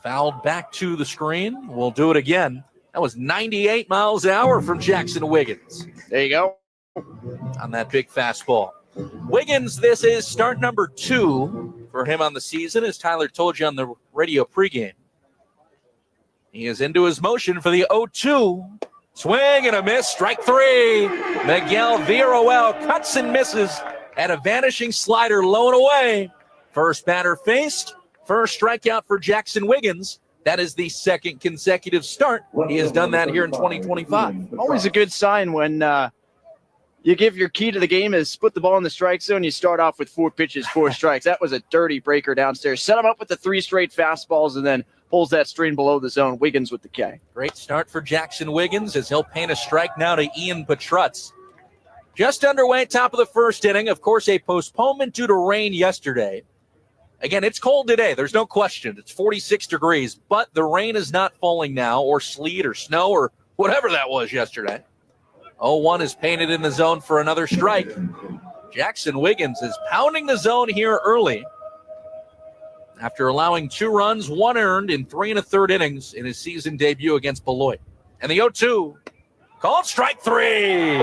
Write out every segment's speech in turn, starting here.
Fouled back to the screen. We'll do it again. That was 98 miles an hour from Jackson Wiggins. There you go. On that big fastball. Wiggins, this is start number 2 for him on the season, as Tyler told you on the radio pregame. He is into his motion for the 0-2. Swing and a miss, strike 3. Miguel Villarroel cuts and misses at a vanishing slider low and away. First batter faced, first strikeout for Jackson Wiggins. That is the second consecutive start. He has done that here in 2025. Always a good sign when you give your key to the game is put the ball in the strike zone. You start off with 4 pitches, 4 strikes. That was a dirty breaker downstairs. Set him up with the 3 straight fastballs and then pulls that string below the zone. Wiggins with the K. Great start for Jackson Wiggins as he'll paint a strike now to Ian Petrutz. Just underway, top of the first inning. Of course, a postponement due to rain yesterday. Again, it's cold today. There's no question. It's 46 degrees, but the rain is not falling now, or sleet or snow or whatever that was yesterday. 0-1 is painted in the zone for another strike. Jackson Wiggins is pounding the zone here early after allowing 2 runs, 1 earned in 3 1/3 innings in his season debut against Beloit. And the 0-2, called strike 3.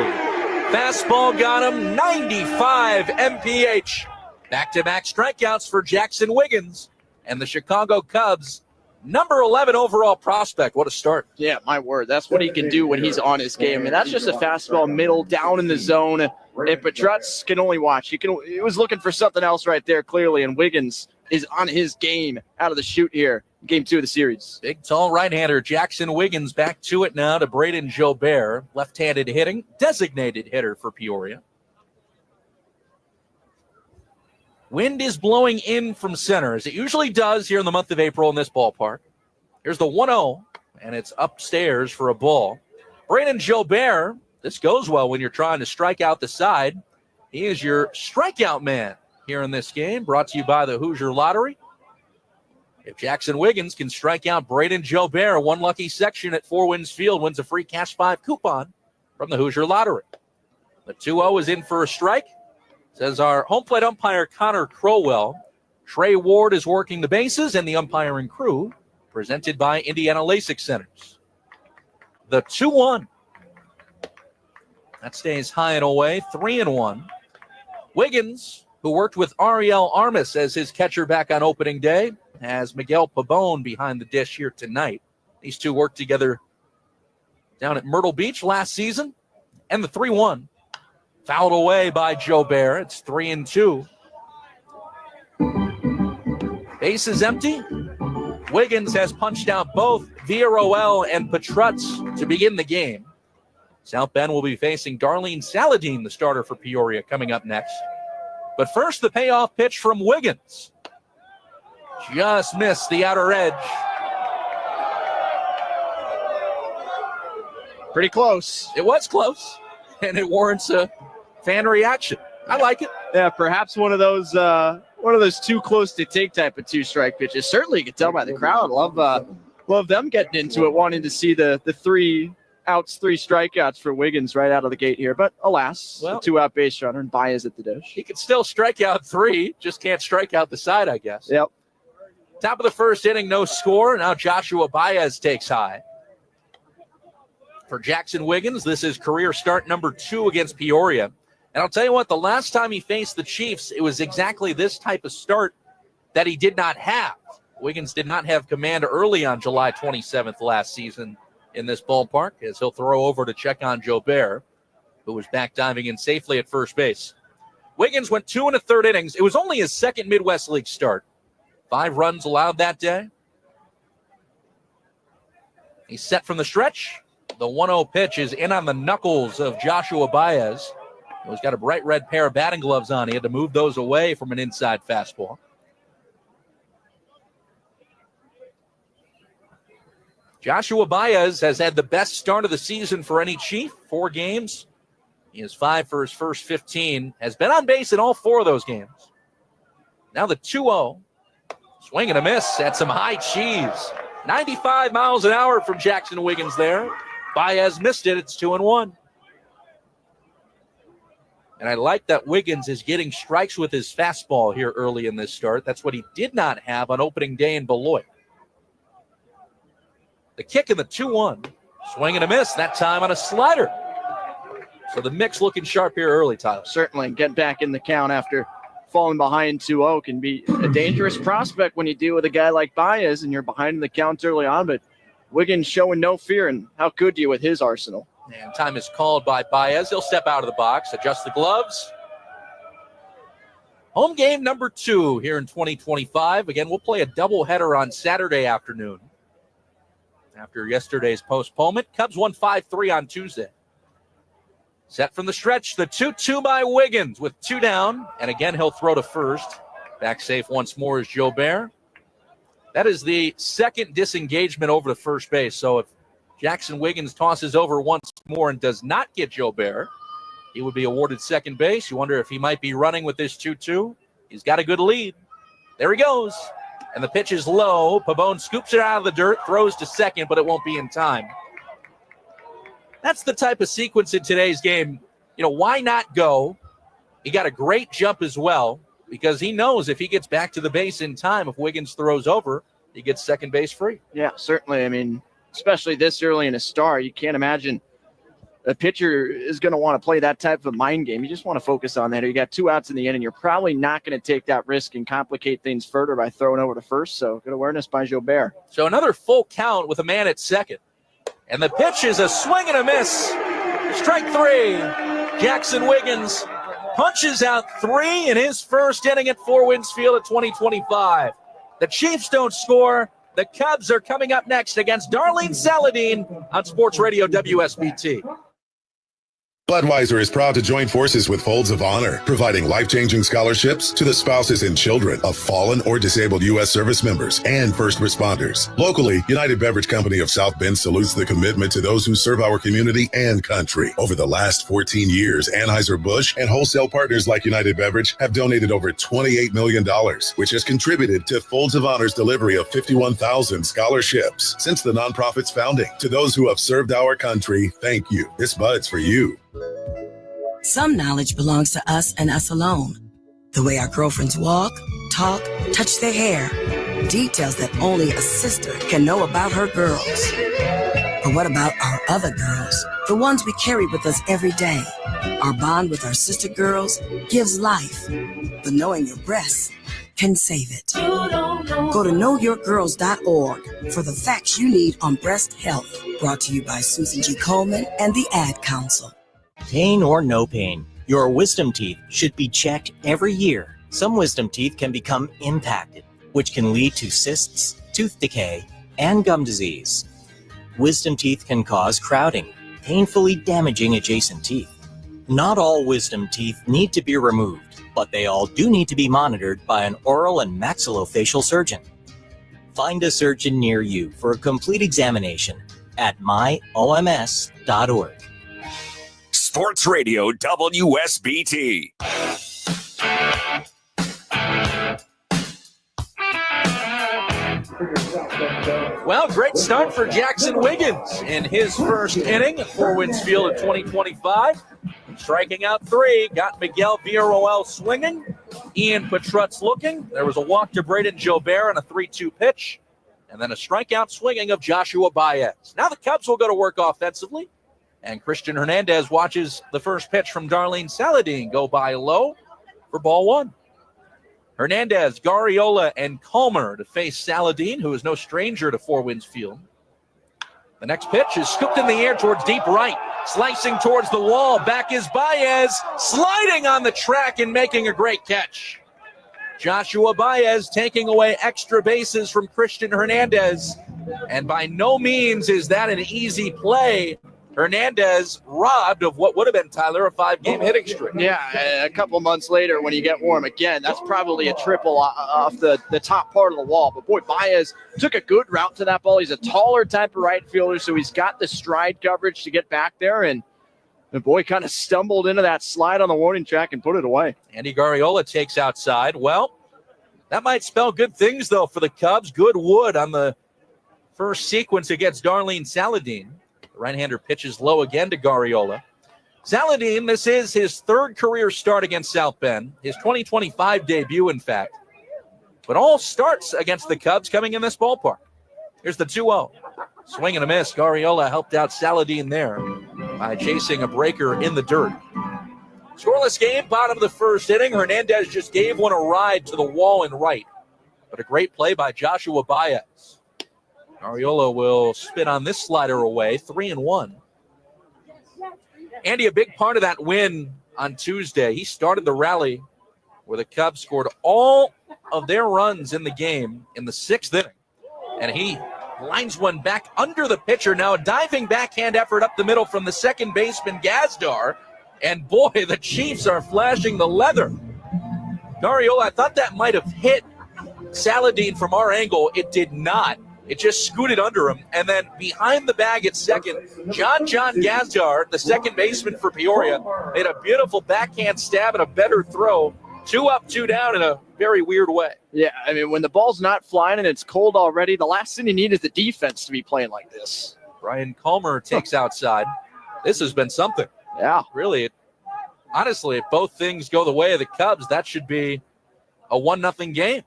Fastball got him, 95 mph. Back-to-back strikeouts for Jackson Wiggins and the Chicago Cubs. Number 11 overall prospect. What a start. Yeah, my word. That's what he can do when he's on his game. And that's just a fastball middle down in the zone. And Petrutz can only watch. He was looking for something else right there, clearly. And Wiggins is on his game out of the chute here. Game 2 of the series. Big, tall right-hander Jackson Wiggins back to it now to Braden Jobert. Left-handed hitting. Designated hitter for Peoria. Wind is blowing in from center, as it usually does here in the month of April in this ballpark. Here's the 1-0, and it's upstairs for a ball. Braden Jobert, this goes well when you're trying to strike out the side. He is your strikeout man here in this game, brought to you by the Hoosier Lottery. If Jackson Wiggins can strike out Braden Jobert, one lucky section at Four Winds Field wins a free Cash 5 coupon from the Hoosier Lottery. The 2-0 is in for a strike. Says our home plate umpire, Connor Crowell. Trey Ward is working the bases and the umpiring crew, presented by Indiana LASIK Centers. The 2-1. That stays high and away, 3-1. Wiggins, who worked with Ariel Armas as his catcher back on opening day, has Miguel Pabon behind the dish here tonight. These two worked together down at Myrtle Beach last season. And the 3-1. Fouled away by Jobert. It's 3-2. Base is empty. Wiggins has punched out both Villarroel and Petrutz to begin the game. South Bend will be facing Darlene Saladin, the starter for Peoria, coming up next. But first, the payoff pitch from Wiggins. Just missed the outer edge. Pretty close. It was close, and it warrants a fan reaction. I like it. Yeah, perhaps one of those too close to take type of 2-strike pitches. Certainly, you can tell by the crowd. Love them getting into it, wanting to see the 3 outs, 3 strikeouts for Wiggins right out of the gate here. But alas, a 2-out base runner and Baez at the dish. He can still strike out 3, just can't strike out the side, I guess. Yep. Top of the first inning, no score. Now Joshua Baez takes high. For Jackson Wiggins, this is career start number 2 against Peoria. And I'll tell you what, the last time he faced the Chiefs, it was exactly this type of start that he did not have. Wiggins did not have command early on July 27th last season in this ballpark, as he'll throw over to check on Jobert, who was back diving in safely at first base. Wiggins went 2 1/3 innings. It was only his second Midwest League start. 5 runs allowed that day. He's set from the stretch. The 1-0 pitch is in on the knuckles of Joshua Baez. He's got a bright red pair of batting gloves on. He had to move those away from an inside fastball. Joshua Baez has had the best start of the season for any Chief, 4 games. He has 5 for his first 15, has been on base in all 4 of those games. Now the 2-0. Swing and a miss at some high cheese. 95 miles an hour from Jackson Wiggins there. Baez missed it. It's 2-1. And I like that Wiggins is getting strikes with his fastball here early in this start. That's what he did not have on opening day in Beloit. The kick in the 2-1. Swing and a miss, that time on a slider. So the mix looking sharp here early, Tyler. Certainly, get back in the count after falling behind 2-0 can be a dangerous prospect when you deal with a guy like Baez and you're behind in the count early on. But Wiggins showing no fear, and how could you with his arsenal? And time is called by Baez. He'll step out of the box, adjust the gloves. Home game number 2 here in 2025. Again, we'll play a doubleheader on Saturday afternoon. After yesterday's postponement, Cubs won 5-3 on Tuesday. Set from the stretch, the 2-2 by Wiggins with 2 down. And again, he'll throw to first. Back safe once more is Jobert. That is the second disengagement over to first base. So if Jackson Wiggins tosses over once more and does not get Jobert, he would be awarded second base. You wonder if he might be running with this 2-2. He's got a good lead. There he goes. And the pitch is low. Pabon scoops it out of the dirt, throws to second, but it won't be in time. That's the type of sequence in today's game. Why not go? He got a great jump as well because he knows if he gets back to the base in time, if Wiggins throws over, he gets second base free. Yeah, certainly. I mean, especially this early in a start, you can't imagine a pitcher is going to want to play that type of mind game. You just want to focus on that. You got 2 outs in the inning. You're probably not going to take that risk and complicate things further by throwing over to first. So good awareness by Jobert. So another full count with a man at second. And the pitch is a swing and a miss. Strike 3. Jackson Wiggins punches out 3 in his first inning at Four Winds Field at 2025. The Chiefs don't score. The Cubs are coming up next against Darlene Saladin on Sports Radio WSBT. Budweiser is proud to join forces with Folds of Honor, providing life-changing scholarships to the spouses and children of fallen or disabled U.S. service members and first responders. Locally, United Beverage Company of South Bend salutes the commitment to those who serve our community and country. Over the last 14 years, Anheuser-Busch and wholesale partners like United Beverage have donated over $28 million, which has contributed to Folds of Honor's delivery of 51,000 scholarships since the nonprofit's founding. To those who have served our country, thank you. This Bud's for you. Some knowledge belongs to us and us alone. The way our girlfriends walk, talk, touch their hair. Details that only a sister can know about her girls. But what about our other girls? The ones we carry with us every day. Our bond with our sister girls gives life. But knowing your breasts can save it. Go to knowyourgirls.org for the facts you need on breast health. Brought to you by Susan G. Coleman and the Ad Council. Pain or no pain, your wisdom teeth should be checked every year. Some wisdom teeth can become impacted, which can lead to cysts, tooth decay, and gum disease. Wisdom teeth can cause crowding, painfully damaging adjacent teeth. Not all wisdom teeth need to be removed, but they all do need to be monitored by an oral and maxillofacial surgeon. Find a surgeon near you for a complete examination at myoms.org. Sports Radio WSBT. Well, great start for Jackson Wiggins in his first inning at Four Winds Field in 2025. Striking out 3, got Miguel Villarroel swinging, Ian Petrutz looking. There was a walk to Braden Jobert on a 3-2 pitch, and then a strikeout swinging of Joshua Baez. Now the Cubs will go to work offensively, and Christian Hernandez watches the first pitch from Darlene Saladin go by low for ball 1. Hernandez, Garriola, and Calmer to face Saladin, who is no stranger to Four Winds Field. The next pitch is scooped in the air towards deep right. Slicing towards the wall. Back is Baez, sliding on the track and making a great catch. Joshua Baez taking away extra bases from Christian Hernandez. And by no means is that an easy play. Hernandez robbed of what would have been, Tyler, a 5-game hitting streak. Yeah, a couple months later when you get warm again, that's probably a triple off the top part of the wall. But, boy, Baez took a good route to that ball. He's a taller type of right fielder, so he's got the stride coverage to get back there. And the boy kind of stumbled into that slide on the warning track and put it away. Andy Garriola takes outside. Well, that might spell good things, though, for the Cubs. Good wood on the first sequence against Darlene Saladin. The right-hander pitches low again to Garriola. Saladin, this is his 3rd career start against South Bend, his 2025 debut, in fact. But all starts against the Cubs coming in this ballpark. Here's the 2-0. Swing and a miss. Garriola helped out Saladin there by chasing a breaker in the dirt. Scoreless game, bottom of the first inning. Hernandez just gave one a ride to the wall in right. But a great play by Joshua Baez. Garriola will spin on this slider away, 3-1. Andy, a big part of that win on Tuesday, he started the rally where the Cubs scored all of their runs in the game in the sixth inning. And he lines one back under the pitcher. Now a diving backhand effort up the middle from the second baseman, Gazdar. And boy, the Chiefs are flashing the leather. Garriola, I thought that might have hit Saladin from our angle. It did not. It just scooted under him. And then behind the bag at second, John Gazdar, the second baseman for Peoria, made a beautiful backhand stab and a better throw. 2 up, 2 down in a very weird way. Yeah, I mean, when the ball's not flying and it's cold already, the last thing you need is the defense to be playing like this. Brian Calmer takes outside. This has been something. Yeah. Really, honestly, if both things go the way of the Cubs, that should be a 1-0 game.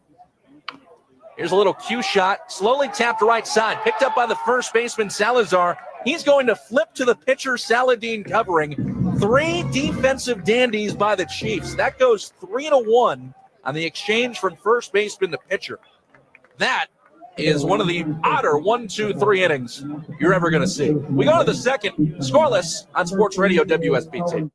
Here's a little cue shot, slowly tapped right side, picked up by the first baseman, Salazar. He's going to flip to the pitcher, Saladin covering. 3 defensive dandies by the Chiefs. That goes 3-1 on the exchange from first baseman to pitcher. That is one of the odder 1, 2, 3 innings you're ever going to see. We go to the second, scoreless on Sports Radio WSBT.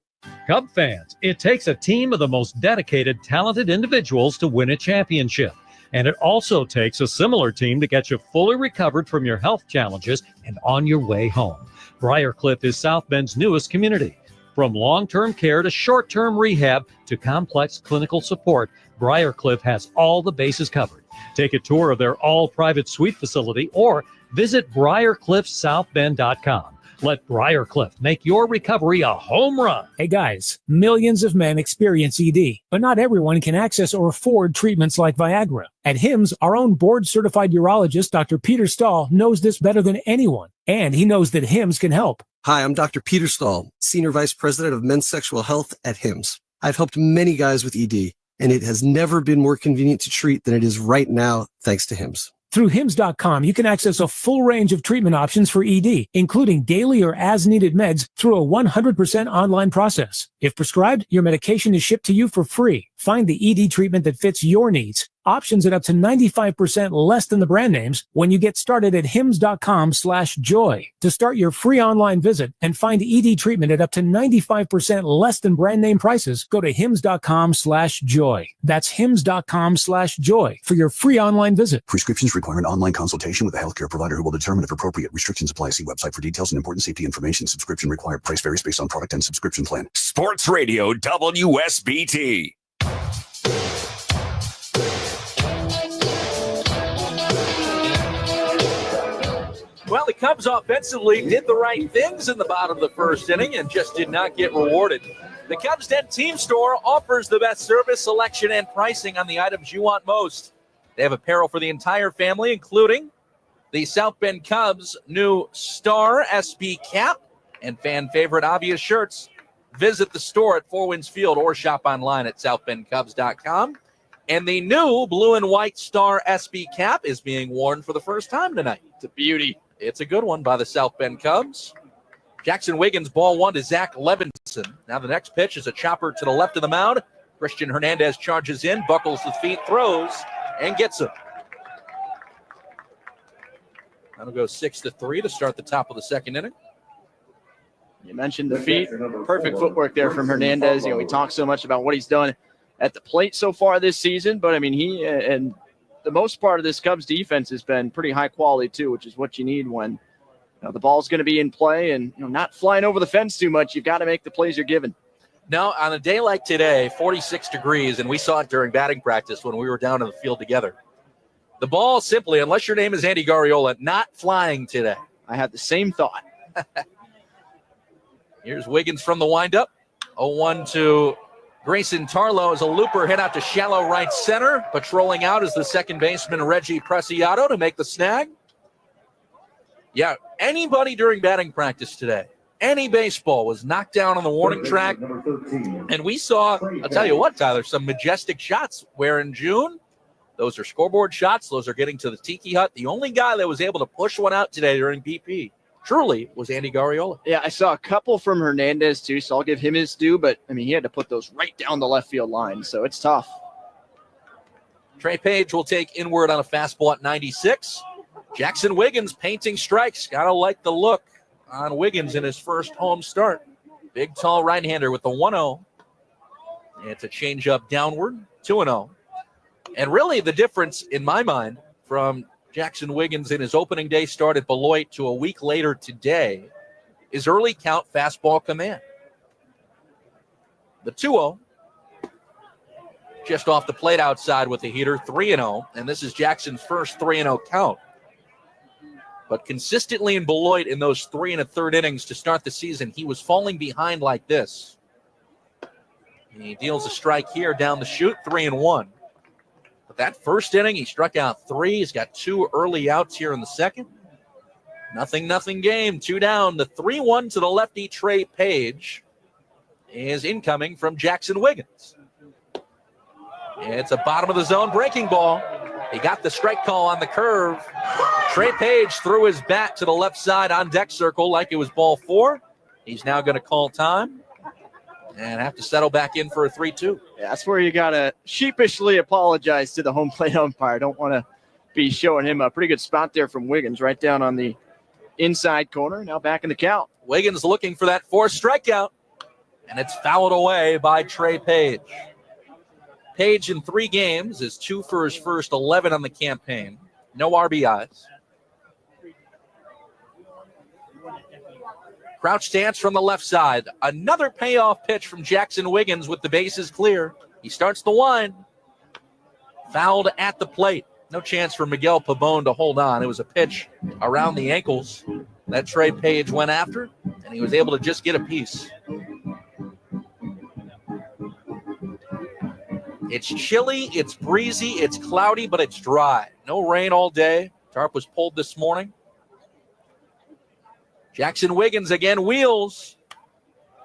Cub fans, it takes a team of the most dedicated, talented individuals to win a championship. And it also takes a similar team to get you fully recovered from your health challenges and on your way home. Briarcliff is South Bend's newest community. From long-term care to short-term rehab to complex clinical support, Briarcliff has all the bases covered. Take a tour of their all-private suite facility or visit BriarcliffSouthBend.com. Let Briarcliff make your recovery a home run. Hey guys, millions of men experience ED, but not everyone can access or afford treatments like Viagra. At HIMSS, our own board-certified urologist, Dr. Peter Stahl, knows this better than anyone, and he knows that HIMSS can help. Hi, I'm Dr. Peter Stahl, Senior Vice President of Men's Sexual Health at HIMSS. I've helped many guys with ED, and it has never been more convenient to treat than it is right now, thanks to HIMSS. Through HIMSS.com, you can access a full range of treatment options for ED, including daily or as-needed meds through a 100% online process. If prescribed, your medication is shipped to you for free. Find the ED treatment that fits your needs. Options at up to 95% less than the brand names when you get started at hims.com/joy. To start your free online visit and find ED treatment at up to 95% less than brand name prices, go to hims.com/joy. That's hims.com/joy for your free online visit. Prescriptions require an online consultation with a healthcare provider who will determine if appropriate. Restrictions apply. See website for details and important safety information. Subscription required. Price varies based on product and subscription plan. Sports Radio WSBT. Well, the Cubs offensively did the right things in the bottom of the first inning and just did not get rewarded. The Cubs Den Team Store offers the best service, selection, and pricing on the items you want most. They have apparel for the entire family, including the South Bend Cubs' new Star SB cap and fan favorite obvious shirts. Visit the store at Four Winds Field or shop online at southbendcubs.com. And the new blue and white Star SB cap is being worn for the first time tonight. It's a beauty. It's a good one by the South Bend Cubs. Jackson Wiggins, ball 1 to Zach Levinson. Now the next pitch is a chopper to the left of the mound. Christian Hernandez charges in, buckles the feet, throws, and gets him. That'll go 6-3 to start the top of the second inning. You mentioned the feet. Perfect footwork there from Hernandez. We talk so much about what he's done at the plate so far this season, but I mean, he and the most part of this Cubs defense has been pretty high quality too, which is what you need when the ball's going to be in play and not flying over the fence too much. You've got to make the plays you're given. Now, on a day like today, 46 degrees, and we saw it during batting practice when we were down in the field together. The ball simply, unless your name is Andy Garriola, not flying today. I had the same thought. Here's Wiggins from the windup. 0-1 to Grayson Tarlow as a looper hit out to shallow right center. Patrolling out is the second baseman, Reggie Preciado, to make the snag. Yeah, anybody during batting practice today, any baseball was knocked down on the warning track. And we saw, I'll tell you what, Tyler, some majestic shots where in June, Those are scoreboard shots. Those are getting to the tiki hut. The only guy that was able to push one out today during BP truly was Andy Garriola. Yeah, I saw a couple from Hernandez too, so I'll give him his due, but I mean, he had to put those right down the left field line, so it's tough. Trey Page will take inward on a fastball at 96. Jackson Wiggins painting strikes. Gotta like the look on Wiggins in his first home start. Big, tall right-hander with the 1-0. It's a changeup downward, 2-0. And really the difference in my mind from Jackson Wiggins in his opening day start at Beloit to a week later today is early count fastball command. The 2-0, just off the plate outside with the heater, 3-0, and this is Jackson's first 3-0 count. But consistently in Beloit in those 3 1/3 innings to start the season, he was falling behind like this. He deals a strike here down the chute, 3-1. But that first inning, he struck out 3. He's got 2 early outs here in the second. Nothing game, 2 down. The 3-1 to the lefty Trey Page is incoming from Jackson Wiggins. It's a bottom of the zone breaking ball. He got the strike call on the curve. Trey Page threw his bat to the left side on deck circle like it was ball 4. He's now going to call time and have to settle back in for a 3-2. Yeah, that's where you got to sheepishly apologize to the home plate umpire. Don't want to be showing him a pretty good spot there from Wiggins right down on the inside corner. Now back in the count. Wiggins looking for that 4th strikeout, and it's fouled away by Trey Page. Page in 3 games is 2 for his first 11 on the campaign. No RBIs. Crouch stance from the left side. Another payoff pitch from Jackson Wiggins with the bases clear. He starts the wind. Fouled at the plate. No chance for Miguel Pabon to hold on. It was a pitch around the ankles that Trey Page went after, and he was able to just get a piece. It's chilly, it's breezy, it's cloudy, but it's dry. No rain all day. Tarp was pulled this morning. Jackson Wiggins again wheels.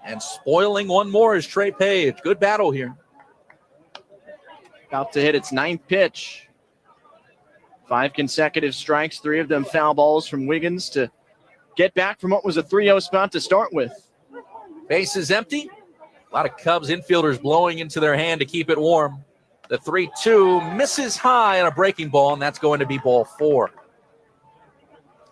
And spoiling one more is Trey Page. Good battle here. About to hit its 9th pitch. 5 consecutive strikes, 3 of them foul balls from Wiggins to get back from what was a 3-0 spot to start with. Base is empty. A lot of Cubs infielders blowing into their hand to keep it warm. The 3-2 misses high on a breaking ball, and that's going to be ball 4.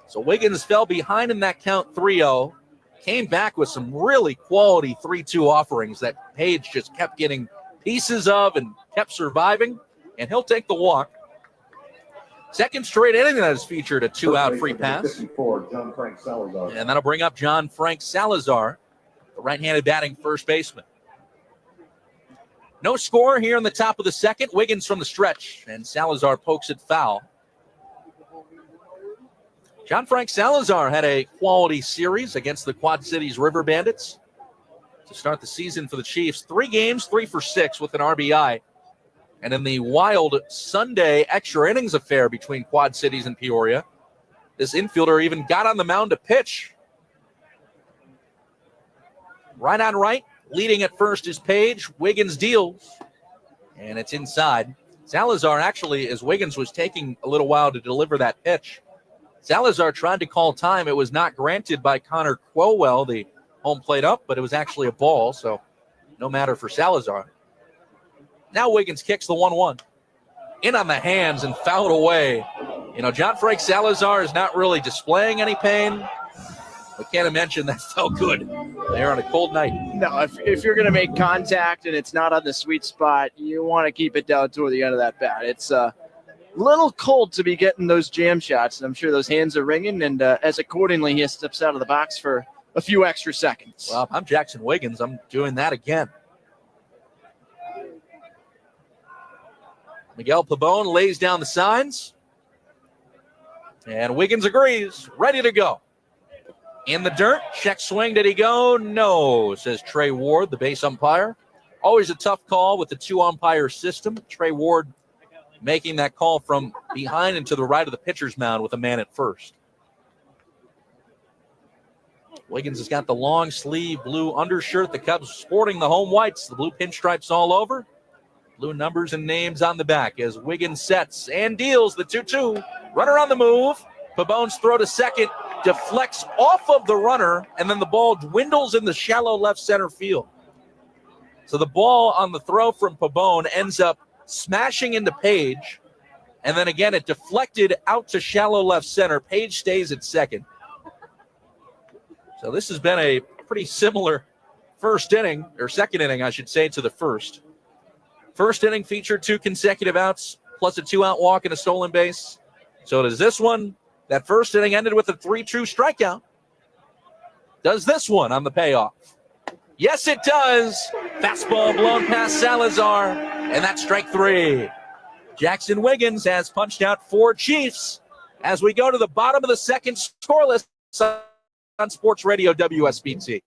So Wiggins fell behind in that count 3-0. Came back with some really quality 3-2 offerings that Page just kept getting pieces of and kept surviving, and he'll take the walk. Second straight inning that has featured a 2-out free pass. And that'll bring up John Frank Salazar, the right-handed batting first baseman. No score here in the top of the second. Wiggins from the stretch, and Salazar pokes it foul. John Frank Salazar had a quality series against the Quad Cities River Bandits to start the season for the Chiefs. 3 games, 3 for 6 with an RBI. And in the wild Sunday extra innings affair between Quad Cities and Peoria, this infielder even got on the mound to pitch. Right on right, leading at first is Page. Wiggins deals, and it's inside. Salazar actually, as Wiggins was taking a little while to deliver that pitch, Salazar tried to call time. It was not granted by Connor Quowell, the home plate up, but it was actually a ball, so no matter for Salazar. Now Wiggins kicks the 1-1. In on the hands and fouled away. You know, John Frank Salazar is not really displaying any pain. I can't imagine that felt good there on a cold night. No, if you're going to make contact and it's not on the sweet spot, you want to keep it down toward the end of that bat. It's a little cold to be getting those jam shots, and I'm sure those hands are ringing, and as accordingly, he steps out of the box for a few extra seconds. Well, if I'm Jackson Wiggins, I'm doing that again. Miguel Pabon lays down the signs, and Wiggins agrees, ready to go. In the dirt, check swing, did he go? No, says Trey Ward, the base umpire. Always a tough call with the 2-umpire system. Trey Ward making that call from behind and to the right of the pitcher's mound with a man at first. Wiggins has got the long sleeve blue undershirt. The Cubs sporting the home whites, the blue pinstripes all over. Blue numbers and names on the back as Wiggins sets and deals the 2-2. Runner on the move. Pabone's throw to second deflects off of the runner, and then the ball dwindles in the shallow left center field. So the ball on the throw from Pabone ends up smashing into Page, and then again it deflected out to shallow left center. Page stays at second. So this has been a pretty similar first inning, or second inning, I should say, to the first. First inning featured 2 consecutive outs, plus a 2-out walk and a stolen base. So does this one. That first inning ended with a 3-2 strikeout. Does this one on the payoff? Yes, it does. Fastball blown past Salazar, and that's strike 3. Jackson Wiggins has punched out 4 Chiefs as we go to the bottom of the second, scoreless on Sports Radio WSBT.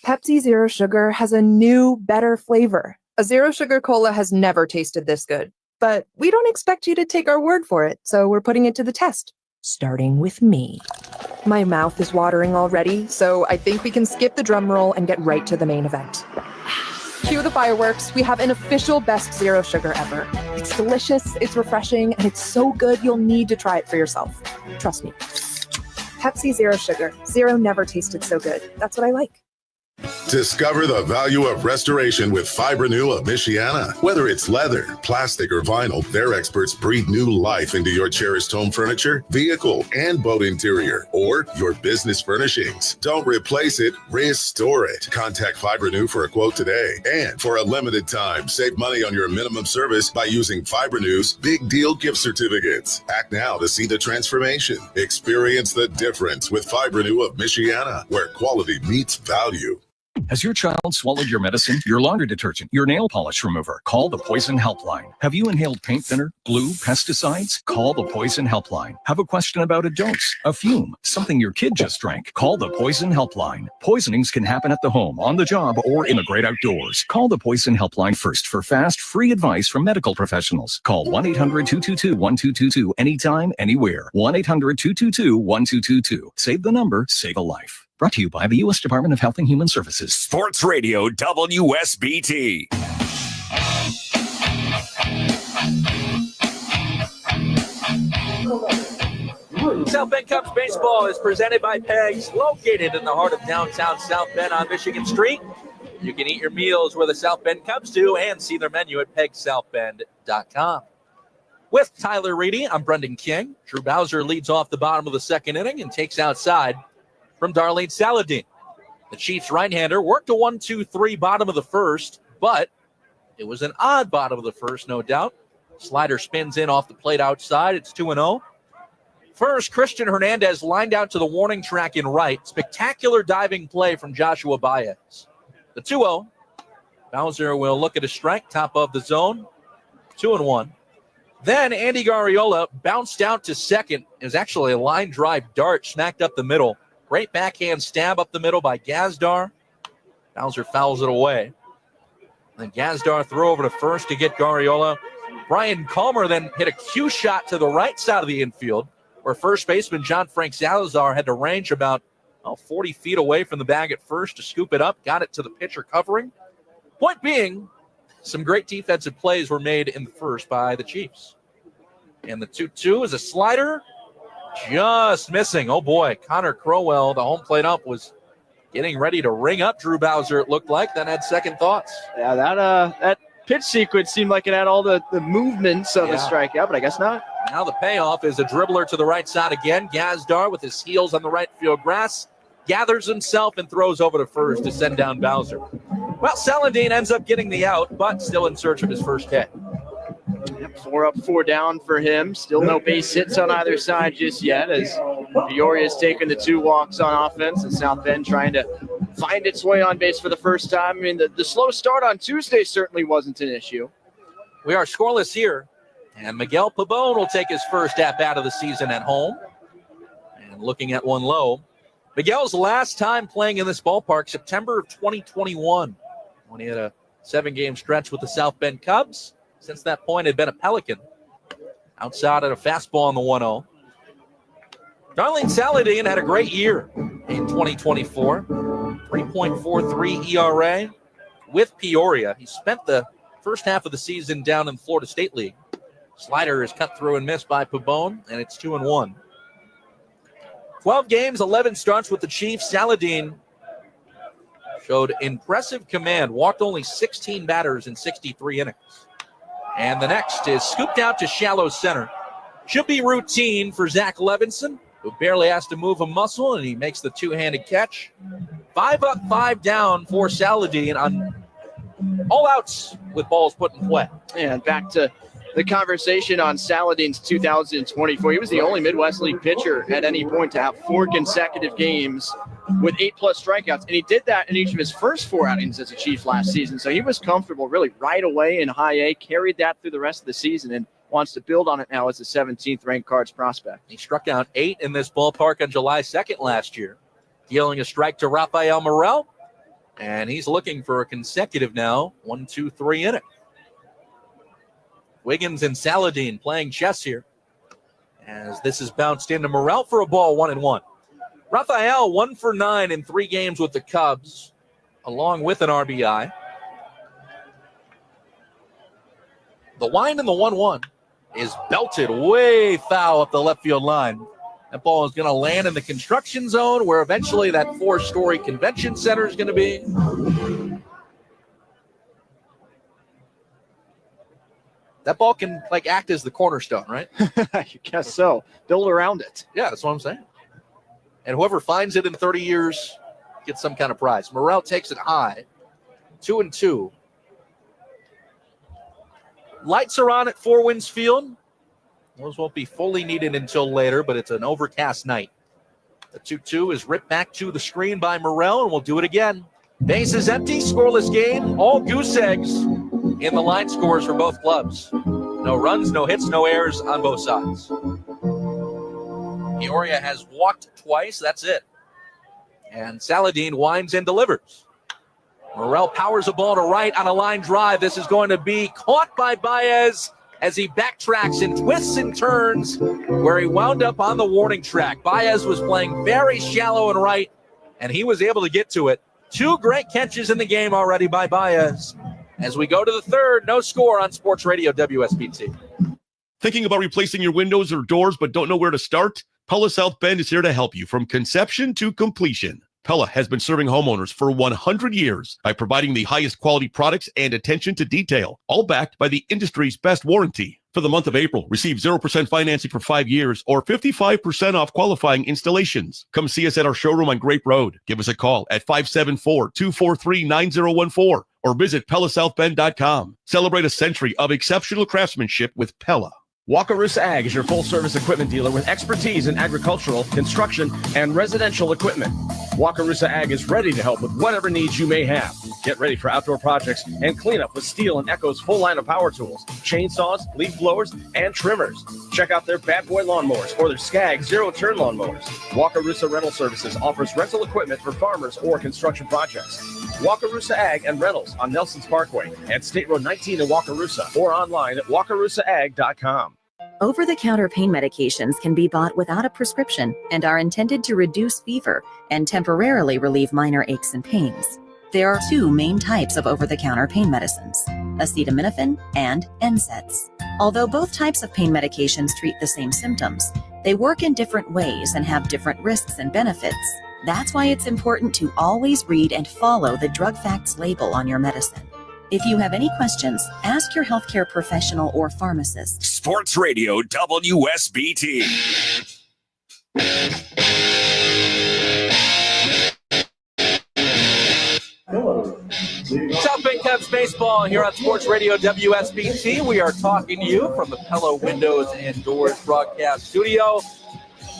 Pepsi Zero Sugar has a new, better flavor. A Zero Sugar Cola has never tasted this good. But we don't expect you to take our word for it, so we're putting it to the test. Starting with me. My mouth is watering already, so I think we can skip the drum roll and get right to the main event. Cue the fireworks. We have an official best Zero Sugar ever. It's delicious, it's refreshing, and it's so good you'll need to try it for yourself. Trust me. Pepsi Zero Sugar. Zero never tasted so good. That's what I like. Discover the value of restoration with Fibrenew of Michiana. Whether it's leather, plastic, or vinyl, their experts breathe new life into your cherished home furniture, vehicle, and boat interior, or your business furnishings. Don't replace it, restore it. Contact Fibrenew for a quote today. And for a limited time, save money on your minimum service by using Fibrenew's Big Deal gift certificates. Act now to see the transformation. Experience the difference with Fibrenew of Michiana, where quality meets value. Has your child swallowed your medicine, your laundry detergent, your nail polish remover? Call the Poison Helpline. Have you inhaled paint thinner, glue, pesticides? Call the Poison Helpline. Have a question about a dose, a fume, something your kid just drank? Call the Poison Helpline. Poisonings can happen at the home, on the job, or in the great outdoors. Call the Poison Helpline first for fast, free advice from medical professionals. Call 1-800-222-1222 anytime, anywhere. 1-800-222-1222. Save the number, save a life. Brought to you by the U.S. Department of Health and Human Services. Sports Radio WSBT. South Bend Cubs baseball is presented by Pegs, located in the heart of downtown South Bend on Michigan Street. You can eat your meals where the South Bend Cubs do and see their menu at pegsouthbend.com. With Tyler Reedy, I'm Brendan King. Drew Bowser leads off the bottom of the second inning and takes outside from Darlene Saladin. The Chiefs right-hander worked a 1-2-3 bottom of the first, but it was an odd bottom of the first, no doubt. Slider spins in off the plate outside. It's 2-0. First, Christian Hernandez lined out to the warning track in right. Spectacular diving play from Joshua Baez. The 2-0. Bowser will look at a strike, top of the zone. 2-1. Then Andy Garriola bounced out to second. It was actually a line drive dart smacked up the middle. Great backhand stab up the middle by Gazdar. Bowser fouls it away. Then Gazdar throw over to first to get Garriola. Brian Calmer then hit a cue shot to the right side of the infield, where first baseman John Frank Salazar had to range about 40 feet away from the bag at first to scoop it up, got it to the pitcher covering. Point being, some great defensive plays were made in the first by the Chiefs. And the 2-2 is a slider, just missing. Oh boy, Connor Crowell, the home plate ump, was getting ready to ring up Drew Bowser, it looked like, then had second thoughts. Yeah, that pitch sequence seemed like it had all the movements of a strikeout, but I guess not. Now the payoff is a dribbler to the right side again. Gazdar with his heels on the right field grass gathers himself and throws over to first to send down Bowser. Well, Saladin ends up getting the out, but still in search of his first hit. Yep, 4 up, 4 down for him. Still no base hits on either side just yet, as Peoria has taken the 2 walks on offense, and South Bend trying to find its way on base for the first time. I mean, the slow start on Tuesday certainly wasn't an issue. We are scoreless here, and Miguel Pabone will take his first at-bat of the season at home. And looking at one low, Miguel's last time playing in this ballpark, September of 2021, when he had a 7-game stretch with the South Bend Cubs. Since that point, had been a Pelican. Outside at a fastball on the 1-0. Darlene Saladin had a great year in 2024. 3.43 ERA, with Peoria. He spent the first half of the season down in the Florida State League. Slider is cut through and missed by Pabon, and it's 2-1. 12 games, 11 starts with the Chiefs. Saladin showed impressive command, walked only 16 batters in 63 innings. And the next is scooped out to shallow center. Should be routine for Zach Levinson, who barely has to move a muscle, and he makes the two-handed catch. 5 up, 5 down for Saladin on all outs with balls put in play. And back to the conversation on Saladin's 2024. He was the only Midwest League pitcher at any point to have 4 consecutive games with 8+ strikeouts. And he did that in each of his first 4 outings as a Chief last season. So he was comfortable really right away in high A, carried that through the rest of the season, and wants to build on it now as the 17th ranked Cards prospect. He struck out 8 in this ballpark on July 2nd last year, dealing a strike to Rafael Morel. And he's looking for a consecutive now, 1, 2, 3 inning. Wiggins and Saladin playing chess here as this is bounced into Morel for a ball, 1-1. Rafael 1 for 9 in 3 games with the Cubs, along with an RBI. The wind and the 1-1 is belted way foul up the left field line. That ball is going to land in the construction zone where eventually that 4-story convention center is going to be. That ball can act as the cornerstone, right? I guess so. Build around it. Yeah, that's what I'm saying. And whoever finds it in 30 years gets some kind of prize. Morel takes it high. 2-2. Lights are on at Four Winds Field. Those won't be fully needed until later, but it's an overcast night. The 2-2 is ripped back to the screen by Morel, and we'll do it again. Base is empty, scoreless game. All goose eggs in the line scores for both clubs. No runs, no hits, no errors on both sides. Peoria has walked twice. That's it. And Saladin winds and delivers. Morel powers a ball to right on a line drive. This is going to be caught by Baez as he backtracks and twists and turns where he wound up on the warning track. Baez was playing very shallow and right, and he was able to get to it. 2 great catches in the game already by Baez. As we go to the third, no score on Sports Radio WSBT. Thinking about replacing your windows or doors but don't know where to start? Pella South Bend is here to help you from conception to completion. Pella has been serving homeowners for 100 years by providing the highest quality products and attention to detail, all backed by the industry's best warranty. For the month of April, receive 0% financing for 5 years or 55% off qualifying installations. Come see us at our showroom on Grape Road. Give us a call at 574-243-9014 or visit PellaSouthBend.com. Celebrate a century of exceptional craftsmanship with Pella. Wakarusa Ag is your full-service equipment dealer with expertise in agricultural, construction, and residential equipment. Wakarusa Ag is ready to help with whatever needs you may have. Get ready for outdoor projects and cleanup with Steel and Echo's full line of power tools, chainsaws, leaf blowers, and trimmers. Check out their Bad Boy lawnmowers or their Skag zero-turn lawnmowers. Wakarusa Rental Services offers rental equipment for farmers or construction projects. Wakarusa Ag and Rentals on Nelson's Parkway and State Road 19 in Wakarusa or online at wakarusaag.com. Over-the-counter pain medications can be bought without a prescription and are intended to reduce fever and temporarily relieve minor aches and pains. There are 2 main types of over-the-counter pain medicines, acetaminophen and NSAIDs. Although both types of pain medications treat the same symptoms, they work in different ways and have different risks and benefits. That's why it's important to always read and follow the drug facts label on your medicine. If you have any questions, ask your healthcare professional or pharmacist. Sports Radio WSBT. South Bay Cubs baseball here on Sports Radio WSBT. We are talking to you from the Pella Windows and Doors broadcast studio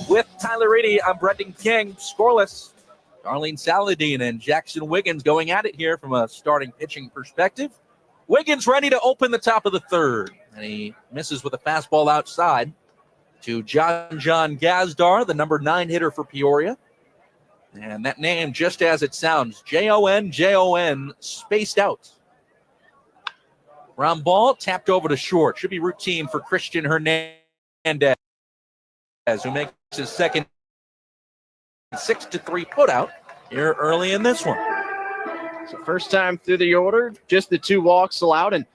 with Tyler Reedy. I'm Brendan King. Scoreless. Darlene Saladin and Jackson Wiggins going at it here from a starting pitching perspective. Wiggins ready to open the top of the third, and he misses with a fastball outside to John Gazdar, the number 9 hitter for Peoria. And that name, just as it sounds, Jon, spaced out. Ground ball tapped over to short. Should be routine for Christian Hernandez, who makes his second 6-3 putout here early in this one. So first time through the order, just the 2 walks allowed. And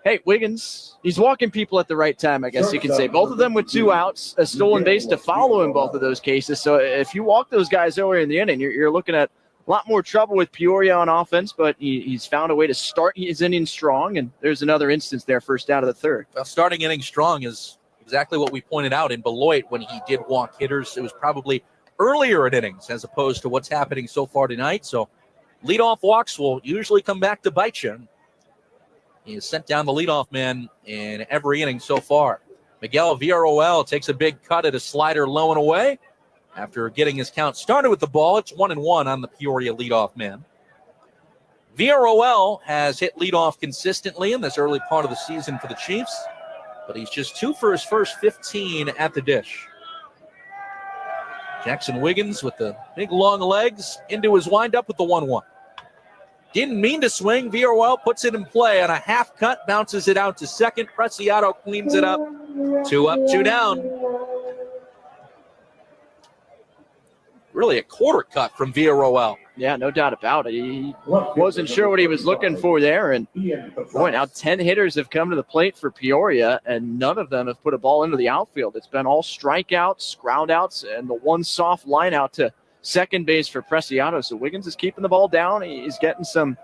hey, Wiggins, he's walking people at the right time, I guess you can say. Both of them with 2 outs, a stolen base to follow in both of those cases. So if you walk those guys earlier in the inning, you're looking at a lot more trouble with Peoria on offense, but he's found a way to start his inning strong, and there's another instance there, first out of the third. Well, starting inning strong is exactly what we pointed out in Beloit when he did walk hitters. It was probably earlier in innings as opposed to what's happening so far tonight. So leadoff walks will usually come back to bite you. He has sent down the leadoff man in every inning so far. Miguel Villarroel takes a big cut at a slider low and away. After getting his count started with the ball, it's 1-1 on the Peoria leadoff man. Villarroel has hit leadoff consistently in this early part of the season for the Chiefs, but he's just 2 for his first 15 at the dish. Jackson Wiggins with the big long legs into his windup with the 1-1. Didn't mean to swing. Villarroel puts it in play on a half cut, bounces it out to second. Preciado cleans it up. 2 up, 2 down. Really a quarter cut from Villarroel. Yeah, no doubt about it. He wasn't sure what he was looking for there. And boy, now 10 hitters have come to the plate for Peoria, and none of them have put a ball into the outfield. It's been all strikeouts, ground outs, and the one soft line out to second base for Preciado. So Wiggins is keeping the ball down. He's getting some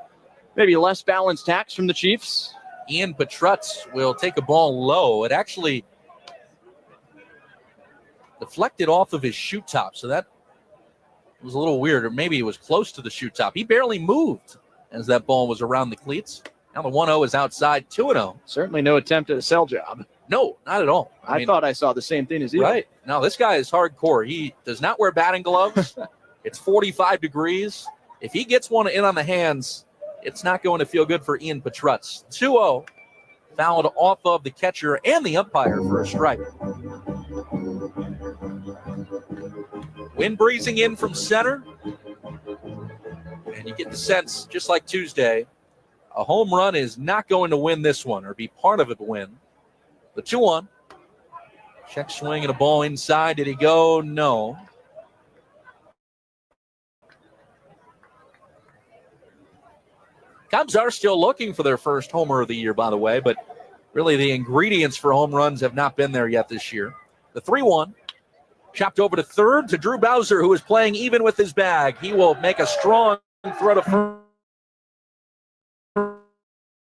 maybe less balanced tacks from the Chiefs. Ian Petrutz will take a ball low. It actually deflected off of his shoe top, so that was a little weird, or maybe it was close to the shoe top. He barely moved as that ball was around the cleats. Now the 1-0 is outside, 2-0. Certainly no attempt at a sell job. No, not at all. I thought I saw the same thing as you. Right. No, this guy is hardcore. He does not wear batting gloves. It's 45 degrees. If he gets one in on the hands, it's not going to feel good for Ian Petrutz. 2-0, fouled off of the catcher and the umpire for a strike. Wind breezing in from center. And you get the sense, just like Tuesday, a home run is not going to win this one or be part of it win. The 2-1. Check swing and a ball inside. Did he go? No. Cubs are still looking for their first homer of the year, by the way, but really the ingredients for home runs have not been there yet this year. The 3-1. Chopped over to third to Drew Bowser, who is playing even with his bag. He will make a strong throw to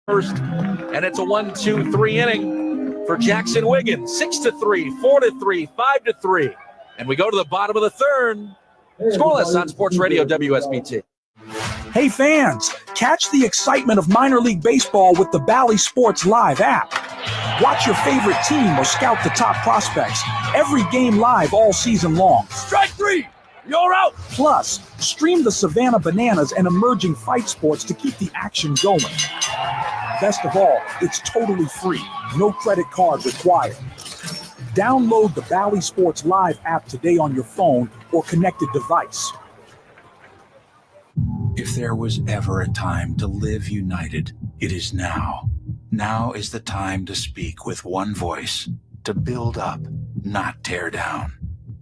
first. And it's a 1-2-3 inning for Jackson Wiggins. 6-3, 4-3, 5-3. And we go to the bottom of the third. Scoreless on Sports Radio WSBT. Hey fans, catch the excitement of minor league baseball with the Bally Sports Live app. Watch your favorite team or scout the top prospects. Every game live all season long. Strike 3, you're out. Plus, stream the Savannah Bananas and emerging fight sports to keep the action going. Best of all, it's totally free. No credit card required. Download the Bally Sports Live app today on your phone or connected device. If there was ever a time to live united, it is now. Now is the time to speak with one voice, to build up, not tear down.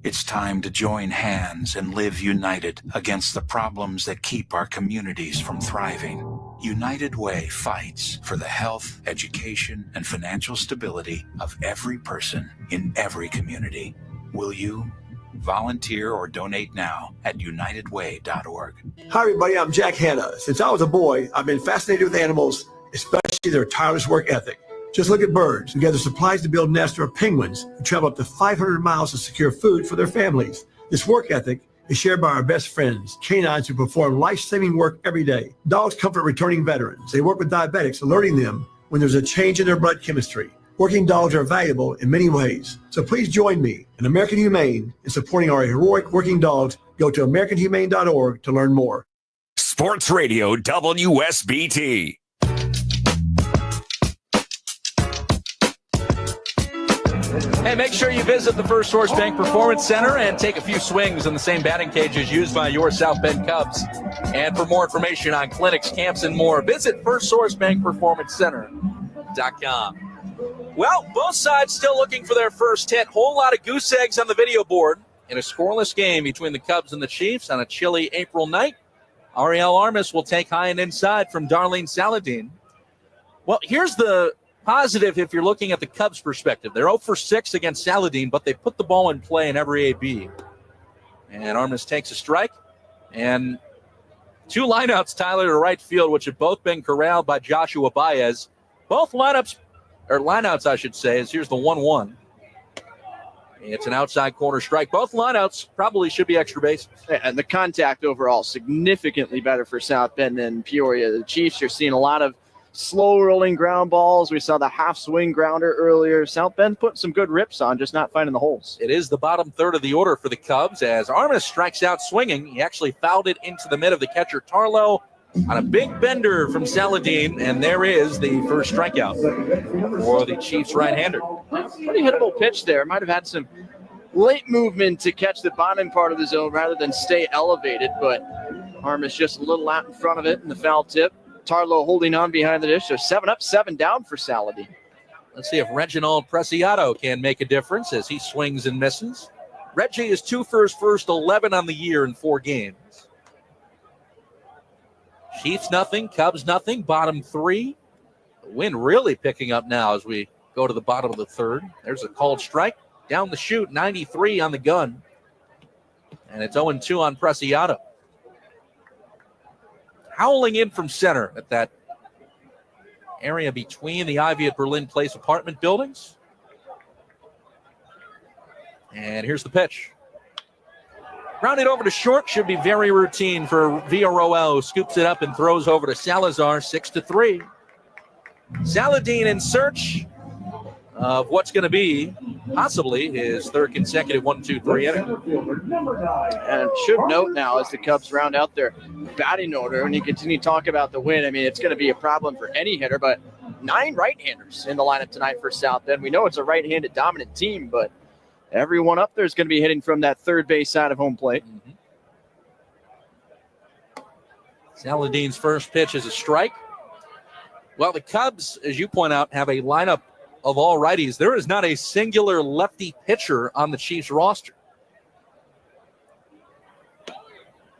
It's time to join hands and live united against the problems that keep our communities from thriving. United Way fights for the health, education, and financial stability of every person in every community. Will you? Volunteer or donate now at unitedway.org. Hi, everybody. I'm Jack Hanna. Since I was a boy, I've been fascinated with animals, especially their tireless work ethic. Just look at birds who gather supplies to build nests, or penguins who travel up to 500 miles to secure food for their families. This work ethic is shared by our best friends, canines who perform life-saving work every day. Dogs comfort returning veterans. They work with diabetics, alerting them when there's a change in their blood chemistry. Working dogs are valuable in many ways. So please join me and American Humane in supporting our heroic working dogs. Go to AmericanHumane.org to learn more. Sports Radio WSBT. Hey, make sure you visit the First Source Bank Performance Center and take a few swings in the same batting cages used by your South Bend Cubs. And for more information on clinics, camps, and more, visit FirstSourceBankPerformanceCenter.com. Well, both sides still looking for their first hit. Whole lot of goose eggs on the video board in a scoreless game between the Cubs and the Chiefs on a chilly April night. Ariel Armas will take high and inside from Darlene Saladin. Well, here's the positive if you're looking at the Cubs' perspective. They're 0 for 6 against Saladin, but they put the ball in play in every AB. And Armas takes a strike. And 2 lineouts, Tyler, to right field, which have both been corralled by Joshua Baez. Both lineouts, I should say, as here's the 1-1. It's an outside corner strike. Both lineouts probably should be extra bases. And the contact overall significantly better for South Bend than Peoria. The Chiefs are seeing a lot of slow rolling ground balls. We saw the half swing grounder earlier. South Bend putting some good rips on, just not finding the holes. It is the bottom third of the order for the Cubs as Armas strikes out swinging. He actually fouled it into the mid of the catcher Tarlow on a big bender from Saladin, and there is the first strikeout for the Chiefs right-hander. Pretty hittable pitch there. Might have had some late movement to catch the bottom part of the zone rather than stay elevated, but Armas just a little out in front of it in the foul tip. Tarlow holding on behind the dish, so 7 up, 7 down for Saladin. Let's see if Reginald Preciado can make a difference as he swings and misses. Reggie is 2 for his first 11 on the year in 4 games. Chiefs nothing, Cubs nothing, bottom 3. The wind really picking up now as we go to the bottom of the third. There's a called strike. Down the chute, 93 on the gun. And it's 0-2 on Preciado. Howling in from center at that area between the Ivy at Berlin Place apartment buildings. And here's the pitch. Rounded over to short, should be very routine for Villarroel, who scoops it up and throws over to Salazar, 6-3. Saladin in search of what's going to be possibly his third consecutive 1-2-3 inning. And should note now as the Cubs round out their batting order, and you continue to talk about the win, I mean, it's going to be a problem for any hitter, but 9 right-handers in the lineup tonight for South Bend. We know it's a right-handed dominant team, but everyone up there is going to be hitting from that third base side of home plate. Saladin's first pitch is a strike. Well, the Cubs, as you point out, have a lineup of all righties. There is not a singular lefty pitcher on the Chiefs roster.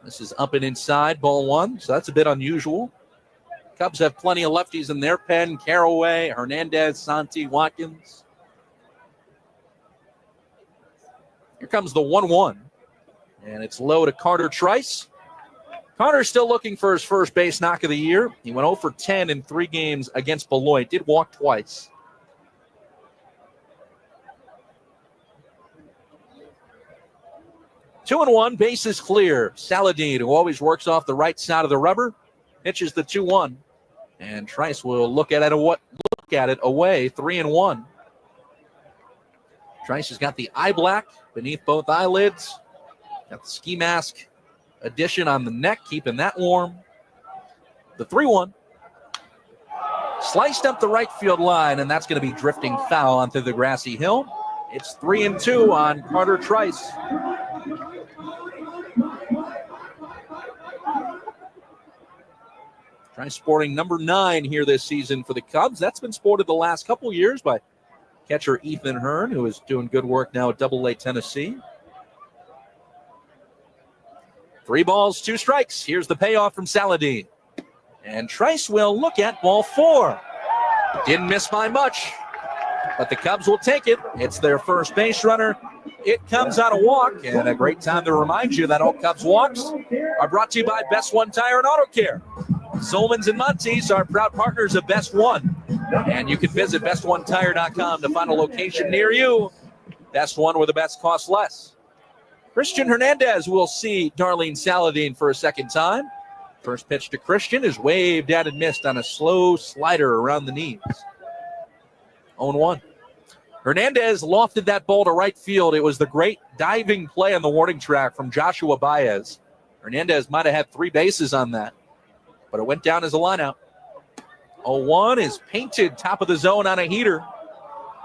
This is up and inside, ball 1, so that's a bit unusual. Cubs have plenty of lefties in their pen. Caraway, Hernandez, Santi, Watkins. Here comes the 1-1, and it's low to Carter Trice. Carter's still looking for his first base knock of the year. He went 0 for 10 in 3 games against Beloit. Did walk twice. Two and 1, bases clear. Saladin, who always works off the right side of the rubber, pitches the 2-1, and Trice will look at it away. 3-1. Trice has got the eye black beneath both eyelids. Got the ski mask addition on the neck, keeping that warm. The 3-1. Sliced up the right field line, and that's going to be drifting foul onto the grassy hill. It's 3-2 on Carter Trice. Trice sporting number 9 here this season for the Cubs. That's been sported the last couple years by catcher Ethan Hearn, who is doing good work now at Double-A Tennessee. 3 balls, 2 strikes. Here's the payoff from Saladin. And Trice will look at ball 4. Didn't miss by much, but the Cubs will take it. It's their first base runner. It comes on a walk, and a great time to remind you that all Cubs walks are brought to you by Best One Tire and Auto Care. Solomons and Muntz are proud partners of Best One, and you can visit bestonetire.com to find a location near you. Best One, where the best costs less. Christian Hernandez will see Darlene Saladin for a second time. First pitch to Christian is waved at and missed on a slow slider around the knees. 0-1. Hernandez lofted that ball to right field. It was the great diving play on the warning track from Joshua Baez. Hernandez might have had 3 bases on that, but it went down as a lineout. 0-1 is painted top of the zone on a heater.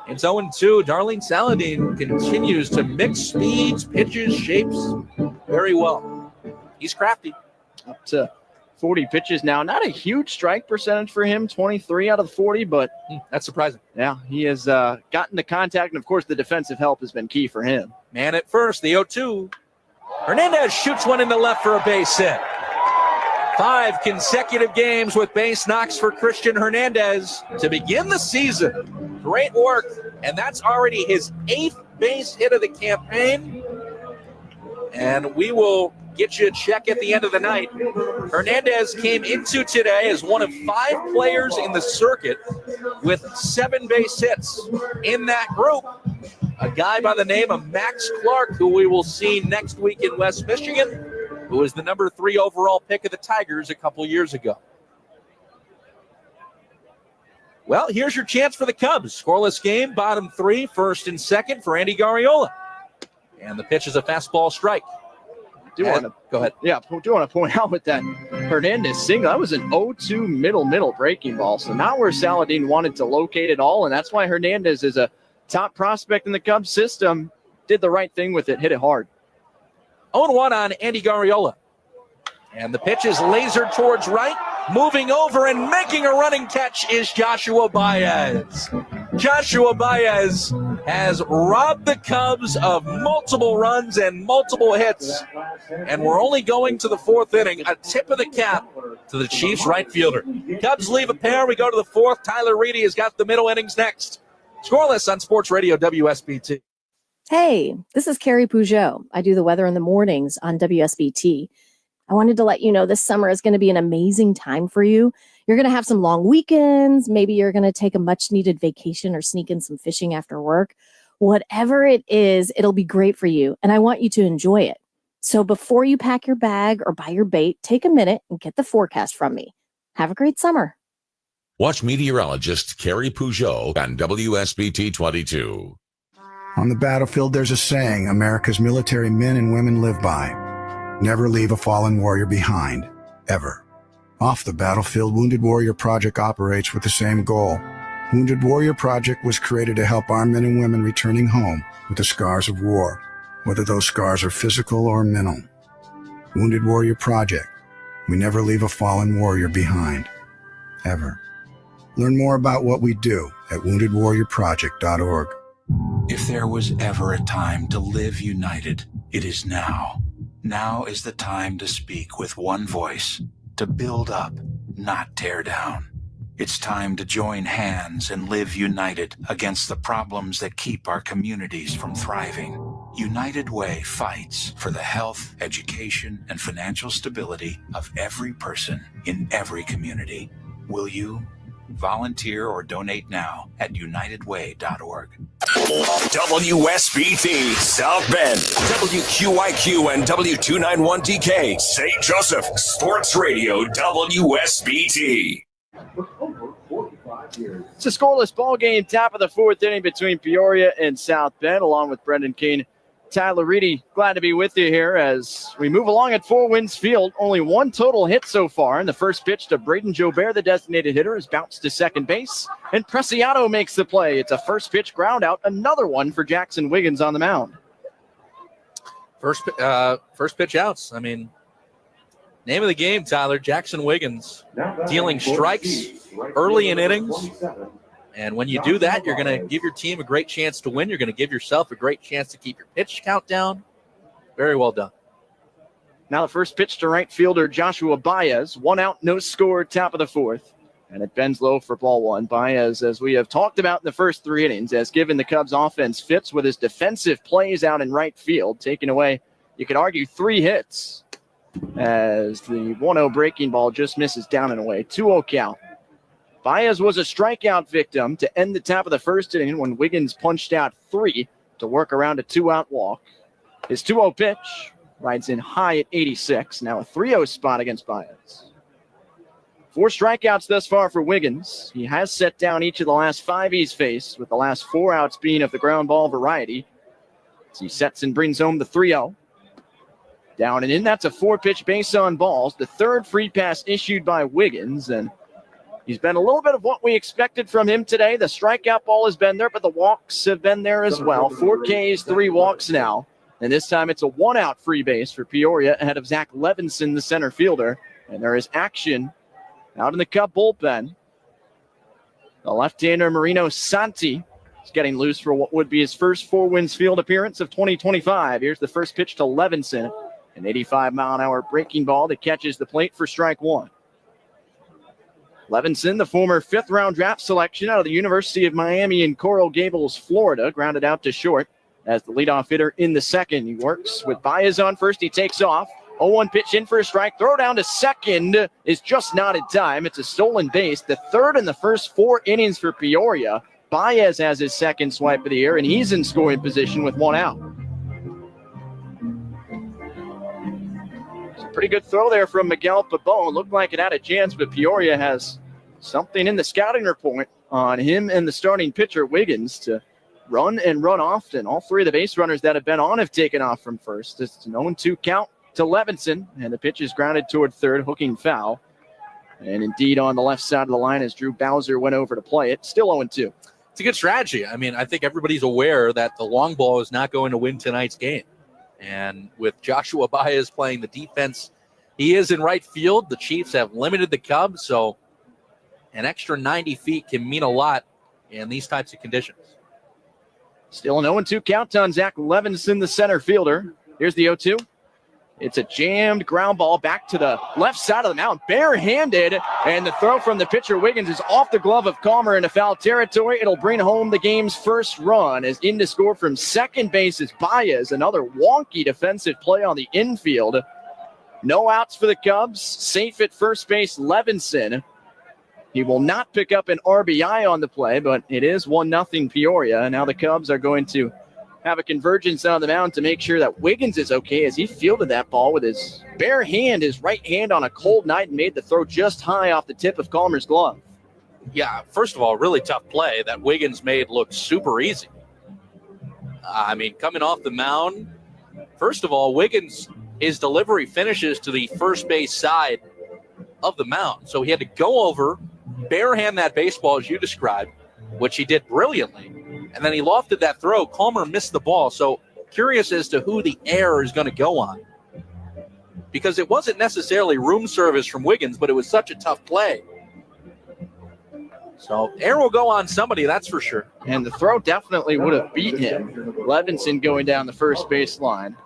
It's 0-2. Darlene Saladin continues to mix speeds, pitches, shapes very well. He's crafty. Up to 40 pitches now. Not a huge strike percentage for him, 23 out of 40, but that's surprising. Yeah, he has gotten the contact, and of course the defensive help has been key for him. Man at first, the 0-2. Hernandez shoots one in the left for a base hit. 5 consecutive games with base knocks for Christian Hernandez to begin the season. Great work, and that's already his 8th base hit of the campaign. And we will get you a check at the end of the night. Hernandez came into today as one of 5 players in the circuit with 7 base hits. In that group, a guy by the name of Max Clark, who we will see next week in West Michigan, who was the number 3 overall pick of the Tigers a couple years ago. Well, here's your chance for the Cubs. Scoreless game, bottom 3, first and second for Andy Garriola. And the pitch is a fastball strike. Go ahead. Yeah, I do want to point out with that Hernandez single, that was an 0-2 middle breaking ball. So not where Saladin wanted to locate it all, and that's why Hernandez is a top prospect in the Cubs system. Did the right thing with it, hit it hard. 0-1 on Andy Garriola. And the pitch is lasered towards right. Moving over and making a running catch is Joshua Baez. Joshua Baez has robbed the Cubs of multiple runs and multiple hits. And we're only going to the 4th inning. A tip of the cap to the Chiefs right fielder. Cubs leave a pair. We go to the 4th. Tyler Reedy has got the middle innings next. Scoreless on Sports Radio WSBT. Hey, this is Carrie Peugeot. I do the weather in the mornings on WSBT. I wanted to let you know this summer is going to be an amazing time for you. You're going to have some long weekends. Maybe you're going to take a much needed vacation or sneak in some fishing after work. Whatever it is, it'll be great for you. And I want you to enjoy it. So before you pack your bag or buy your bait, take a minute and get the forecast from me. Have a great summer. Watch meteorologist Carrie Peugeot on WSBT 22. On the battlefield, there's a saying America's military men and women live by. Never leave a fallen warrior behind, ever. Off the battlefield, Wounded Warrior Project operates with the same goal. Wounded Warrior Project was created to help our men and women returning home with the scars of war, whether those scars are physical or mental. Wounded Warrior Project. We never leave a fallen warrior behind, ever. Learn more about what we do at woundedwarriorproject.org. If there was ever a time to live united, it is now. Now is the time to speak with one voice, to build up, not tear down. It's time to join hands and live united against the problems that keep our communities from thriving. United Way fights for the health, education, and financial stability of every person in every community. Will you? Volunteer or donate now at unitedway.org. WSBT South Bend, WQIQ and W291DK St. Joseph Sports Radio WSBT. It's a scoreless ball game, top of the 4th inning between Peoria and South Bend, along with Brendan Keene. Tyler Reedy, glad to be with you here as we move along at Four Winds Field. Only 1 total hit so far, and the first pitch to Braden Jobert, the designated hitter, is bounced to second base, and Preciado makes the play. It's a first pitch ground out, another one for Jackson Wiggins on the mound. First pitch outs. I mean, name of the game, Tyler. Jackson Wiggins dealing strikes early in innings. And when you do that, you're going to give your team a great chance to win. You're going to give yourself a great chance to keep your pitch count down. Very well done. Now the first pitch to right fielder Joshua Baez. 1 out, no score, top of the 4th. And it bends low for ball 1. Baez, as we have talked about in the first 3 innings, has given the Cubs offense fits with his defensive plays out in right field, taking away, you could argue, 3 hits as the 1-0 breaking ball just misses down and away. 2-0 count. Baez was a strikeout victim to end the top of the first inning when Wiggins punched out 3 to work around a 2-out walk. His 2-0 pitch rides in high at 86. Now a 3-0 spot against Baez. 4 strikeouts thus far for Wiggins. He has set down each of the last 5 he's faced, with the last 4 outs being of the ground ball variety. As he sets and brings home the 3-0. Down and in, that's a 4-pitch base on balls. The 3rd free pass issued by Wiggins, and he's been a little bit of what we expected from him today. The strikeout ball has been there, but the walks have been there as well. 4 Ks, 3 walks now. And this time it's a 1-out free base for Peoria ahead of Zach Levinson, the center fielder. And there is action out in the Cub bullpen. The left-hander Marino Santi is getting loose for what would be his first Four Winds Field appearance of 2025. Here's the first pitch to Levinson. An 85-mile-an-hour breaking ball that catches the plate for strike one. Levinson, the former fifth-round draft selection out of the University of Miami in Coral Gables, Florida, grounded out to short as the leadoff hitter in the second. He works with Baez on first. He takes off. 0-1 pitch in for a strike. Throw down to second is just not in time. It's a stolen base. The third in the first 4 innings for Peoria. Baez has his second swipe of the year, and he's in scoring position with 1 out. It's a pretty good throw there from Miguel Pabon. Looked like it had a chance, but Peoria has something in the scouting report on him and the starting pitcher, Wiggins, to run and run often. All 3 of the base runners that have been on have taken off from first. It's an 0-2 count to Levinson, and the pitch is grounded toward third, hooking foul. And indeed on the left side of the line as Drew Bowser went over to play it. Still 0-2. It's a good strategy. I mean, I think everybody's aware that the long ball is not going to win tonight's game. And with Joshua Baez playing the defense, he is in right field. The Chiefs have limited the Cubs, so an extra 90 feet can mean a lot in these types of conditions. Still an 0-2 count on Zach Levinson, the center fielder. Here's the 0-2. It's a jammed ground ball back to the left side of the mound, barehanded, and the throw from the pitcher Wiggins is off the glove of Calmer into foul territory. It'll bring home the game's first run as in to score from second base is Baez. Another wonky defensive play on the infield. No outs for the Cubs. Safe at first base, Levinson. He will not pick up an RBI on the play, but it is 1-0 Peoria. And now the Cubs are going to have a convergence on the mound to make sure that Wiggins is okay as he fielded that ball with his bare hand, his right hand on a cold night, and made the throw just high off the tip of Calmer's glove. Yeah, first of all, really tough play that Wiggins made look super easy. I mean, coming off the mound, first of all, Wiggins, his delivery finishes to the first base side of the mound. So he had to go over, barehand that baseball as you described, which he did brilliantly. And then he lofted that throw. Calmer missed the ball. So curious as to who the error is going to go on. Because it wasn't necessarily room service from Wiggins, but it was such a tough play. So error will go on somebody, that's for sure. And the throw definitely would have beat him. Levinson going down the first base line.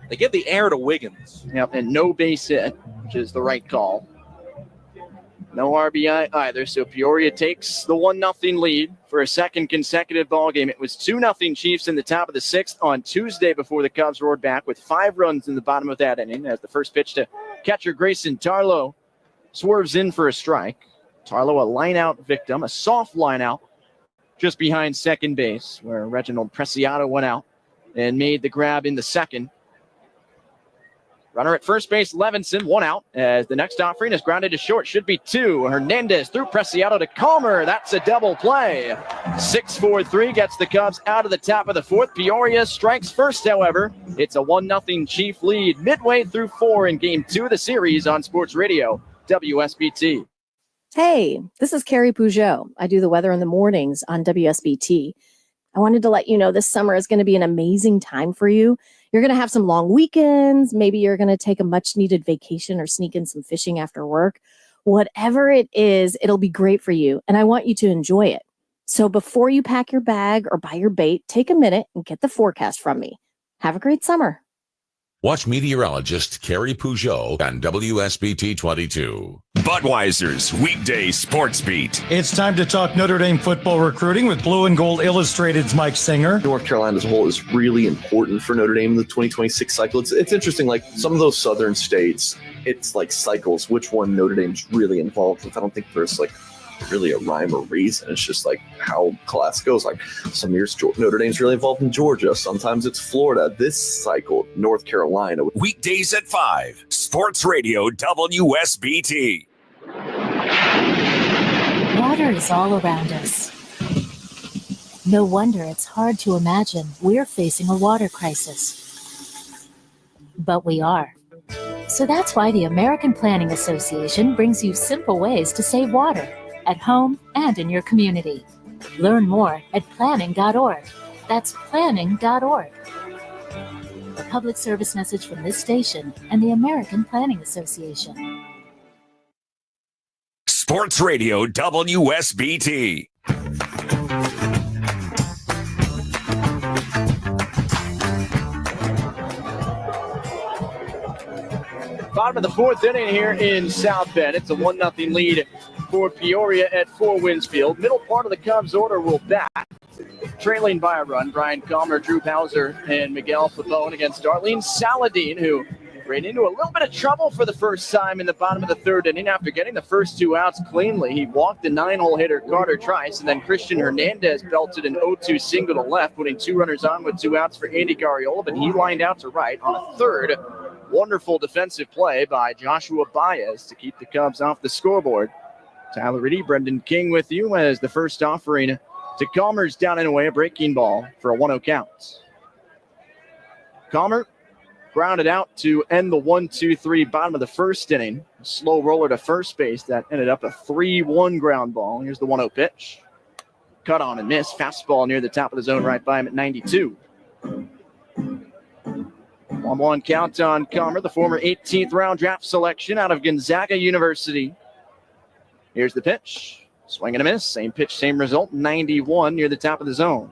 They give the error to Wiggins. Yep, and no base hit, which is the right call. No RBI either, so Peoria takes the 1-0 lead for a second consecutive ball game. It was 2-0 Chiefs in the top of the 6th on Tuesday before the Cubs roared back with 5 runs in the bottom of that inning as the first pitch to catcher Grayson Tarlow swerves in for a strike. Tarlow, a line-out victim, a soft line-out just behind second base where Reginald Preciado went out and made the grab in the second. Runner at first base, Levinson, 1 out, as the next offering is grounded to short. Should be 2. Hernandez through Preciado to Calmer. That's a double play. 6-4-3 gets the Cubs out of the top of the 4th. Peoria strikes first, however. It's a 1-0 Chief lead midway through 4 in Game 2 of the series on Sports Radio, WSBT. Hey, this is Carrie Peugeot. I do the weather in the mornings on WSBT. I wanted to let you know this summer is going to be an amazing time for you. You're going to have some long weekends. Maybe you're going to take a much needed vacation or sneak in some fishing after work. Whatever it is, it'll be great for you. And I want you to enjoy it. So before you pack your bag or buy your bait, take a minute and get the forecast from me. Have a great summer. Watch meteorologist Carrie Peugeot on WSBT 22. Budweiser's weekday sports beat. It's time to talk Notre Dame football recruiting with Blue and Gold Illustrated's Mike Singer. North Carolina as a whole is really important for Notre Dame in the 2026 cycle. It's interesting, like some of those southern states, it's like cycles, which one Notre Dame's really involved with. I don't think there's like really a rhyme or reason. It's just like how class goes. Like some years Notre Dame's really involved in Georgia. Sometimes it's Florida. This cycle, North Carolina. Weekdays at 5. Sports Radio WSBT. Water is all around us. No wonder it's hard to imagine we're facing a water crisis. But we are. So that's why the American Planning Association brings you simple ways to save water at home and in your community. Learn more at planning.org. That's planning.org. A public service message from this station and the American Planning Association. Sports Radio WSBT. Bottom of the fourth inning here in South Bend. It's a 1-0 lead for Peoria at Four Winds Field. Middle part of the Cubs order will bat. Trailing by a run, Brian Calmer, Drew Bowser, and Miguel Pavone against Darlene Saladin, who ran into a little bit of trouble for the first time in the bottom of the third inning after getting the first 2 outs cleanly. He walked the 9-hole hitter Carter Trice, and then Christian Hernandez belted an 0-2 single to left, putting 2 runners on with 2 outs for Andy Garriola, but he lined out to right on a third. Wonderful defensive play by Joshua Baez to keep the Cubs off the scoreboard. Tyler Ritty, Brendan King with you as the first offering to Calmer's down and away, a breaking ball for a 1-0 count. Calmer grounded out to end the 1-2-3 bottom of the first inning. A slow roller to first base that ended up a 3-1 ground ball. Here's the 1-0 pitch. Cut on and miss. Fastball near the top of the zone right by him at 92. 1-1 count on Calmer, the former 18th round draft selection out of Gonzaga University. Here's the pitch. Swing and a miss. Same pitch, same result. 91 near the top of the zone.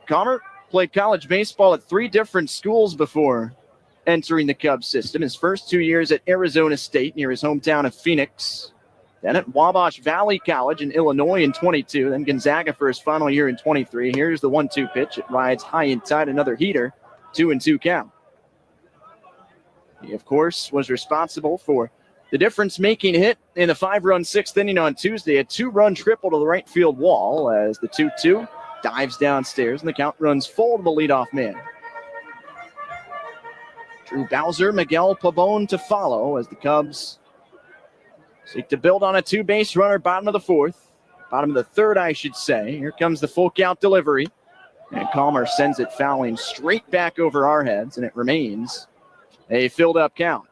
Calmer played college baseball at 3 different schools before entering the Cubs system. His first 2 years at Arizona State near his hometown of Phoenix. Then at Wabash Valley College in Illinois in 22. Then Gonzaga for his final year in 23. Here's the 1-2 pitch. It rides high and tight. Another heater. 2-2 count. He, of course, was responsible for the difference-making hit in the 5-run 6th inning on Tuesday. A 2-run triple to the right field wall as the 2-2 dives downstairs, and the count runs full to the leadoff man. Drew Bowser, Miguel Pavone to follow as the Cubs seek to build on a 2-base runner, bottom of the fourth. Bottom of the third, I should say. Here comes the full count delivery. And Calmer sends it fouling straight back over our heads, and it remains a filled-up count.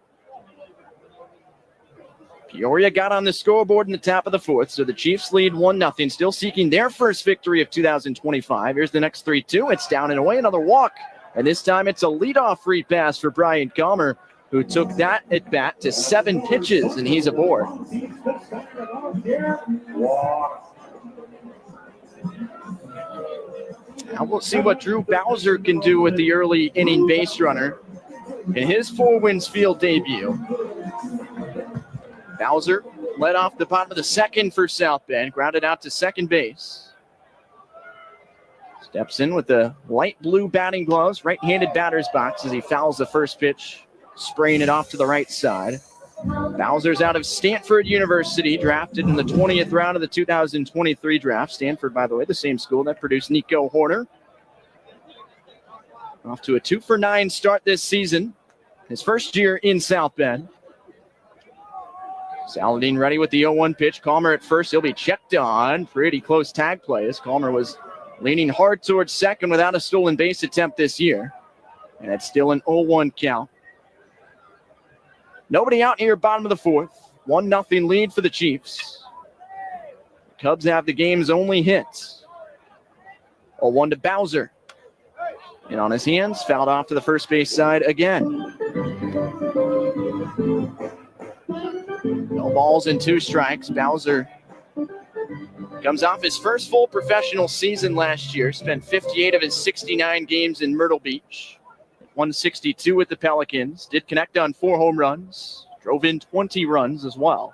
Peoria got on the scoreboard in the top of the fourth, so the Chiefs lead 1-0, still seeking their first victory of 2025. Here's the next 3-2. It's down and away, another walk. And this time it's a leadoff free pass for Brian Calmer, who took that at bat to 7 pitches, and he's aboard. Now we'll see what Drew Bowser can do with the early inning base runner in his Four Winds Field debut. Bowser led off the bottom of the second for South Bend, grounded out to second base. Steps in with the light blue batting gloves, right-handed batter's box as he fouls the first pitch, spraying it off to the right side. Bowser's out of Stanford University, drafted in the 20th round of the 2023 draft. Stanford, by the way, the same school that produced Nico Horner. Off to a 2-for-9 start this season. His first year in South Bend. Saladin ready with the 0-1 pitch. Calmer at first. He'll be checked on. Pretty close tag play as Calmer was leaning hard towards second without a stolen base attempt this year. And it's still an 0-1 count. Nobody out here, bottom of the fourth. 1-0 lead for the Chiefs. The Cubs have the game's only hit. 0-1 to Bowser. And on his hands, fouled off to the first base side again. No balls and 2 strikes. Bowser comes off his first full professional season last year. Spent 58 of his 69 games in Myrtle Beach. 162 with the Pelicans. Did connect on 4 home runs. Drove in 20 runs as well.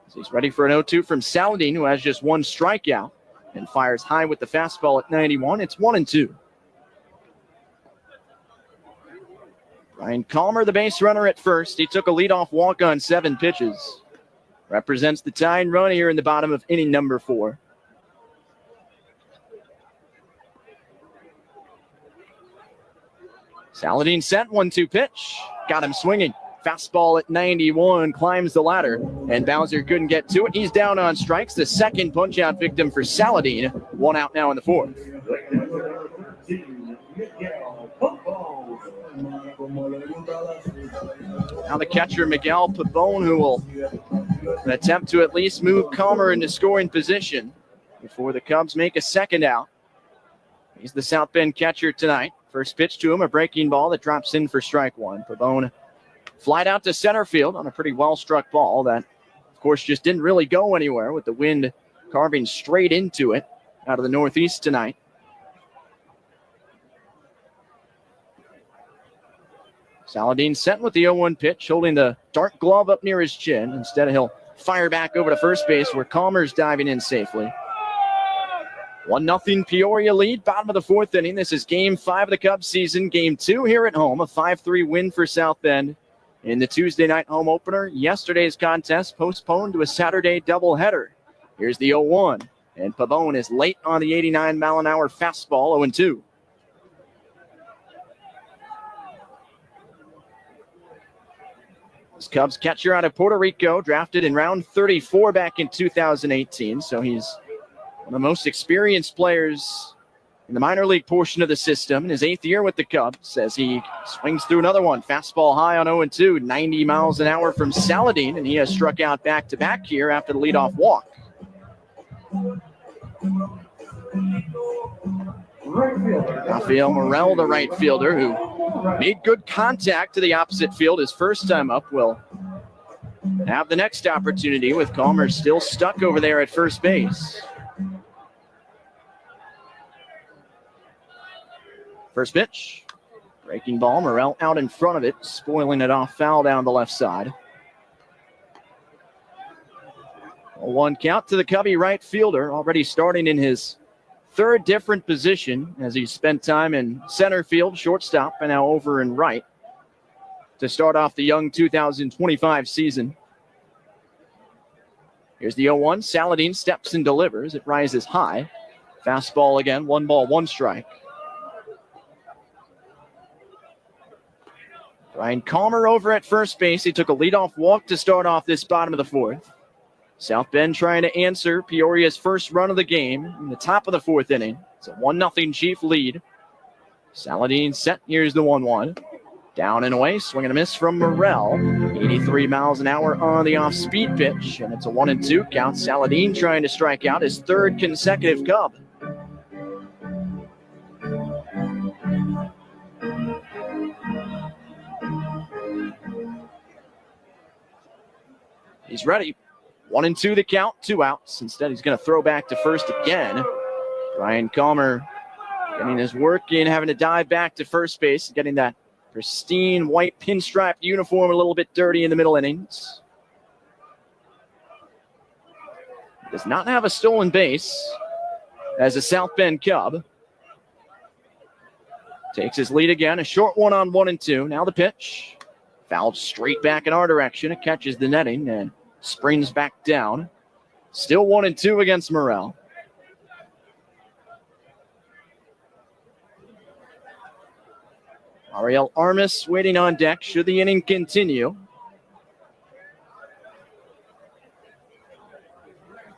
So he's ready for an 0-2 from Saladin, who has just 1 strikeout and fires high with the fastball at 91. It's 1-2. Brian Calmer, the base runner at first. He took a leadoff walk on 7 pitches. Represents the tying run here in the bottom of inning number 4. Saladin sent 1-2 pitch. Got him swinging. Fastball at 91, climbs the ladder, and Bowser couldn't get to it. He's down on strikes. The second punch-out victim for Saladin. 1 out now in the 4th. Now the catcher, Miguel Pavone, who will attempt to at least move Calmer into scoring position before the Cubs make a second out. He's the South Bend catcher tonight. First pitch to him, a breaking ball that drops in for strike 1. Pavone flied out to center field on a pretty well-struck ball that, of course, just didn't really go anywhere with the wind carving straight into it out of the northeast tonight. Saladin sent with the 0-1 pitch, holding the dark glove up near his chin. Instead, he'll fire back over to first base where Calmer's diving in safely. 1-0 Peoria lead, bottom of the fourth inning. This is Game 5 of the Cubs season. Game 2 here at home, a 5-3 win for South Bend in the Tuesday night home opener. Yesterday's contest postponed to a Saturday doubleheader. Here's the 0-1, and Pavone is late on the 89-mile-an-hour fastball, 0-2. This Cubs catcher out of Puerto Rico, drafted in round 34 back in 2018, so he's one of the most experienced players in the minor league portion of the system. In his 8th year with the Cubs, as he swings through another one. Fastball high on 0-2, 90 miles an hour from Saladin, and he has struck out back-to-back here after the leadoff walk. Rafael Morel, the right fielder, who made good contact to the opposite field his first time up, will have the next opportunity with Calmer still stuck over there at first base. First pitch, breaking ball, Morel out in front of it, spoiling it off foul down the left side. A 1 count to the Cubby right fielder, already starting in his 3rd different position as he spent time in center field, shortstop, and now over in right to start off the young 2025 season. Here's the 0-1. Saladin steps and delivers. It rises high. Fastball again, 1 ball, 1 strike. Brian Calmer over at first base. He took a leadoff walk to start off this bottom of the 4th. South Bend trying to answer Peoria's first run of the game in the top of the 4th inning. It's a 1-0 Chief lead. Saladin set. Here's the 1-1. Down and away, swing and a miss from Morel. 83 miles an hour on the off-speed pitch, and it's a 1-2 count. Saladin trying to strike out his 3rd consecutive Cub. He's ready. 1-2 the count, 2 outs. Instead, he's going to throw back to first again. Brian Calmer getting his work in, having to dive back to first base, getting that pristine white pinstripe uniform a little bit dirty in the middle innings. Does not have a stolen base as a South Bend Cub. Takes his lead again, a short one on 1-2. Now the pitch. Fouled straight back in our direction. It catches the netting and springs back down. Still 1-2 against Morel. Ariel Armas waiting on deck should the inning continue.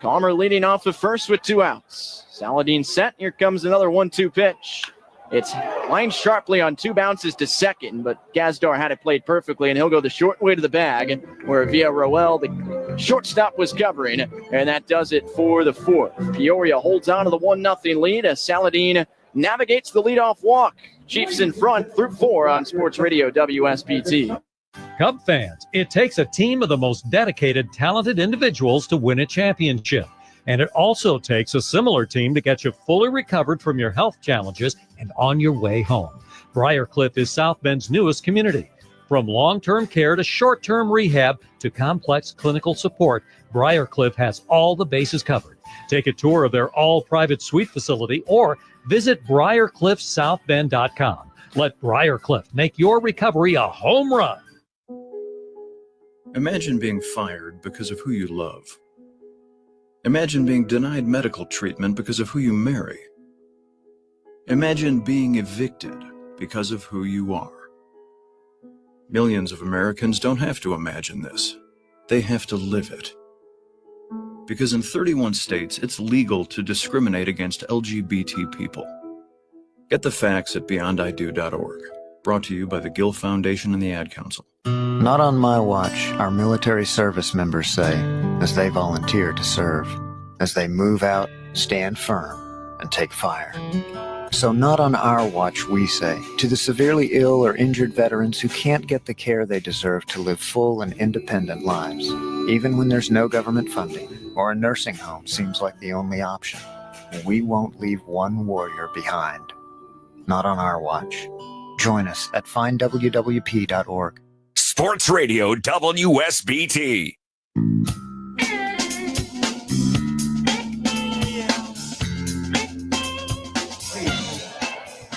Calmer leading off the first with 2 outs. Saladin set. Here comes another 1-2 pitch. It's lined sharply on 2 bounces to second, but Gazdar had it played perfectly, and he'll go the short way to the bag, where Villarroel, the shortstop, was covering, and that does it for the 4th. Peoria holds on to the 1-0 lead as Saladin navigates the leadoff walk. Chiefs in front through 4 on Sports Radio WSBT. Cub fans, it takes a team of the most dedicated, talented individuals to win a championship. And it also takes a similar team to get you fully recovered from your health challenges and on your way home. Briarcliff is South Bend's newest community. From long-term care to short-term rehab to complex clinical support, Briarcliff has all the bases covered. Take a tour of their all-private suite facility or visit BriarcliffSouthBend.com. Let Briarcliff make your recovery a home run. Imagine being fired because of who you love. Imagine being denied medical treatment because of who you marry. Imagine being evicted because of who you are. Millions of Americans don't have to imagine this. They have to live it. Because in 31 states, it's legal to discriminate against LGBT people. Get the facts at beyondido.org. Brought to you by the Gill Foundation and the Ad Council. Not on my watch, our military service members say, as they volunteer to serve, as they move out, stand firm, and take fire. So not on our watch, we say, to the severely ill or injured veterans who can't get the care they deserve to live full and independent lives, even when there's no government funding or a nursing home seems like the only option. We won't leave one warrior behind. Not on our watch. Join us at findwwp.org. Sports Radio WSBT.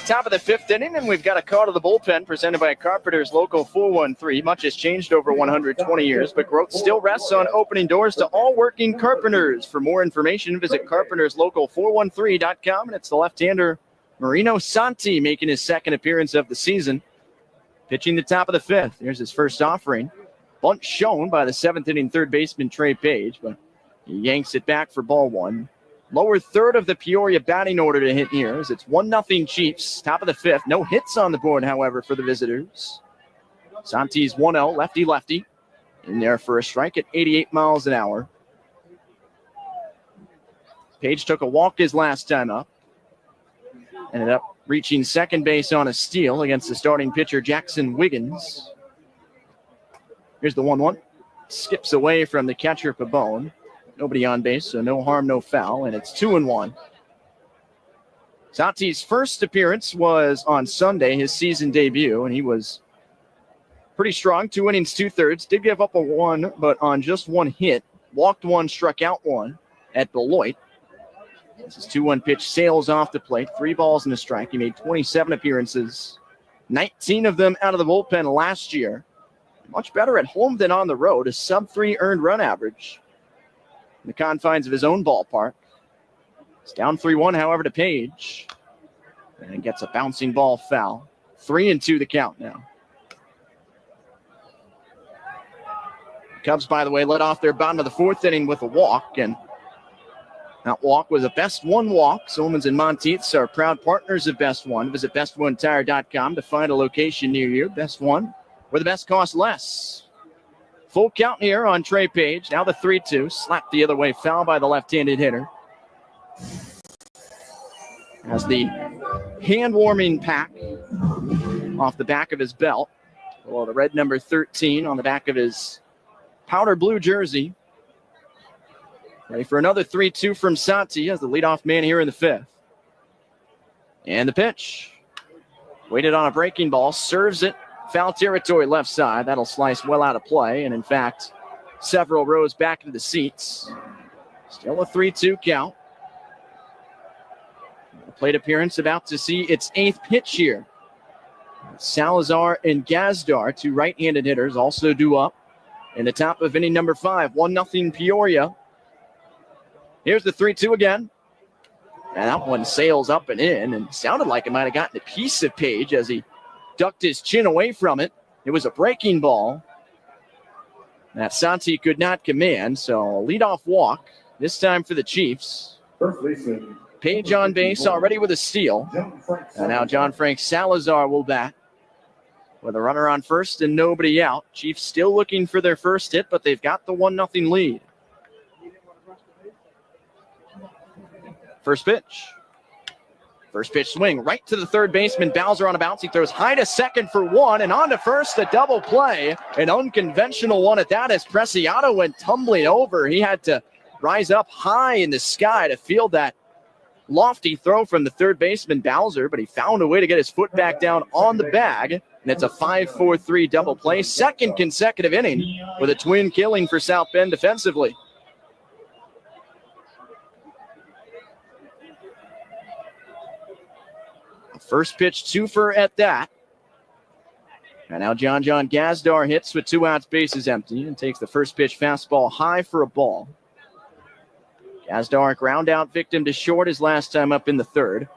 Top of the fifth inning, and we've got a call to the bullpen presented by Carpenter's Local 413. Much has changed over 120 years, but growth still rests on opening doors to all working carpenters. For more information, visit carpenterslocal413.com, and it's the left-hander Marino Santi making his second appearance of the season. Pitching the top of the fifth. Here's his first offering. Bunt shown by the seventh inning third baseman Trey Page, but he yanks it back for ball one. Lower third of the Peoria batting order to hit here as it's 1-0 Chiefs. Top of the fifth. No hits on the board, however, for the visitors. Santi's 1-0, lefty-lefty. In there for a strike at 88 miles an hour. Page took a walk his last time up. Ended up reaching second base on a steal against the starting pitcher, Jackson Wiggins. Here's the 1-1. Skips away from the catcher, Pabone. Nobody on base, so no harm, no foul, and it's 2-1. Santi's first appearance was on Sunday, his season debut, and he was pretty strong. 2 innings, 2/3. Did give up a 1, but on just 1 hit. Walked 1, struck out 1 at Beloit. This is 2-1 pitch, sails off the plate. 3 balls and a strike. He made 27 appearances, 19 of them out of the bullpen last year. Much better at home than on the road, a sub-3 earned run average in the confines of his own ballpark. It's down 3-1, however, to Page. And gets a bouncing ball foul. 3-2 the count now. Cubs, by the way, led off their bottom of the fourth inning with a walk, and that walk was a Best One walk. Solomons and Monteiths are proud partners of Best One. Visit bestoneTire.com to find a location near you. Best One, where the best costs less. Full count here on Trey Page. Now the 3-2. Slapped the other way. Foul by the left-handed hitter. Has the hand-warming pack off the back of his belt. Below the red number 13 on the back of his powder blue jersey. Ready for another 3-2 from Santi as the leadoff man here in the fifth. And the pitch. Waited on a breaking ball. Serves it. Foul territory left side. That'll slice well out of play. And in fact, several rows back into the seats. Still a 3-2 count. Plate appearance about to see its 8th pitch here. Salazar and Gazdar, 2 right-handed hitters, also due up in the top of inning number 5. 1-0 Peoria. Here's the 3-2 again. And that one sails up and in, and sounded like it might have gotten a piece of Page as he ducked his chin away from it. It was a breaking ball that Santi could not command, so a leadoff walk, this time for the Chiefs. Page on base already with a steal. And now John Frank Salazar will bat with a runner on first and nobody out. Chiefs still looking for their first hit, but they've got the 1-0 lead. First pitch. First pitch swing right to the third baseman. Bowser on a bounce. He throws high to second for 1 and on to first, a double play. An unconventional one at that as Preciado went tumbling over. He had to rise up high in the sky to field that lofty throw from the third baseman Bowser, but he found a way to get his foot back down on the bag. And it's a 5-4-3 double play. Second consecutive inning with a twin killing for South Bend defensively. First pitch twofer at that. And now John Gazdar hits with 2 outs, bases empty, and takes the first pitch fastball high for a ball. Gazdar, ground out victim to short his last time up in the third.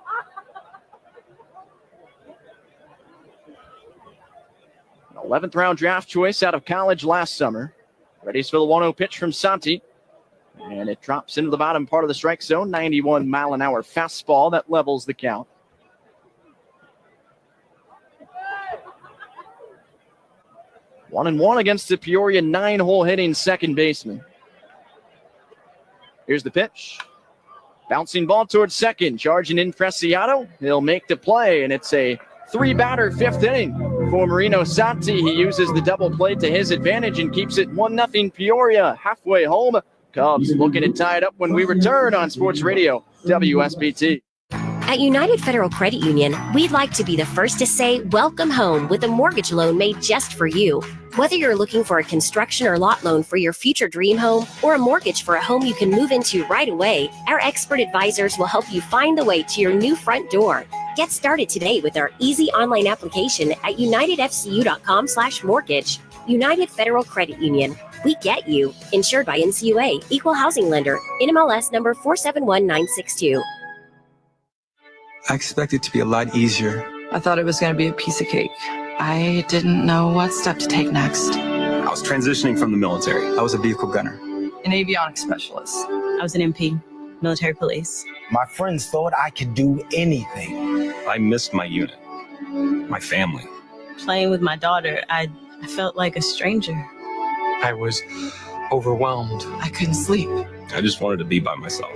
An 11th round draft choice out of college last summer. Ready for the 1-0 pitch from Santi. And it drops into the bottom part of the strike zone. 91 mile an hour fastball that levels the count. 1-1 against the Peoria 9-hole hitting second baseman. Here's the pitch. Bouncing ball towards second. Charging in Preciado. He'll make the play, and it's a 3-batter 5th inning for Marino Santi. He uses the double play to his advantage and keeps it 1-0 Peoria halfway home. Cubs looking to tie it up when we return on Sports Radio WSBT. At United Federal Credit Union, we'd like to be the first to say welcome home with a mortgage loan made just for you. Whether you're looking for a construction or lot loan for your future dream home or a mortgage for a home you can move into right away, our expert advisors will help you find the way to your new front door. Get started today with our easy online application at unitedfcu.com/mortgage. United Federal Credit Union. We get you. Insured by NCUA. Equal housing lender. NMLS number 471962. I expected it to be a lot easier. I thought it was going to be a piece of cake. I didn't know what step to take next. I was transitioning from the military. I was a vehicle gunner. An avionics specialist. I was an MP, military police. My friends thought I could do anything. I missed my unit, my family. Playing with my daughter, I felt like a stranger. I was overwhelmed. I couldn't sleep. I just wanted to be by myself.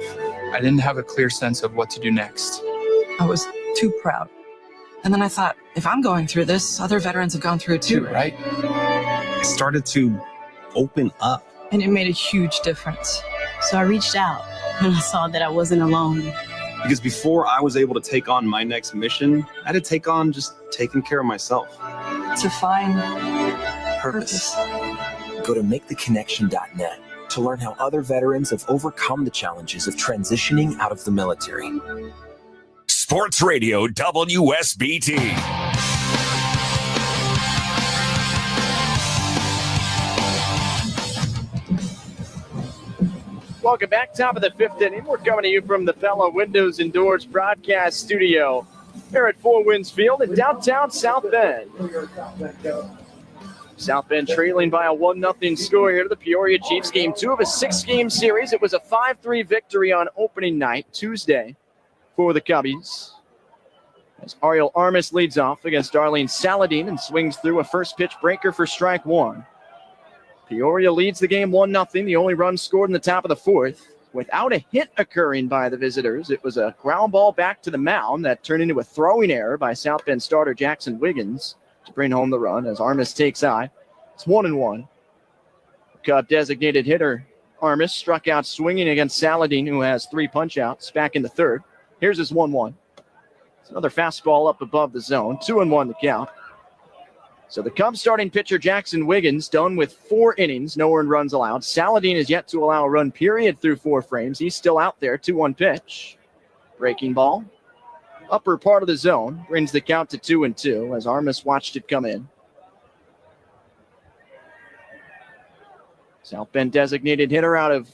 I didn't have a clear sense of what to do next. I was too proud. And then I thought, if I'm going through this, other veterans have gone through it too, right? I started to open up. And it made a huge difference. So I reached out and I saw that I wasn't alone. Because before I was able to take on my next mission, I had to take on just taking care of myself. To find purpose. Go to maketheconnection.net to learn how other veterans have overcome the challenges of transitioning out of the military. Sports Radio WSBT. Welcome back. Top of the fifth inning. We're coming to you from the Pella Windows and Doors broadcast studio here at Four Winds Field in downtown South Bend. South Bend trailing by a 1-0 score here to the Peoria Chiefs. Game 2 of a 6-game series. It was a 5-3 victory on opening night, Tuesday, for the Cubbies. As Ariel Armis leads off against Darlene Saladin and swings through a first pitch breaker for strike one. Peoria leads the game 1-0. The only run scored in the top of the fourth without a hit occurring by the visitors. It was a ground ball back to the mound that turned into a throwing error by South Bend starter Jackson Wiggins to bring home the run as Armis takes high. It's 1-1. Cub designated hitter Armis struck out swinging against Saladin, who has 3 punch-outs back in the third. Here's his 1-1. It's another fastball up above the zone. 2-1 the count. So the Cubs starting pitcher Jackson Wiggins done with 4 innings, no earned runs allowed. Saladin is yet to allow a run period through 4 frames. He's still out there. 2-1 pitch. Breaking ball. Upper part of the zone brings the count to 2-2 as Armis watched it come in. South Bend designated hitter out of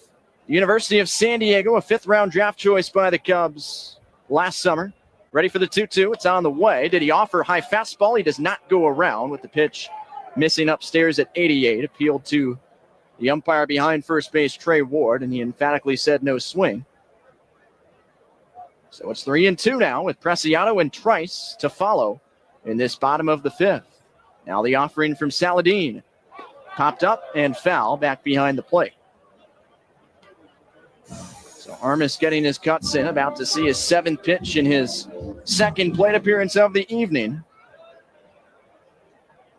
the University of San Diego, a 5th-round draft choice by the Cubs last summer. Ready for the 2-2. It's on the way. Did he offer high fastball? He does not go around with the pitch missing upstairs at 88. Appealed to the umpire behind first base, Trey Ward, and he emphatically said no swing. So it's 3-2 now with Preciado and Trice to follow in this bottom of the 5th. Now the offering from Saladin. Popped up and foul back behind the plate. So Armis getting his cuts in, about to see his 7th pitch in his 2nd plate appearance of the evening.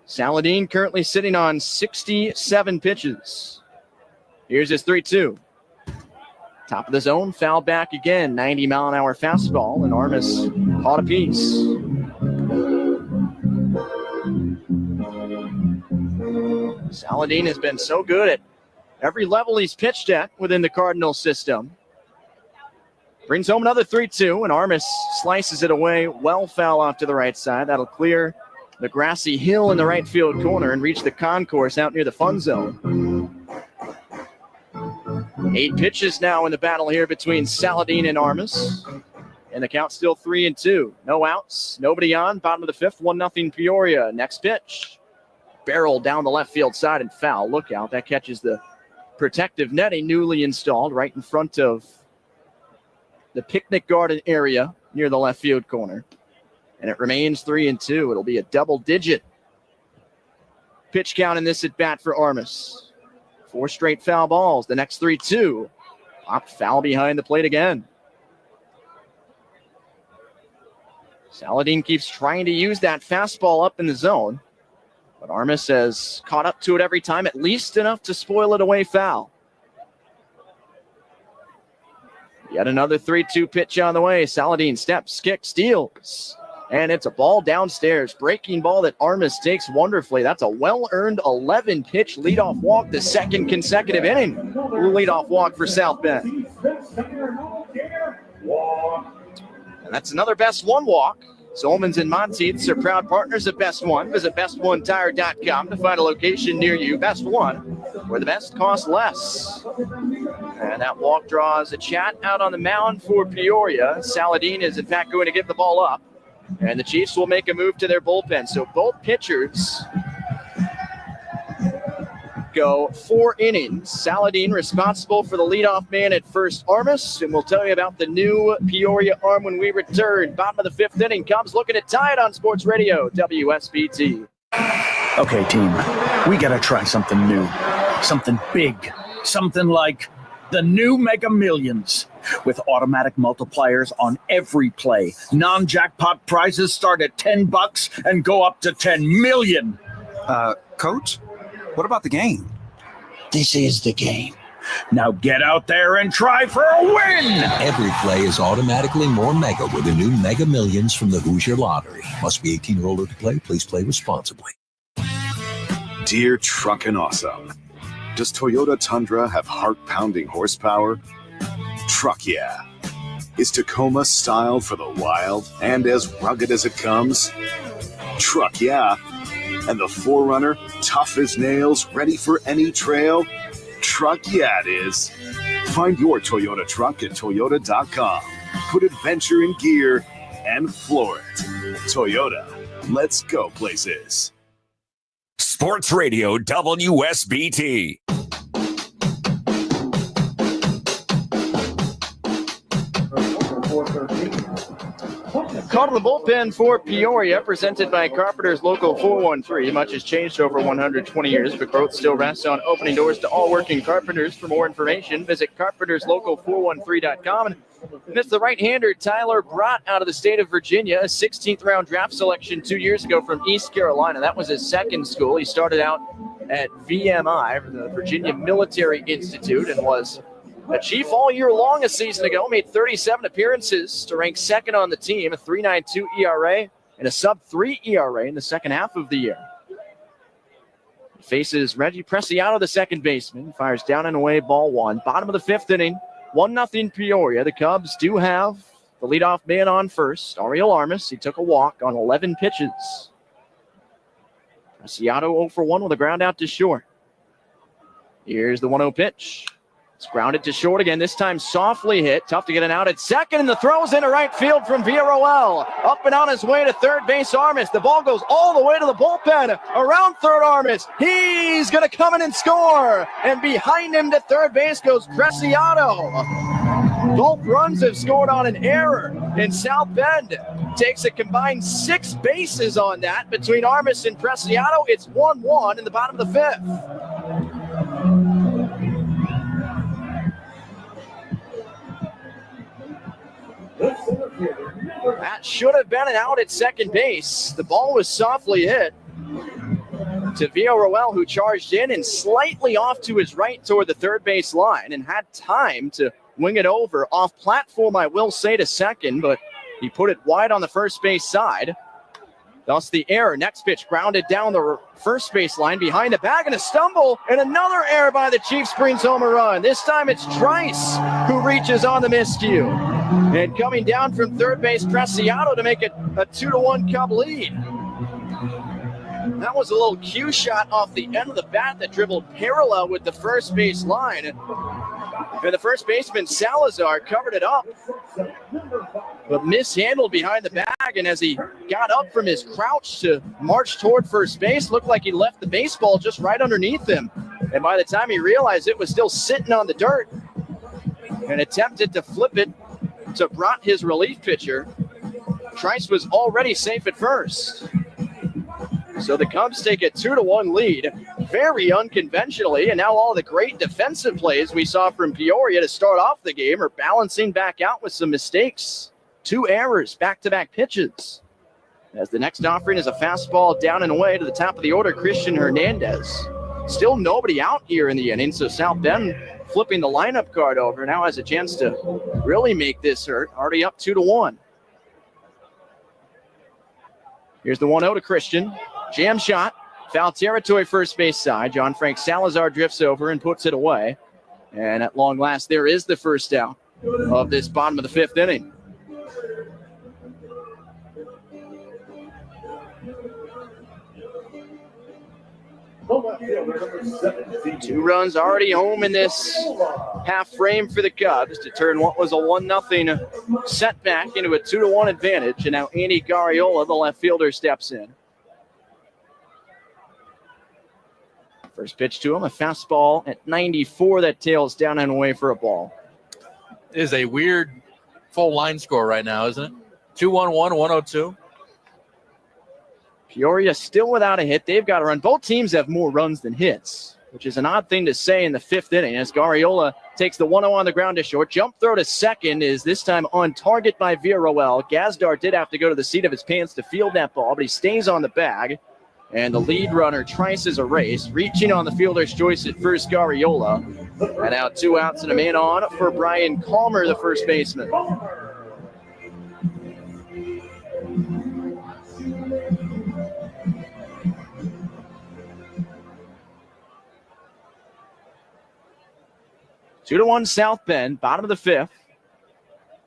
Saladin currently sitting on 67 pitches. Here's his 3-2. Top of the zone, foul back again. 90-mile-an-hour fastball, and Armis caught a piece. Saladin has been so good at every level he's pitched at within the Cardinal system. Brings home another 3-2, and Armis slices it away. Well foul off to the right side. That'll clear the grassy hill in the right field corner and reach the concourse out near the fun zone. 8 pitches now in the battle here between Saladin and Armis. And the count still 3-2. No outs, nobody on. Bottom of the 5th, 1-0 Peoria. Next pitch. Barrel down the left field side and foul. Look out. That catches the protective netting newly installed right in front of the picnic garden area near the left field corner. And it remains 3-2. It'll be a double-digit pitch count in this at-bat for Armis. 4 straight foul balls. The next 3-2. Popped foul behind the plate again. Saladin keeps trying to use that fastball up in the zone. But Armis has caught up to it every time, at least enough to spoil it away foul. Yet another 3-2 pitch on the way. Saladin steps, kicks, steals. And it's a ball downstairs. Breaking ball that Armas takes wonderfully. That's a well-earned 11-pitch leadoff walk, the second consecutive inning leadoff walk for South Bend. And that's another Best One walk. Solomons and Monteiths are proud partners of Best One. Visit bestonetire.com to find a location near you. Best One, where the best costs less. And that walk draws a chat out on the mound for Peoria. Saladin is, in fact, going to give the ball up. And the Chiefs will make a move to their bullpen. So both pitchers go 4 innings. Saladin responsible for the leadoff man at first, Armas. And we'll tell you about the new Peoria arm when we return. Bottom of the 5th inning. Cubs looking to tie it on Sports Radio, WSBT. Okay, team, we got to try something new. Something big. Something like the new Mega Millions. With automatic multipliers on every play. Non-jackpot prizes start at $10 and go up to $10 million. Coach, what about the game? This is the game. Now get out there and try for a win! Every play is automatically more mega with the new Mega Millions from the Hoosier Lottery. Must be 18 or older to play. Please play responsibly. Dear Truckin' Awesome, does Toyota Tundra have heart-pounding horsepower? Truck yeah. Is Tacoma styled for the wild and as rugged as it comes? Truck yeah. And the 4Runner, tough as nails, ready for any trail? Truck yeah it is. Find your Toyota truck at Toyota.com. Put adventure in gear and floor it. Toyota, let's go places. Sports Radio WSBT. Caught in the bullpen for Peoria, presented by Carpenter's Local 413. Much has changed over 120 years, but growth still rests on opening doors to all working carpenters. For more information, visit carpenterslocal413.com. And missed the right-hander Tyler Brott out of the state of Virginia, a 16th-round draft selection 2 years ago from East Carolina. That was his second school. He started out at VMI, the Virginia Military Institute, and was a Chief all year long a season ago, made 37 appearances to rank second on the team, a 3.92 ERA and a sub-3 ERA in the second half of the year. He faces Reggie Preciado, the second baseman, fires down and away, ball one. Bottom of the 5th inning, 1-0 Peoria. The Cubs do have the leadoff man on first, Ariel Armas. He took a walk on 11 pitches. Preciado 0 for 1 with a ground out to short. Here's the 1-0 pitch. It's grounded to short again, this time softly hit. Tough to get an out at second, and the throw's into right field from Villarroel. Up and on his way to third base, Armas. The ball goes all the way to the bullpen. Around third, Armas. He's going to come in and score. And behind him to third base goes Preciado. Both runs have scored on an error. And South Bend takes a combined 6 bases on that between Armas and Preciado. It's 1-1 in the bottom of the 5th. That should have been an out at second base. The ball was softly hit to Villarroel, who charged in and slightly off to his right toward the third base line and had time to wing it over. Off platform, I will say, to second, but he put it wide on the first base side. Thus the error. Next pitch grounded down the first base line behind the bag, and a stumble, and another error by the Chiefs brings home a run. This time it's Trice who reaches on the miscue. And coming down from third base, Preciado to make it a 2-1 Cub lead. That was a little cue shot off the end of the bat that dribbled parallel with the first base line. And the first baseman, Salazar, covered it up, but mishandled behind the bag. And as he got up from his crouch to march toward first base, looked like he left the baseball just right underneath him. And by the time he realized it was still sitting on the dirt and attempted to flip it to Brott, his relief pitcher, Trice was already safe at first. So the Cubs take a 2-1 lead, very unconventionally, and now all the great defensive plays we saw from Peoria to start off the game are balancing back out with some mistakes. 2 errors, back-to-back pitches. As the next offering is a fastball down and away to the top of the order, Christian Hernandez. Still nobody out here in the inning, so South Bend flipping the lineup card over now has a chance to really make this hurt. Already up 2-1. Here's the 1-0 to Christian. Jam shot. Foul territory first base side. John Frank Salazar drifts over and puts it away. And at long last, there is the first out of this bottom of the fifth inning. Two runs already home in this half frame for the Cubs to turn what was a 1-0 setback into a 2-1 advantage. And now Andy Garriola, the left fielder, steps in. First pitch to him, a fastball at 94 that tails down and away for a ball. It is a weird full line score right now, isn't it? 2-1-1, 1-0-2. Peoria still without a hit. They've got a run. Both teams have more runs than hits, which is an odd thing to say in the fifth inning as Garriola takes the 1-0 on the ground to short. Jump throw to second is this time on target by Villarroel. Gazdar did have to go to the seat of his pants to field that ball, but he stays on the bag. And the lead runner traces a race, reaching on the fielder's choice at first, Garriola. And now 2 outs and a man on for Brian Calmer, the first baseman. Two to 1 South Bend, bottom of the fifth.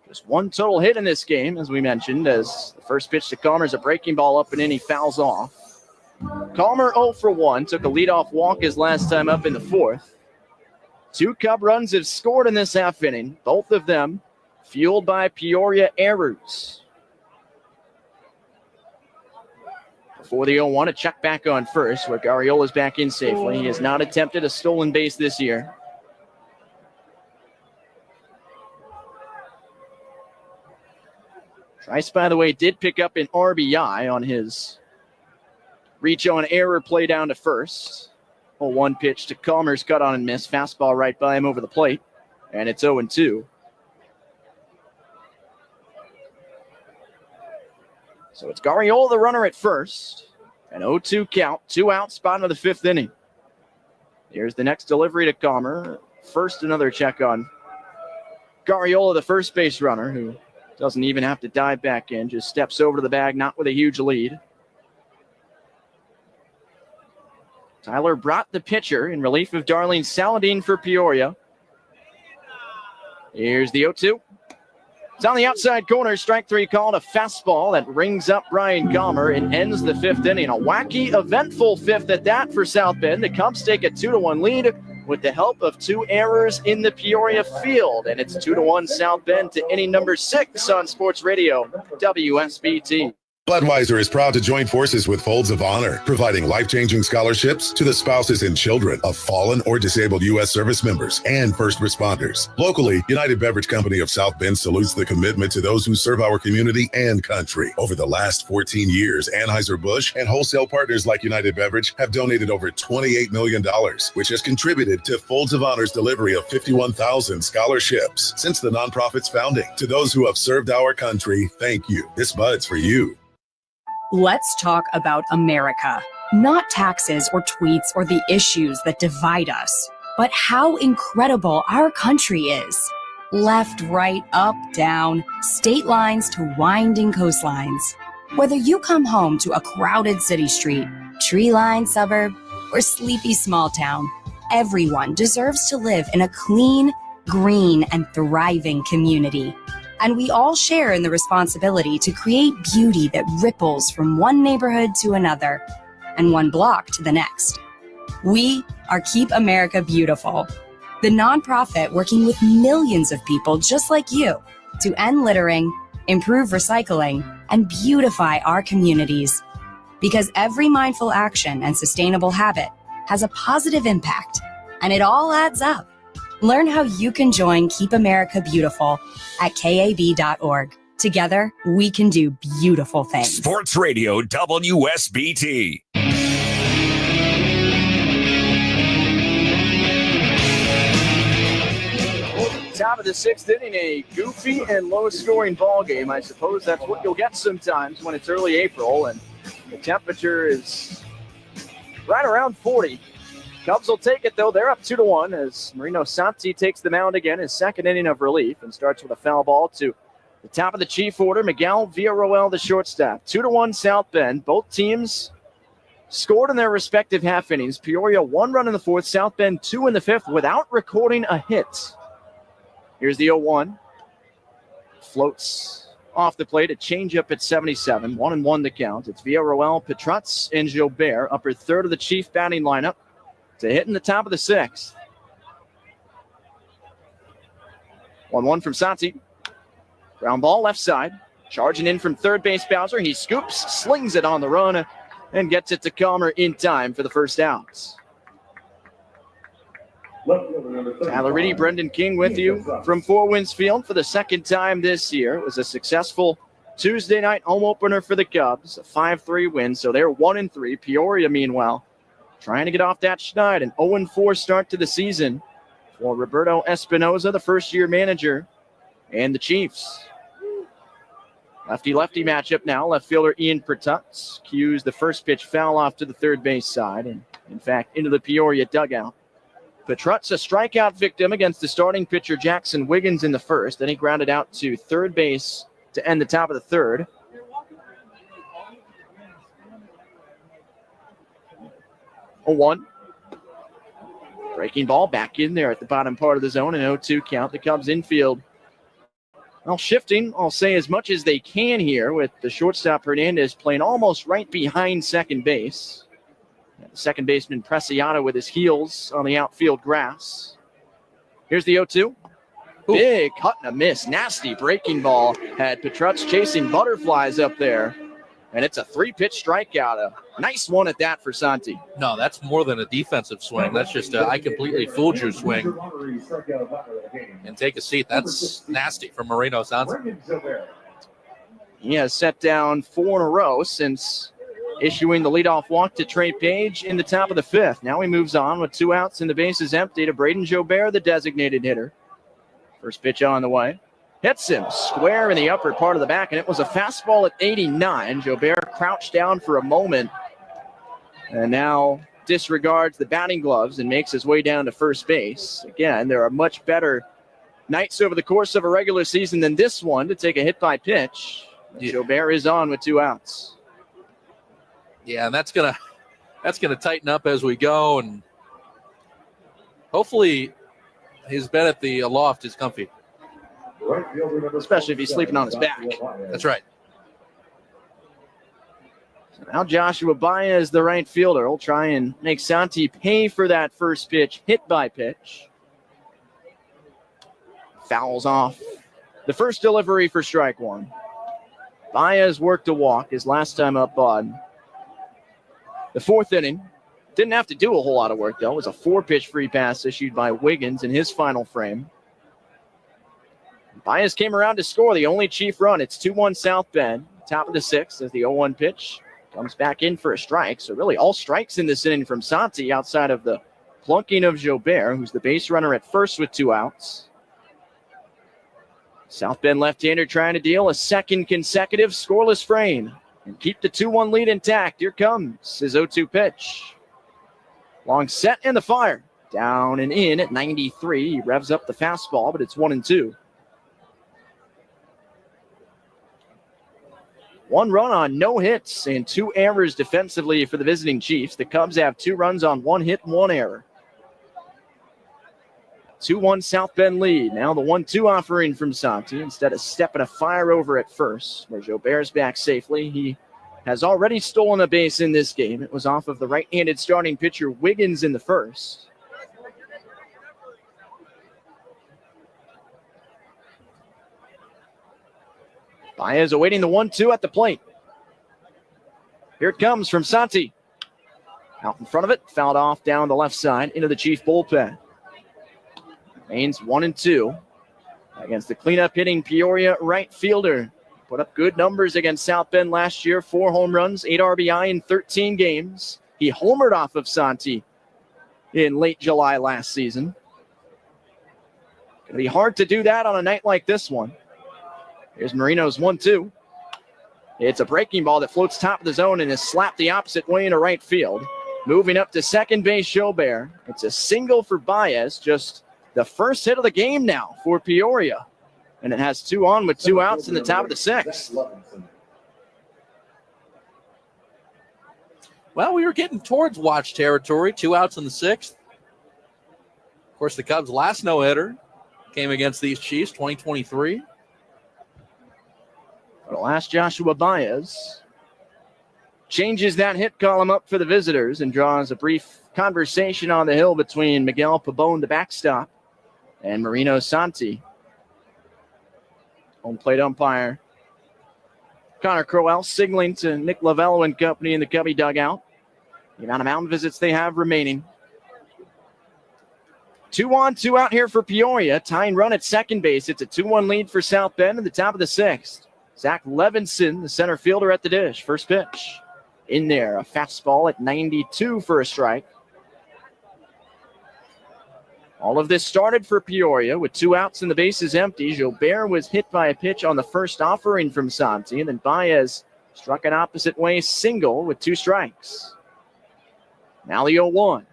Just one total hit in this game, as we mentioned, as the first pitch to Calmer is a breaking ball up and in, he fouls off. Calmer 0 for 1, took a leadoff walk his last time up in the fourth. 2 Cub runs have scored in this half inning, both of them fueled by Peoria errors. Before the 0-1, a check back on first, where Garriola's back in safely. He has not attempted a stolen base this year. Trice, by the way, did pick up an RBI on his reach on error play down to first. 0-1 pitch to Calmer's cut on and miss. Fastball right by him over the plate. And it's 0-2. So it's Garriola, the runner at first. An 0-2 count. 2 outs, bottom of the fifth inning. Here's the next delivery to Calmer. First, another check on Garriola, the first base runner, who doesn't even have to dive back in. Just steps over to the bag, not with a huge lead. Tyler brought the pitcher in relief of Darlene Saladin for Peoria. Here's the 0-2. It's on the outside corner. Strike 3 called, a fastball that rings up Brian Calmer and ends the fifth inning. A wacky, eventful fifth at that for South Bend. The Cubs take a 2-1 lead with the help of 2 errors in the Peoria field. And it's 2-1 South Bend to inning number 6 on Sports Radio WSBT. Budweiser is proud to join forces with Folds of Honor, providing life-changing scholarships to the spouses and children of fallen or disabled U.S. service members and first responders. Locally, United Beverage Company of South Bend salutes the commitment to those who serve our community and country. Over the last 14 years, Anheuser-Busch and wholesale partners like United Beverage have donated over $28 million, which has contributed to Folds of Honor's delivery of 51,000 scholarships since the nonprofit's founding. To those who have served our country, thank you. This Bud's for you. Let's talk about America. Not taxes or tweets or the issues that divide us, but how incredible our country is. Left, right, up, down, state lines to winding coastlines. Whether you come home to a crowded city street, tree-lined suburb, or sleepy small town, everyone deserves to live in a clean, green, and thriving community. And we all share in the responsibility to create beauty that ripples from one neighborhood to another and one block to the next. We are Keep America Beautiful, the nonprofit working with millions of people just like you to end littering, improve recycling, and beautify our communities. Because every mindful action and sustainable habit has a positive impact, and it all adds up. Learn how you can join Keep America Beautiful at KAB.org. Together, we can do beautiful things. Sports Radio WSBT. Top of the sixth inning, a goofy and low-scoring ball game. I suppose that's what you'll get sometimes when it's early April, and the temperature is right around 40. Cubs will take it, though. They're up 2-1 as Marino Santi takes the mound again, his second inning of relief, and starts with a foul ball to the top of the chief order. Miguel Villarroel, the shortstop. 2-1 South Bend. Both teams scored in their respective half innings. Peoria 1 run in the fourth, South Bend 2 in the fifth without recording a hit. Here's the 0-1. Floats off the plate, a changeup at 77. 1-1 the count. It's Villarroel, Petrutz, and Jobert, upper third of the chief batting lineup, to hit in the top of the sixth. 1-1 from Santi. Ground ball left side. Charging in from third base Bowser. He scoops, slings it on the run, and gets it to Calmer in time for the first out. Tyler Reedy, Brendan King with you from Four Winds Field for the second time this year. It was a successful Tuesday night home opener for the Cubs, a 5-3 win, so they're 1-3. Peoria, meanwhile, trying to get off that schneid. An 0-4 start to the season for Roberto Espinoza, the first-year manager, and the Chiefs. Lefty-lefty matchup now. Left fielder Ian Pertutz cues the first pitch foul off to the third base side, and in fact, into the Peoria dugout. Petrutz, a strikeout victim against the starting pitcher Jackson Wiggins in the first. Then he grounded out to third base to end the top of the third. A 1. Breaking ball back in there at the bottom part of the zone. An 0-2 count. The Cubs infield, well, shifting, I'll say, as much as they can here, with the shortstop Hernandez playing almost right behind second base. Second baseman Preciado with his heels on the outfield grass. Here's the 0-2. Big cut and a miss. Nasty breaking ball. Had Petrutz chasing butterflies up there. And it's a 3-pitch strikeout. A nice one at that for Santi. No, that's more than a defensive swing. That's just a I completely fooled you swing. And take a seat. That's nasty from Marino Santi. He has set down 4 in a row since issuing the leadoff walk to Trey Page in the top of the fifth. Now he moves on with 2 outs and the bases empty to Braden Jobert, the designated hitter. First pitch on the way. Hits him square in the upper part of the back, and it was a fastball at 89. Jobert crouched down for a moment and now disregards the batting gloves and makes his way down to first base. Again, there are much better nights over the course of a regular season than this one to take a hit by pitch. Yeah. Jobert is on with 2 outs. Yeah, and that's gonna tighten up as we go, and hopefully his bed at the loft is comfy. Especially if he's sleeping on his back. That's right. So now Joshua Baez, the right fielder, will try and make Santi pay for that first pitch, hit by pitch. Fouls off the first delivery for strike 1. Baez worked a walk his last time up on the fourth inning. Didn't have to do a whole lot of work, though. It was a 4-pitch free pass issued by Wiggins in his final frame. Baez came around to score the only Chief run. It's 2-1 South Bend. Top of the sixth as the 0-1 pitch comes back in for a strike. So really all strikes in this inning from Santi outside of the plunking of Jobert, who's the base runner at first with 2 outs. South Bend left-hander trying to deal a second consecutive scoreless frame and keep the 2-1 lead intact. Here comes his 0-2 pitch. Long set and the fire. Down and in at 93. He revs up the fastball, but it's 1-2. 1 run on no hits and 2 errors defensively for the visiting Chiefs. The Cubs have 2 runs on 1 hit and 1 error. 2-1 South Bend lead. Now the 1-2 offering from Santi instead of stepping a fire over at first, where Jobert's back safely. He has already stolen a base in this game. It was off of the right-handed starting pitcher Wiggins in the first. Baez awaiting the 1-2 at the plate. Here it comes from Santi. Out in front of it, fouled off down the left side into the Chief bullpen. Remains 1-2 against the cleanup hitting Peoria right fielder. Put up good numbers against South Bend last year. 4 home runs, 8 RBI in 13 games. He homered off of Santi in late July last season. Going to be hard to do that on a night like this one. Here's Marino's 1-2. It's a breaking ball that floats top of the zone and is slapped the opposite way into right field. Moving up to second base, Schobert. It's a single for Baez, just the first hit of the game now for Peoria. And it has 2 on with 2 outs in the top of the 6th. Well, we were getting towards watch territory. 2 outs in the 6th. Of course, the Cubs' last no-hitter came against these Chiefs, 2023. Well, last Joshua Baez changes that hit column up for the visitors and draws a brief conversation on the hill between Miguel Pabon, the backstop, and Marino Santi. Home plate umpire Connor Crowell signaling to Nick Lavello and company in the Cubby dugout the amount of mound visits they have remaining. 2 on, 2 out here for Peoria. Tying run at second base. It's a 2-1 lead for South Bend in the top of the 6th. Zach Levinson, the center fielder, at the dish. First pitch. In there, a fastball at 92 for a strike. All of this started for Peoria with 2 outs and the bases empty. Jobert was hit by a pitch on the first offering from Santi, and then Baez struck an opposite way single with 2 strikes. Now the 0-1.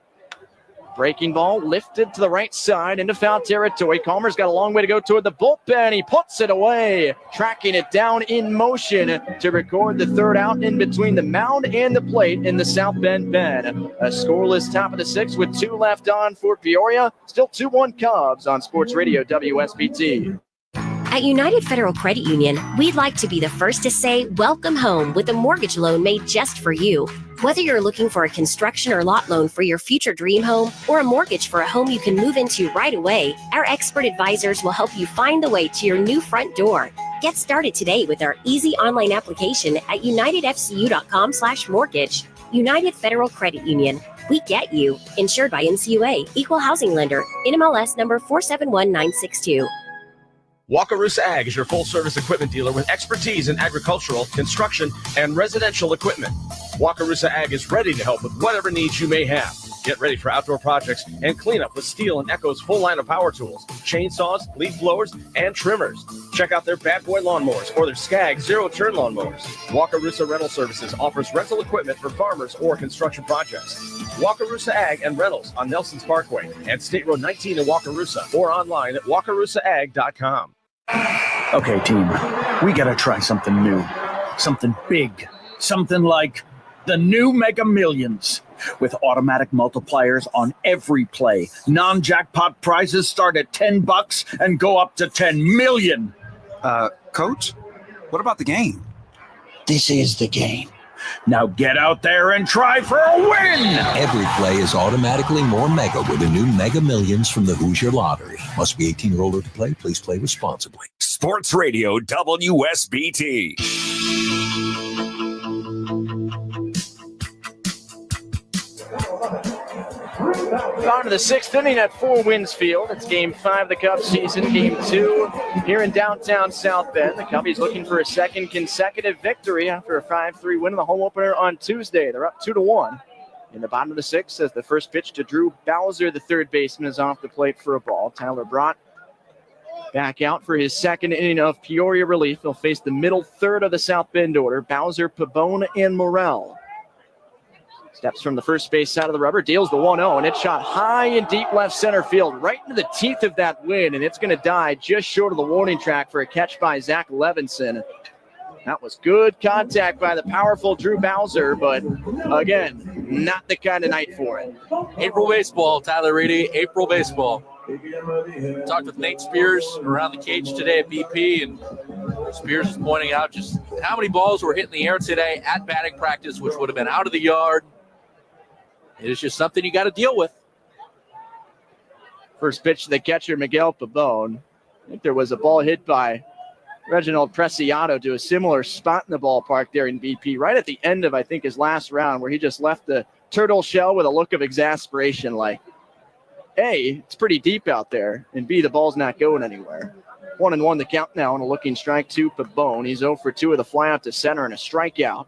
Breaking ball lifted to the right side into foul territory. Calmer's got a long way to go toward the bullpen. He puts it away, tracking it down in motion to record the 3rd out in between the mound and the plate in the South Bend pen. A scoreless top of the 6th with 2 left on for Peoria. Still 2-1 Cubs on Sports Radio WSBT. At United Federal Credit Union, we'd like to be the first to say welcome home with a mortgage loan made just for you. Whether you're looking for a construction or lot loan for your future dream home or a mortgage for a home you can move into right away, our expert advisors will help you find the way to your new front door. Get started today with our easy online application at unitedfcu.com/mortgage. United Federal Credit Union. We get you. Insured by NCUA, Equal Housing Lender, NMLS number 471962. Wakarusa Ag is your full-service equipment dealer with expertise in agricultural, construction, and residential equipment. Wakarusa Ag is ready to help with whatever needs you may have. Get ready for outdoor projects and cleanup with Steel and Echo's full line of power tools, chainsaws, leaf blowers, and trimmers. Check out their Bad Boy lawnmowers or their Skag zero-turn lawnmowers. Wakarusa Rental Services offers rental equipment for farmers or construction projects. Wakarusa Ag and Rentals on Nelson's Parkway and State Road 19 in Wakarusa or online at wakarusaag.com. Okay, team, we gotta try something new. Something big. Something like the new Mega Millions. With automatic multipliers on every play. Non-jackpot prizes start at $10 and go up to 10 million. Coach, what about the game? This is the game. Now get out there and try for a win! Every play is automatically more mega with the new Mega Millions from the Hoosier Lottery. Must be 18 or older to play. Please play responsibly. Sports Radio WSBT. On to the 6th inning at 4 Winds Field. It's Game 5 of the Cubs season. Game 2 here in downtown South Bend. The Cubbies looking for a second consecutive victory after a 5-3 win in the home opener on Tuesday. They're up 2-1 in the bottom of the 6th as the first pitch to Drew Bowser, the third baseman, is off the plate for a ball. Tyler Brott back out for his second inning of Peoria relief. He'll face the middle third of the South Bend order, Bowser, Pabon, and Morrell. Steps from the first base side of the rubber, deals the 1-0, and it's shot high and deep left center field, right into the teeth of that wind, and it's going to die just short of the warning track for a catch by Zach Levinson. That was good contact by the powerful Drew Bowser, but again, not the kind of night for it. April baseball, Tyler Reedy, April baseball. Talked with Nate Spears around the cage today at BP, and Spears is pointing out just how many balls were hit in the air today at batting practice, which would have been out of the yard. It is just something you got to deal with. First pitch to the catcher, Miguel Pabon. I think there was a ball hit by Reginald Preciado to a similar spot in the ballpark there in BP, right at the end of, I think, his last round, where he just left the turtle shell with a look of exasperation, like, A, it's pretty deep out there, and B, the ball's not going anywhere. 1-1 the count now on a looking strike to Pabon. He's 0 for 2 with a fly out to center and a strikeout.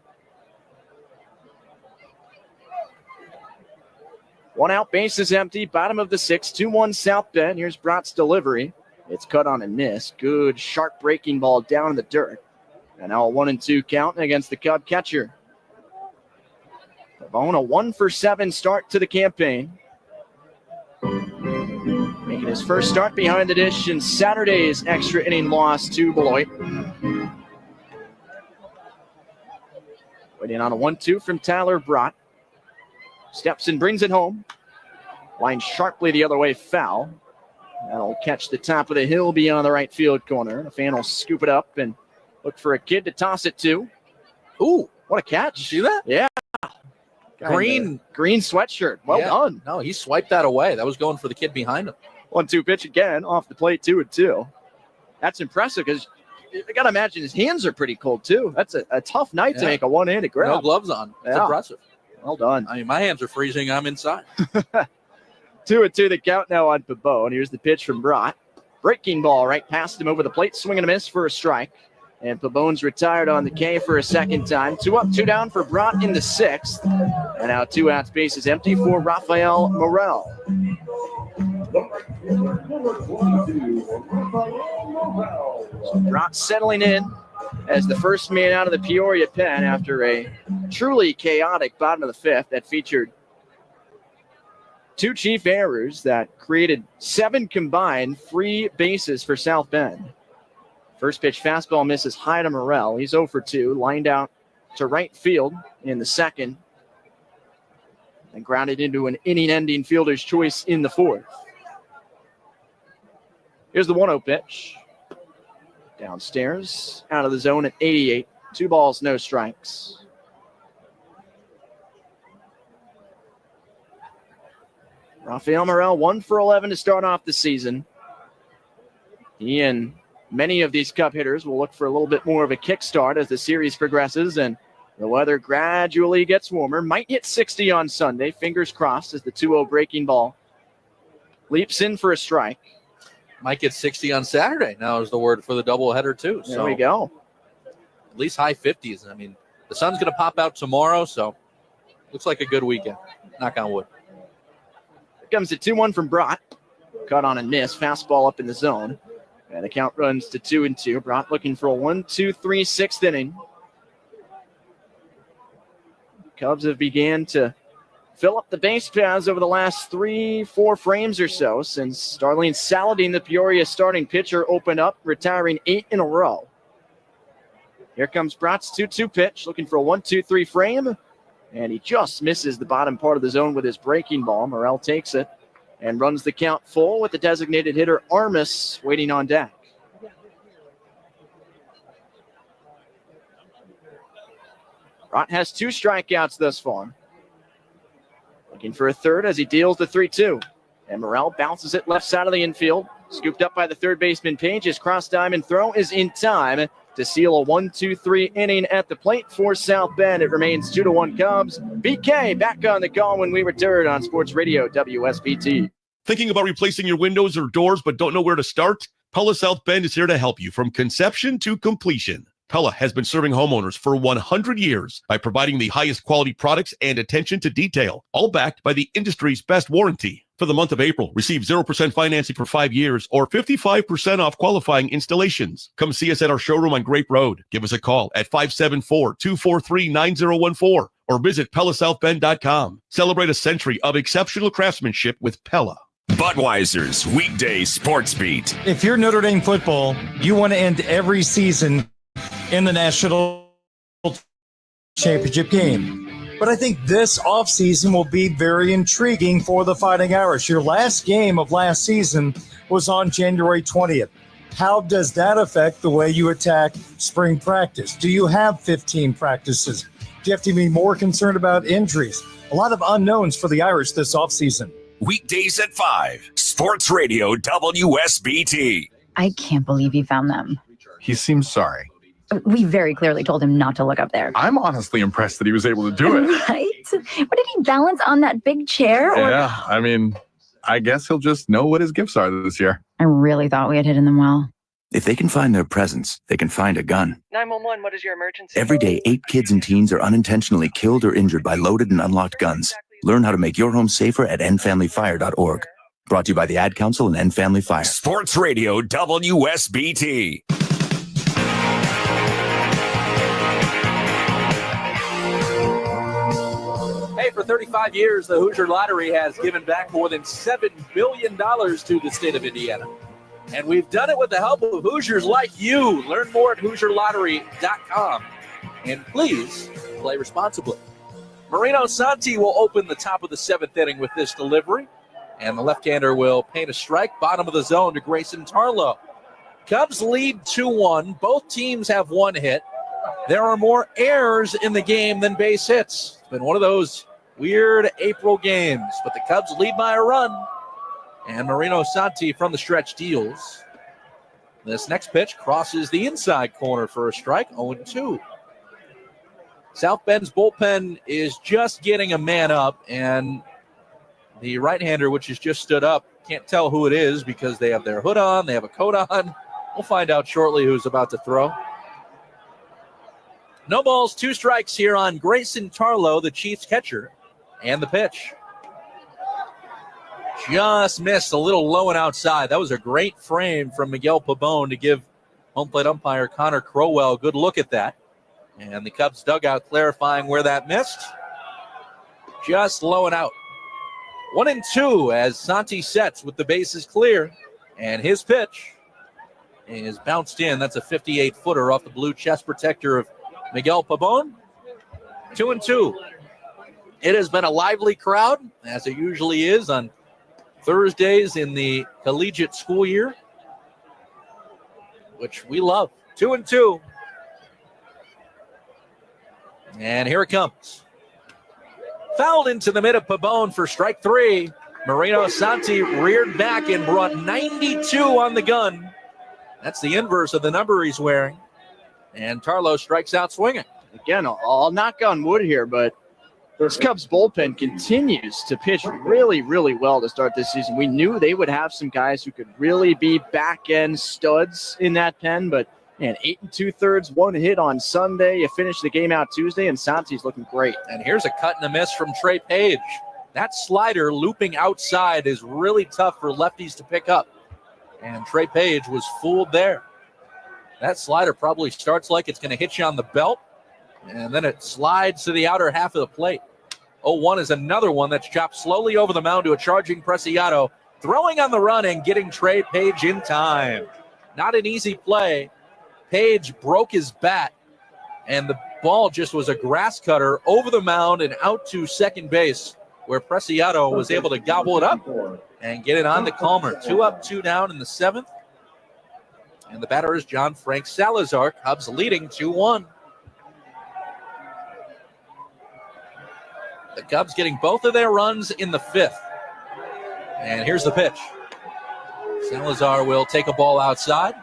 1 out, base is empty, bottom of the 6th, 2-1 South Bend. Here's Brott's delivery. It's cut on a miss. Good, sharp breaking ball down in the dirt. And now a 1-2 count against the Cub catcher. Pavone, a 1-for-7 start to the campaign. Making his first start behind the dish in Saturday's extra inning loss to Beloit. Waiting on a 1-2 from Tyler Brott. Steps and brings it home. Line sharply the other way, foul. That'll catch the top of the hill beyond the right field corner. The fan will scoop it up and look for a kid to toss it to. Ooh, what a catch. You see that? Yeah. Green sweatshirt. Well done. No, he swiped that away. That was going for the kid behind him. 1-2 pitch again off the plate, 2-2. That's impressive because I got to imagine his hands are pretty cold too. That's a tough night to make a one-handed grab. No gloves on. It's impressive. Well done. I mean, my hands are freezing. I'm inside. 2-2 the count now on Pabone. Here's the pitch from Brott. Breaking ball right past him over the plate. Swing and a miss for a strike. And Pabone's retired on the K for a second time. 2 up, 2 down for Brott in the 6th. And now 2 outs, bases empty for Rafael Morel. So Brott settling in as the first man out of the Peoria pen after a truly chaotic bottom of the 5th that featured 2 chief errors that created 7 combined free bases for South Bend. First pitch fastball misses high to Morel. He's 0 for 2, lined out to right field in the 2nd, and grounded into an inning-ending fielder's choice in the 4th. Here's the 1-0 pitch. Downstairs, out of the zone at 88. 2 balls, no strikes. Rafael Morel, 1 for 11 to start off the season. He and many of these Cup hitters will look for a little bit more of a kickstart as the series progresses and the weather gradually gets warmer. Might hit 60 on Sunday. Fingers crossed as the 2-0 breaking ball leaps in for a strike. Might get 60 on Saturday. Now is the word for the doubleheader too. There we go. At least high 50s. I mean, the sun's going to pop out tomorrow, so looks like a good weekend. Knock on wood. Here comes the 2-1 from Brott. Cut on a miss. Fastball up in the zone. And the count runs to 2-2. Brott looking for a 1-2-3 6th inning. Cubs have began to fill up the base paths over the last 3-4 frames or so since Darlene Saladin, the Peoria starting pitcher, opened up, retiring 8 in a row. Here comes Brott's 2-2 pitch, looking for a 1-2-3 frame, and he just misses the bottom part of the zone with his breaking ball. Morel takes it and runs the count full with the designated hitter Armas waiting on deck. Brott has 2 strikeouts thus far. Looking for a third as he deals the 3-2. And Morel bounces it left side of the infield. Scooped up by the third baseman Page. His cross diamond throw is in time to seal a 1-2-3 inning at the plate for South Bend. It remains 2-1 Cubs. BK back on the call when we return on Sports Radio WSBT. Thinking about replacing your windows or doors but don't know where to start? Pella South Bend is here to help you from conception to completion. Pella has been serving homeowners for 100 years by providing the highest quality products and attention to detail, all backed by the industry's best warranty. For the month of April, receive 0% financing for 5 years or 55% off qualifying installations. Come see us at our showroom on Grape Road. Give us a call at 574-243-9014 or visit PellaSouthBend.com. Celebrate a century of exceptional craftsmanship with Pella. Budweiser's weekday sports beat. If you're Notre Dame football, you want to end every season in the national championship game. But I think this offseason will be very intriguing for the Fighting Irish. Your last game of last season was on January 20th. How does that affect the way you attack spring practice? Do you have 15 practices? Do you have to be more concerned about injuries? A lot of unknowns for the Irish this offseason. Weekdays at 5. Sports Radio WSBT. I can't believe he found them. He seems sorry. We very clearly told him not to look up there. I'm honestly impressed that he was able to do it. Right? What did he balance on that big chair? Yeah, I mean, I guess he'll just know what his gifts are this year. I really thought we had hidden them well. If they can find their presents, they can find a gun. 911, what is your emergency? Every day, 8 kids and teens are unintentionally killed or injured by loaded and unlocked guns. Learn how to make your home safer at endfamilyfire.org. Brought to you by the Ad Council and End Family Fire. Sports Radio WSBT. Hey, for 35 years, the Hoosier Lottery has given back more than $7 billion to the state of Indiana. And we've done it with the help of Hoosiers like you. Learn more at HoosierLottery.com. And please play responsibly. Marino Santi will open the top of the 7th inning with this delivery. And the left-hander will paint a strike, bottom of the zone to Grayson Tarlow. Cubs lead 2-1. Both teams have one hit. There are more errors in the game than base hits. It's been one of those weird April games, but the Cubs lead by a run. And Marino Santi from the stretch deals. This next pitch crosses the inside corner for a strike, 0-2. South Bend's bullpen is just getting a man up, and the right-hander, which has just stood up, can't tell who it is because they have their hood on, they have a coat on. We'll find out shortly who's about to throw. No balls, 2 strikes here on Grayson Tarlow, the Chiefs catcher, and the pitch. Just missed a little low and outside. That was a great frame from Miguel Pabon to give home plate umpire Connor Crowell a good look at that. And the Cubs dugout clarifying where that missed. Just low and out. 1-2 as Santi sets with the bases clear. And his pitch is bounced in. That's a 58-footer off the blue chest protector of Miguel Pabon. 2-2. It has been a lively crowd, as it usually is on Thursdays in the collegiate school year, which we love. 2-2. And here it comes. Fouled into the mid of Pabon for strike 3. Marino Santi reared back and brought 92 on the gun. That's the inverse of the number he's wearing. And Tarlow strikes out swinging. Again, I'll knock on wood here, but this Cubs bullpen continues to pitch really, really well to start this season. We knew they would have some guys who could really be back-end studs in that pen, but man, 8 2/3, 1 hit on Sunday. You finish the game out Tuesday, and Santi's looking great. And here's a cut and a miss from Trey Page. That slider looping outside is really tough for lefties to pick up. And Trey Page was fooled there. That slider probably starts like it's going to hit you on the belt, and then it slides to the outer half of the plate. 0-1 is another one that's chopped slowly over the mound to a charging Preciado, throwing on the run and getting Trey Page in time. Not an easy play. Page broke his bat, and the ball just was a grass cutter over the mound and out to second base, where Preciado was able to gobble it up and get it on to Calmer. 2 up, 2 down in the 7th. And the batter is John Frank Salazar. Cubs leading 2-1. The Cubs getting both of their runs in the 5th. And here's the pitch. Salazar will take a ball outside.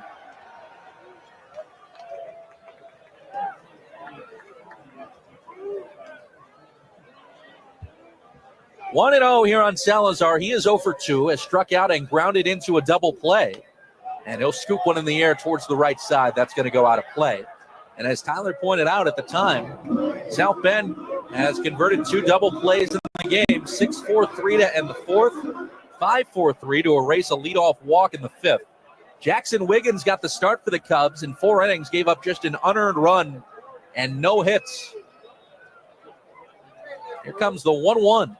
One 1-0 here on Salazar. He is 0 for 2, has struck out and grounded into a double play. And he'll scoop one in the air towards the right side. That's going to go out of play. And as Tyler pointed out at the time, South Bend has converted 2 double plays in the game. 6-4-3 to end the 4th. 5-4-3 to erase a leadoff walk in the 5th. Jackson Wiggins got the start for the Cubs. In 4 innings, gave up just an unearned run and no hits. Here comes the 1-1.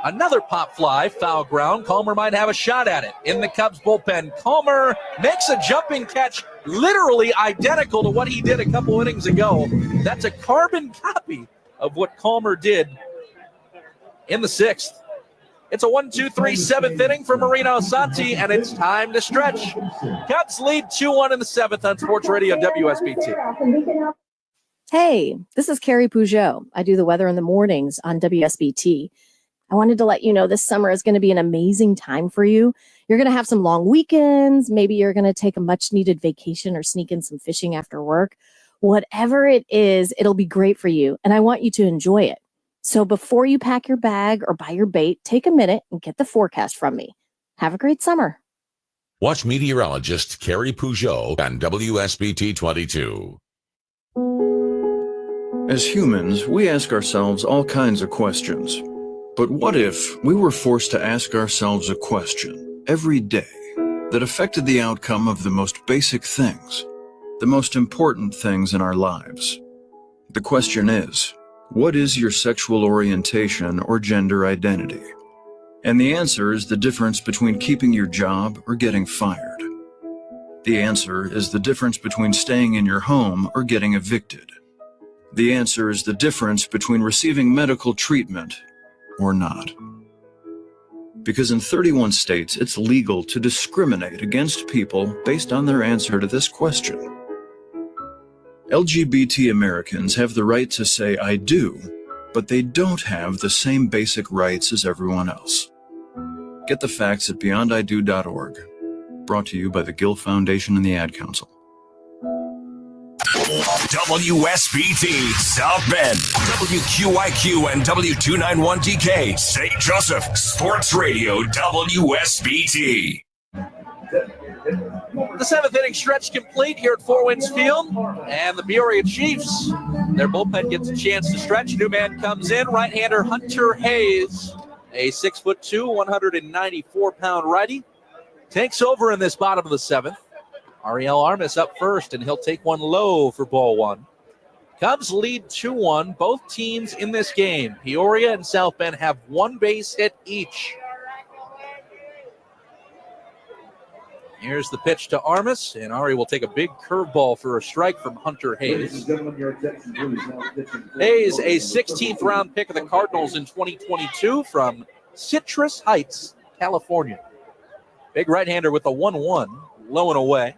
Another pop fly, foul ground. Calmer might have a shot at it in the Cubs bullpen. Calmer makes a jumping catch, literally identical to what he did a couple innings ago. That's a carbon copy of what Calmer did in the 6th. It's a 1-2-3 7th inning for Marino Santi, and it's time to stretch. Cubs lead 2-1 in the 7th on Sports Radio WSBT. Hey, this is Carrie Peugeot. I do the weather in the mornings on WSBT. I wanted to let you know this summer is going to be an amazing time for you. You're going to have some long weekends. Maybe you're going to take a much needed vacation or sneak in some fishing after work. Whatever it is, it'll be great for you. And I want you to enjoy it. So before you pack your bag or buy your bait, take a minute and get the forecast from me. Have a great summer. Watch meteorologist Carrie Peugeot on WSBT 22. As humans, we ask ourselves all kinds of questions. But what if we were forced to ask ourselves a question every day that affected the outcome of the most basic things, the most important things in our lives? The question is, What is your sexual orientation or gender identity? And the answer is the difference between keeping your job or getting fired. The answer is the difference between staying in your home or getting evicted. The answer is the difference between receiving medical treatment or not. Because in 31 states, it's legal to discriminate against people based on their answer to this question. LGBT Americans have the right to say I do, but they don't have the same basic rights as everyone else. Get the facts at beyondido.org. Brought to you by the Gill Foundation and the Ad Council. WSBT South Bend, WQIQ and W291DK St. Joseph Sports Radio WSBT. The seventh inning stretch complete here at Four Winds Field, and the Peoria Chiefs, their bullpen gets a chance to stretch. New man comes in, right-hander Hunter Hayes, a 6'2", 194-pound righty, takes over in this bottom of the seventh. Ariel Armas up first, and he'll take one low for ball one. Cubs lead 2-1. Both teams in this game, Peoria and South Bend, have one base hit each. Here's the pitch to Armas, and Ari will take a big curveball for a strike from Hunter Hayes. Hayes, a 16th round pick of the Cardinals in 2022 from Citrus Heights, California. Big right-hander with a 1-1, low and away.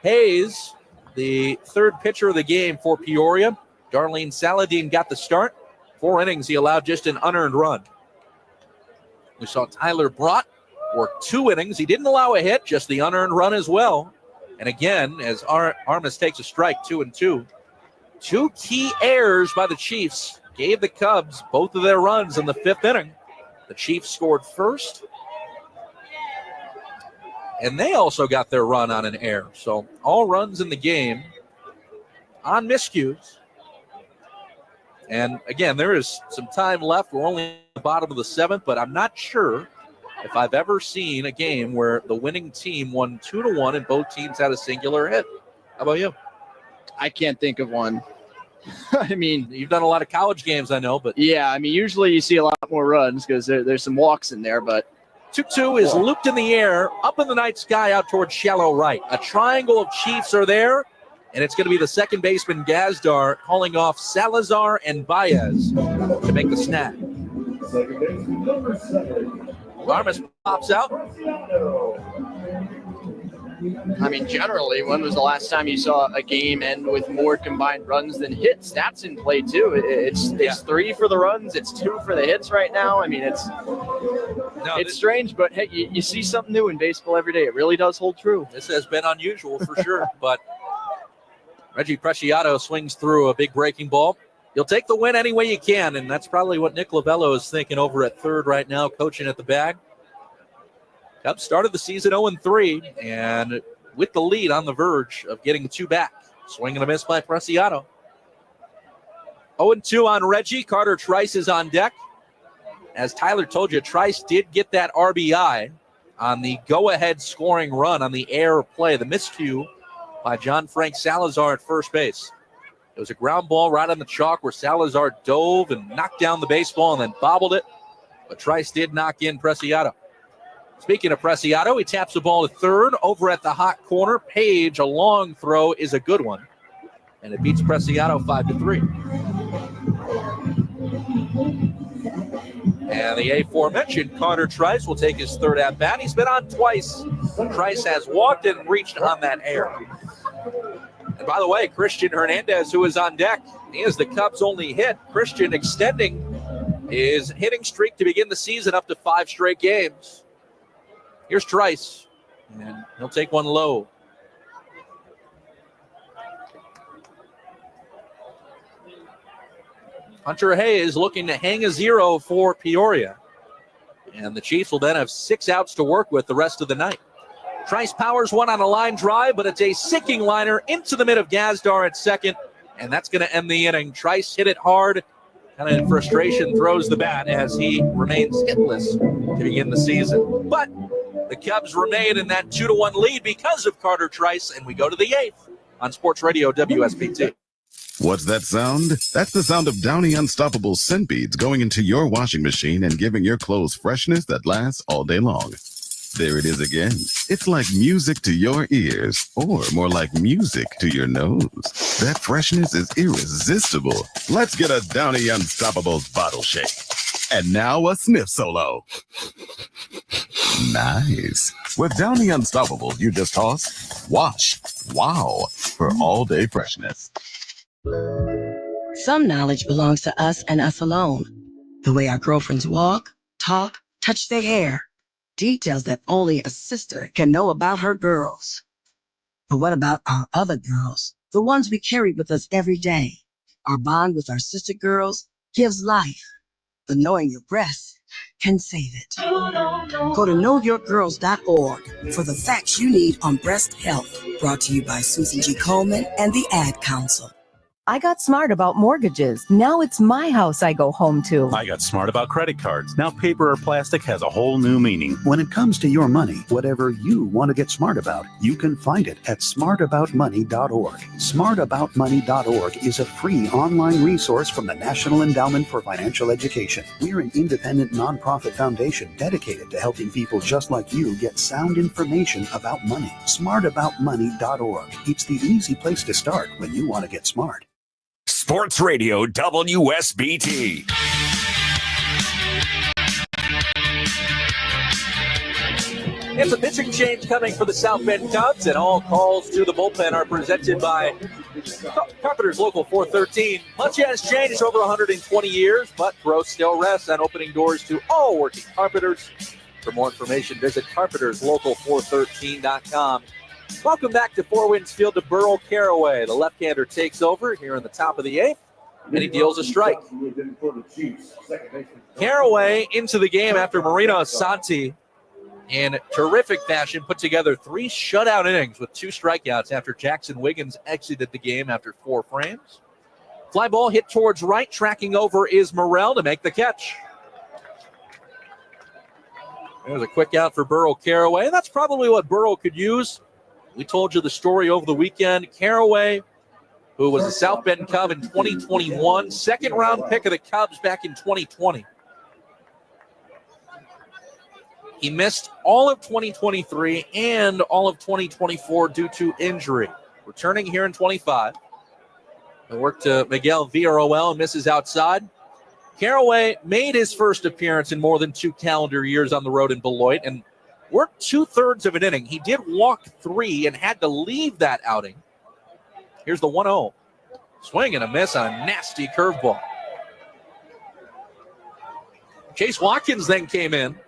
Hayes, the third pitcher of the game for Peoria. Darlene Saladin got the start. 4 innings, he allowed just an unearned run. We saw Tyler Brott work 2 innings. He didn't allow a hit, just the unearned run as well. And again, as Armas takes a strike, 2-2. 2 key errors by the Chiefs gave the Cubs both of their runs in the 5th inning. The Chiefs scored first, and they also got their run on an error. So all runs in the game on miscues. And again, there is some time left. We're only at the bottom of the 7th, but I'm not sure if I've ever seen a game where the winning team won 2-1 and both teams had a singular hit. How about you? I can't think of one. I mean, you've done a lot of college games, I know, but yeah, I mean, usually you see a lot more runs because there's some walks in there, but 2-2 is looped in the air, up in the night sky out towards shallow right. A triangle of Chiefs are there, and it's going to be the second baseman Gazdar calling off Salazar and Baez to make the snag. Armas pops out. I mean, generally, when was the last time you saw a game end with more combined runs than hits? That's in play, too. It's 3 for the runs. It's 2 for the hits right now. I mean, it's strange, but hey, you see something new in baseball every day. It really does hold true. This has been unusual for sure, but Reggie Preciado swings through a big breaking ball. You'll take the win any way you can, and that's probably what Nick Lovello is thinking over at third right now, coaching at the bag. Cubs started the season 0-3, and with the lead on the verge of getting 2 back. Swing and a miss by Preciado. 0-2 on Reggie. Carter Trice is on deck. As Tyler told you, Trice did get that RBI on the go-ahead scoring run on the air play, the miscue by John Frank Salazar at first base. It was a ground ball right on the chalk where Salazar dove and knocked down the baseball and then bobbled it, but Trice did knock in Preciado. Speaking of Preciado, he taps the ball to third over at the hot corner. Page, a long throw, is a good one, and it beats Preciado 5-3. And the aforementioned Carter Trice will take his third at bat. He's been on twice. Trice has walked and reached on that air. And by the way, Christian Hernandez, who is on deck, he is the Cubs' only hit. Christian extending his hitting streak to begin the season up to 5 straight games. Here's Trice, and he'll take one low. Hunter Hayes looking to hang a 0 for Peoria. And the Chiefs will then have 6 outs to work with the rest of the night. Trice powers one on a line drive, but it's a sinking liner into the mid of Gazdar at second, and that's going to end the inning. Trice hit it hard, kind of in frustration, throws the bat as he remains hitless to begin the season. But the Cubs remain in that 2-1 lead because of Carter Trice, and we go to the 8th on Sports Radio WSBT. What's that sound? That's the sound of Downy Unstoppable scent beads going into your washing machine and giving your clothes freshness that lasts all day long. There it is again. It's like music to your ears, or more like music to your nose. That freshness is irresistible. Let's get a Downy Unstoppables bottle shake. And now a sniff solo. Nice. With Downy Unstoppables, you just toss, wash, wow, for all day freshness. Some knowledge belongs to us and us alone. The way our girlfriends walk, talk, touch their hair. Details that only a sister can know about her girls. But what about our other girls? The ones we carry with us every day. Our bond with our sister girls gives life. But knowing your breast can save it. Go to knowyourgirls.org for the facts you need on breast health. Brought to you by Susan G. Komen and the Ad Council. I got smart about mortgages. Now it's my house I go home to. I got smart about credit cards. Now paper or plastic has a whole new meaning. When it comes to your money, whatever you want to get smart about, you can find it at smartaboutmoney.org. Smartaboutmoney.org is a free online resource from the National Endowment for Financial Education. We're an independent nonprofit foundation dedicated to helping people just like you get sound information about money. Smartaboutmoney.org. It's the easy place to start when you want to get smart. Sports Radio WSBT. It's a pitching change coming for the South Bend Cubs, and all calls to the bullpen are presented by Carpenter's Local 413. Much has changed over 120 years, but growth still rests on opening doors to all working carpenters. For more information, visit carpenterslocal413.com. Welcome back to Four Winds Field to Burl Caraway. The left-hander takes over here in the top of the eighth, and he deals a strike. Caraway into the game after Marino Asante, in terrific fashion, put together 3 shutout innings with 2 strikeouts after Jackson Wiggins exited the game after 4 frames. Fly ball hit towards right, tracking over is Morrell to make the catch. There's a quick out for Burl Caraway. That's probably what Burl could use. We told you the story over the weekend. Caraway, who was a South Bend Cub in 2021, second-round pick of the Cubs back in 2020. He missed all of 2023 and all of 2024 due to injury. Returning here in 25. The work to Miguel Villarroel and misses outside. Caraway made his first appearance in more than 2 calendar years on the road in Beloit and worked 2/3 of an inning. He did walk 3 and had to leave that outing. Here's the 1-0. Swing and a miss on a nasty curveball. Chase Watkins then came in,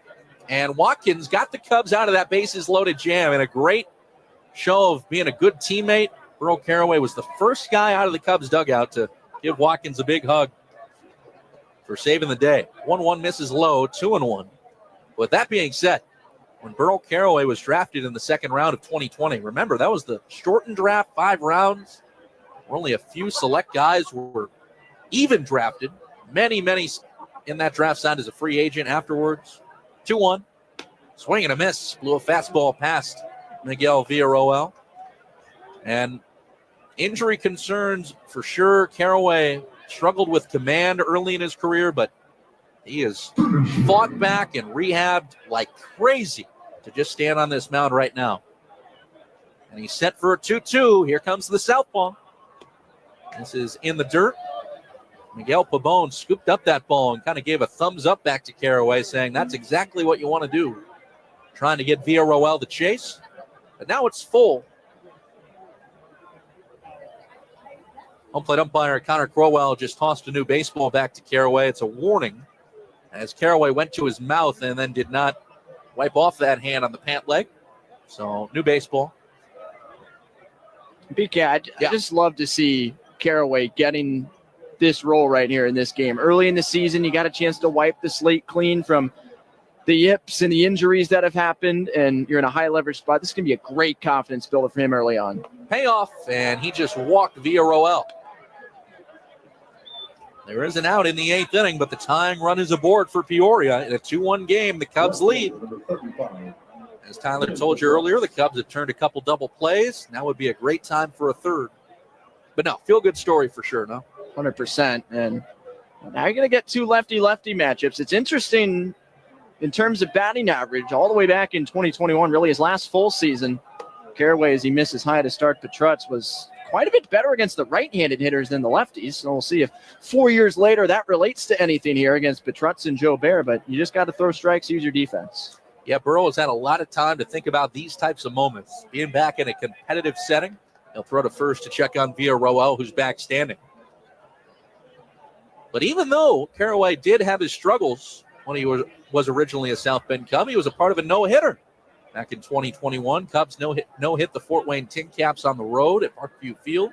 and Watkins got the Cubs out of that bases-loaded jam in a great show of being a good teammate. Burl Caraway was the first guy out of the Cubs dugout to give Watkins a big hug for saving the day. 1-1 misses low, 2-1. With that being said, when Burl Caraway was drafted in the second round of 2020, remember, that was the shortened draft, 5 rounds. Only a few select guys were even drafted. Many in that draft signed as a free agent afterwards. 2-1. Swing and a miss. Blew a fastball past Miguel Villarroel. And injury concerns for sure. Caraway struggled with command early in his career, but he has fought back and rehabbed like crazy to just stand on this mound right now. And he's set for a 2-2. Here comes the southpaw. This is in the dirt. Miguel Pabon scooped up that ball and kind of gave a thumbs up back to Caraway, saying that's exactly what you want to do. Trying to get Villarroel the chase. But now it's full. Home plate umpire Connor Crowell just tossed a new baseball back to Caraway. It's a warning, as Caraway went to his mouth and then did not wipe off that hand on the pant leg. So, new baseball. BK, I just love to see Caraway getting this role right here in this game. Early in the season, you got a chance to wipe the slate clean from the yips and the injuries that have happened, and you're in a high-leverage spot. This is going to be a great confidence builder for him early on. Payoff, and he just walked Villarroel. There is an out in the 8th inning, but the tying run is aboard for Peoria. In a 2-1 game, the Cubs lead. As Tyler told you earlier, the Cubs have turned a couple double plays. Now would be a great time for a third. But no, feel good story for sure. No, 100%. And now you're going to get two lefty-lefty matchups. It's interesting in terms of batting average all the way back in 2021, really his last full season. Caraway, as he misses high to start Petrutz, was quite a bit better against the right-handed hitters than the lefties. So we'll see if 4 years later that relates to anything here against Petrutz and Jobert. But you just got to throw strikes, use your defense. Yeah, Burrow has had a lot of time to think about these types of moments. Being back in a competitive setting, he'll throw to first to check on Villarroel, who's back standing. But even though Caraway did have his struggles when he was originally a South Bend Cub, he was a part of a no-hitter back in 2021. Cubs no-hit the Fort Wayne Tin Caps on the road at Parkview Field.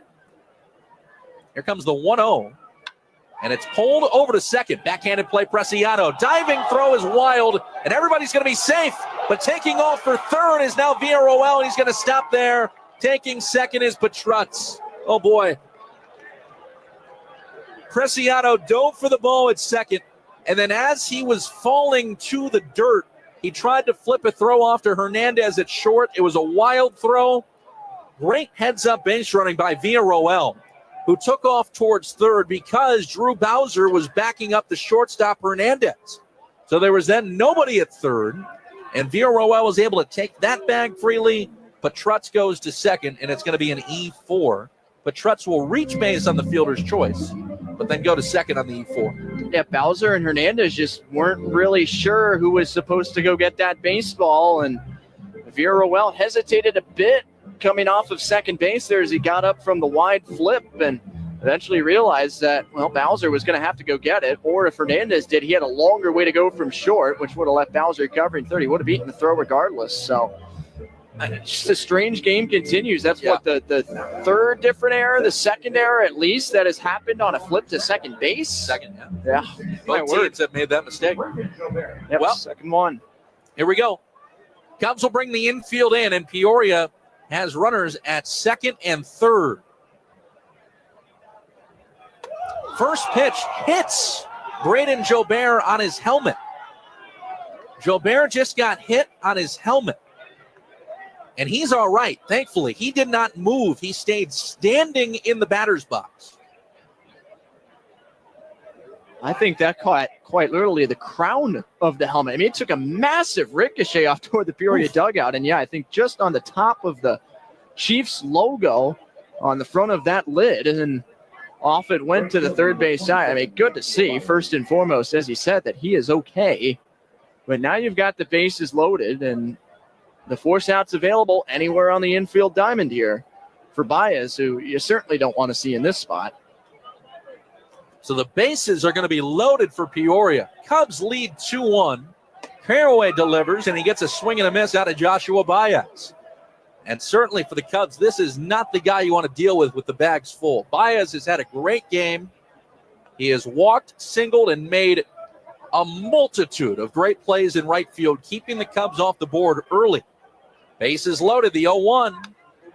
Here comes the 1-0. And it's pulled over to second. Backhanded play, Preciado. Diving throw is wild, and everybody's going to be safe. But taking off for third is now Villarroel, and he's going to stop there. Taking second is Petrutz. Oh, boy. Preciado dove for the ball at second, and then as he was falling to the dirt, he tried to flip a throw off to Hernandez at short. It was a wild throw. Great heads-up base running by Villarroel, who took off towards third because Drew Bowser was backing up the shortstop Hernandez. So there was then nobody at third, and Villarroel was able to take that bag freely. Petrutz goes to second, and it's going to be an E4. Petrutz will reach base on the fielder's choice, but then go to second on the E4. Yeah, Bowser and Hernandez just weren't really sure who was supposed to go get that baseball, and Villarroel hesitated a bit coming off of second base there as he got up from the wide flip and eventually realized that, well, Bowser was going to have to go get it, or if Hernandez did, he had a longer way to go from short, which would have left Bowser covering third. He would have beaten the throw regardless. So just a strange game continues. That's what the third different error, the second error at least, that has happened on a flip to second base. Second, yeah. Both teams have made that mistake. Yep, well, second one. Here we go. Cubs will bring the infield in, and Peoria has runners at second and third. First pitch hits Braden Jobert on his helmet. Jobert just got hit on his helmet. And he's all right, thankfully. He did not move. He stayed standing in the batter's box. I think that caught quite literally the crown of the helmet. I mean, it took a massive ricochet off toward the Peoria dugout. And yeah, I think just on the top of the Chiefs logo on the front of that lid, and then off it went to the third base side. I mean, good to see, first and foremost, as he said, that he is okay. But now you've got the bases loaded and the force outs available anywhere on the infield diamond here for Baez, who you certainly don't want to see in this spot. So the bases are going to be loaded for Peoria. Cubs lead 2-1. Caraway delivers, and he gets a swing and a miss out of Joshua Baez. And certainly for the Cubs, this is not the guy you want to deal with the bags full. Baez has had a great game. He has walked, singled, and made a multitude of great plays in right field, keeping the Cubs off the board early. Bases loaded, the 0-1.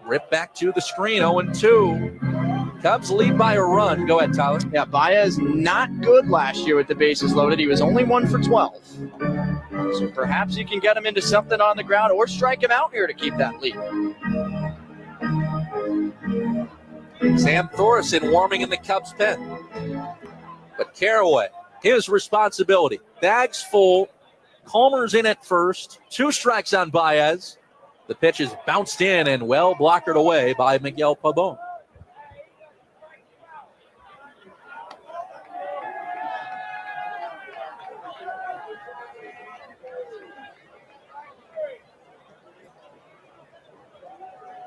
Ripped back to the screen, 0-2. Cubs lead by a run. Go ahead, Tyler. Yeah, Baez not good last year with the bases loaded. He was only 1 for 12. So perhaps you can get him into something on the ground or strike him out here to keep that lead. Sam Thorson warming in the Cubs pen. But Caraway, his responsibility. Bags full. Calmer's in at first. 2 strikes on Baez. The pitch is bounced in and well blockered away by Miguel Pabon.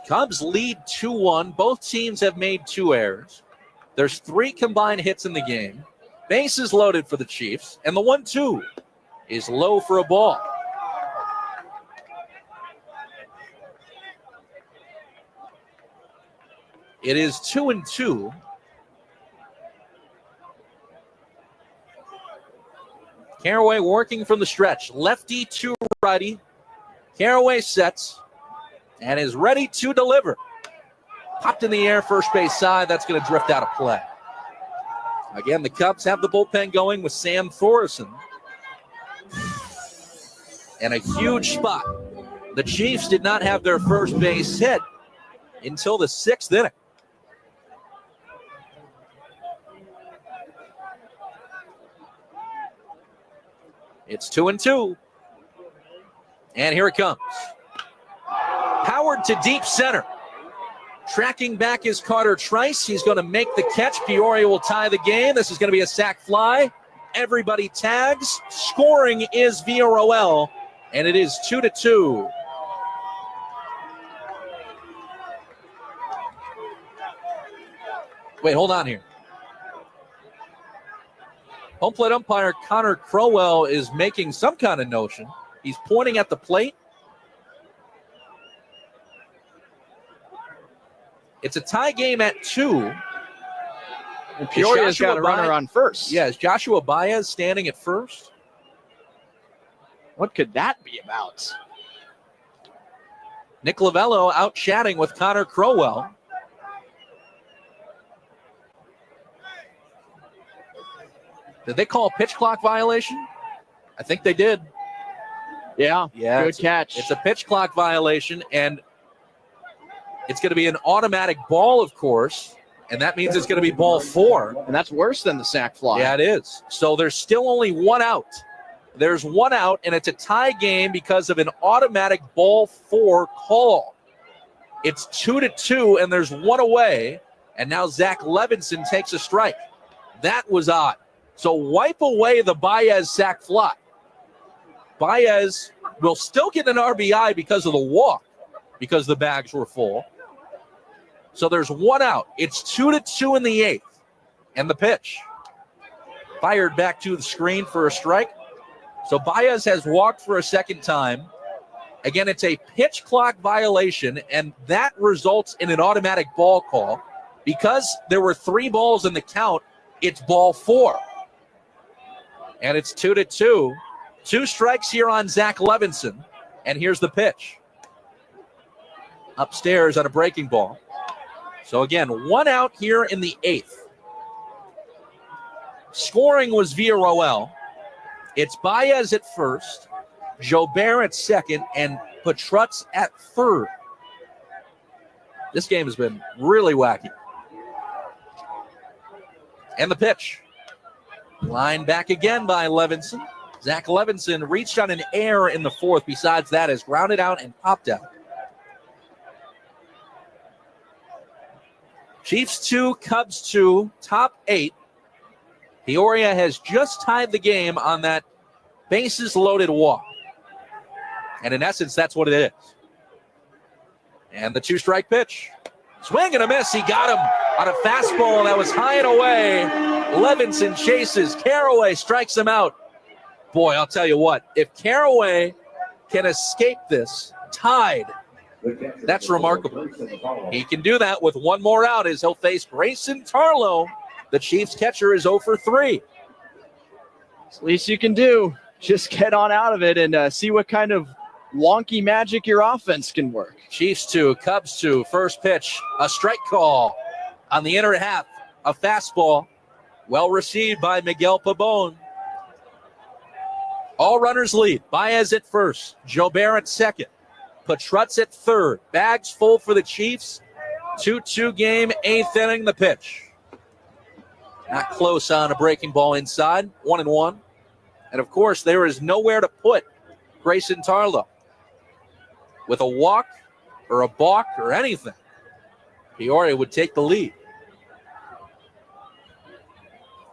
Cubs lead 2-1. Both teams have made 2 errors. There's 3 combined hits in the game. Bases loaded for the Chiefs. And the 1-2 is low for a ball. It is 2-2. Caraway working from the stretch. Lefty to righty. Caraway sets and is ready to deliver. Popped in the air, first base side. That's going to drift out of play. Again, the Cubs have the bullpen going with Sam Thorson. And a huge spot. The Chiefs did not have their first base hit until the 6th inning. It's 2-2. And here it comes. Powered to deep center. Tracking back is Carter Trice. He's going to make the catch. Peoria will tie the game. This is going to be a sack fly. Everybody tags. Scoring is Villarroel, and it is 2-2. Wait, hold on here. Home plate umpire Connor Crowell is making some kind of notion. He's pointing at the plate. It's a tie game at 2. And Peoria's got a runner on first. Yeah, is Joshua Baez standing at first? What could that be about? Nick Lavello out chatting with Connor Crowell. Did they call a pitch clock violation? I think they did. Yeah, good catch. It's a pitch clock violation, and it's going to be an automatic ball, of course, and that means it's going to be ball 4. And that's worse than the sack fly. Yeah, it is. So there's still only one out. There's one out, and it's a tie game because of an automatic ball 4 call. It's 2-2, and there's one away, and now Zach Levinson takes a strike. That was odd. So wipe away the Baez sack fly. Baez will still get an RBI because of the walk, because the bags were full. So there's one out. It's 2-2 in the 8th. And the pitch. Fired back to the screen for a strike. So Baez has walked for a second time. Again, it's a pitch clock violation, and that results in an automatic ball call. Because there were 3 balls in the count, it's ball 4. And it's 2-2. 2 strikes here on Zach Levinson. And here's the pitch. Upstairs on a breaking ball. So again, one out here in the 8th. Scoring was Villarroel. It's Baez at first, Jobert at second, and Petrutz at third. This game has been really wacky. And the pitch. Line back again by Levinson. Zach Levinson reached on an error in the 4th. Besides that, is grounded out and popped out. Chiefs 2, Cubs 2, top 8. Peoria has just tied the game on that bases-loaded walk. And in essence, that's what it is. And the 2-strike pitch. Swing and a miss. He got him on a fastball that was high and away. Levinson chases. Caraway strikes him out. Boy, I'll tell you what. If Caraway can escape this tied, that's remarkable. He can do that with one more out as he'll face Grayson Tarlow. The Chiefs catcher is 0 for 3. It's the least you can do. Just get on out of it and see what kind of wonky magic your offense can work. Chiefs 2, Cubs 2. First pitch, a strike call on the inner half. A fastball, well received by Miguel Pabon. All runners lead. Baez at first, Jobert at second, Petrutz at third. Bags full for the Chiefs. 2-2 game, 8th inning, the pitch. Not close on a breaking ball inside, 1-1. And of course, there is nowhere to put Grayson Tarlow. With a walk or a balk or anything, Peoria would take the lead.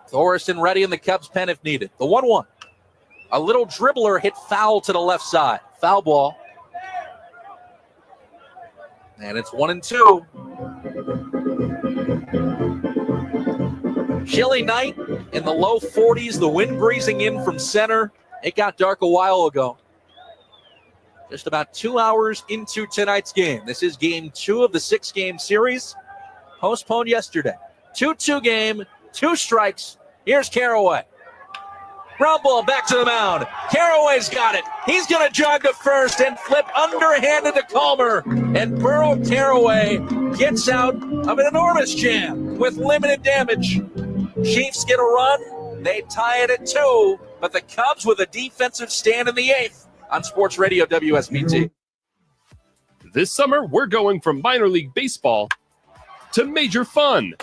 Thorson ready in the Cubs pen if needed. The 1-1. A little dribbler hit foul to the left side. Foul ball. And it's 1-2. Chilly night in the low 40s. The wind breezing in from center. It got dark a while ago. Just about 2 hours into tonight's game. This is game 2 of the 6-game series. Postponed yesterday. 2-2 game, 2 strikes. Here's Caraway. Ground ball back to the mound. Caraway's got it. He's going to jog to first and flip underhanded to Calmer. And Burrow Caraway gets out of an enormous jam with limited damage. Chiefs get a run. They tie it at 2. But the Cubs with a defensive stand in the 8th on Sports Radio WSBT. This summer, we're going from minor league baseball to major fun.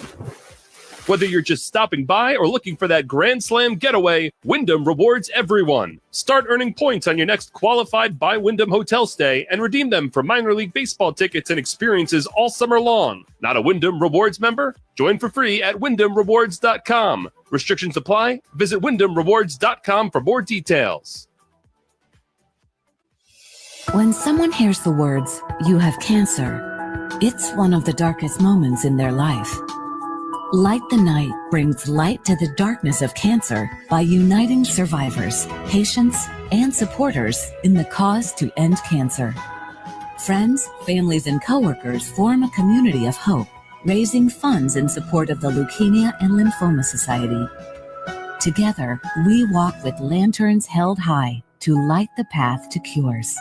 Whether you're just stopping by or looking for that Grand Slam getaway, Wyndham rewards everyone. Start earning points on your next qualified by Wyndham hotel stay and redeem them for minor league baseball tickets and experiences all summer long. Not a Wyndham Rewards member? Join for free at WyndhamRewards.com. Restrictions apply. Visit WyndhamRewards.com for more details. When someone hears the words, "You have cancer," it's one of the darkest moments in their life. Light the Night brings light to the darkness of cancer by uniting survivors, patients, and supporters in the cause to end cancer. Friends, families, and coworkers form a community of hope, raising funds in support of the Leukemia and Lymphoma Society. Together, we walk with lanterns held high to light the path to cures.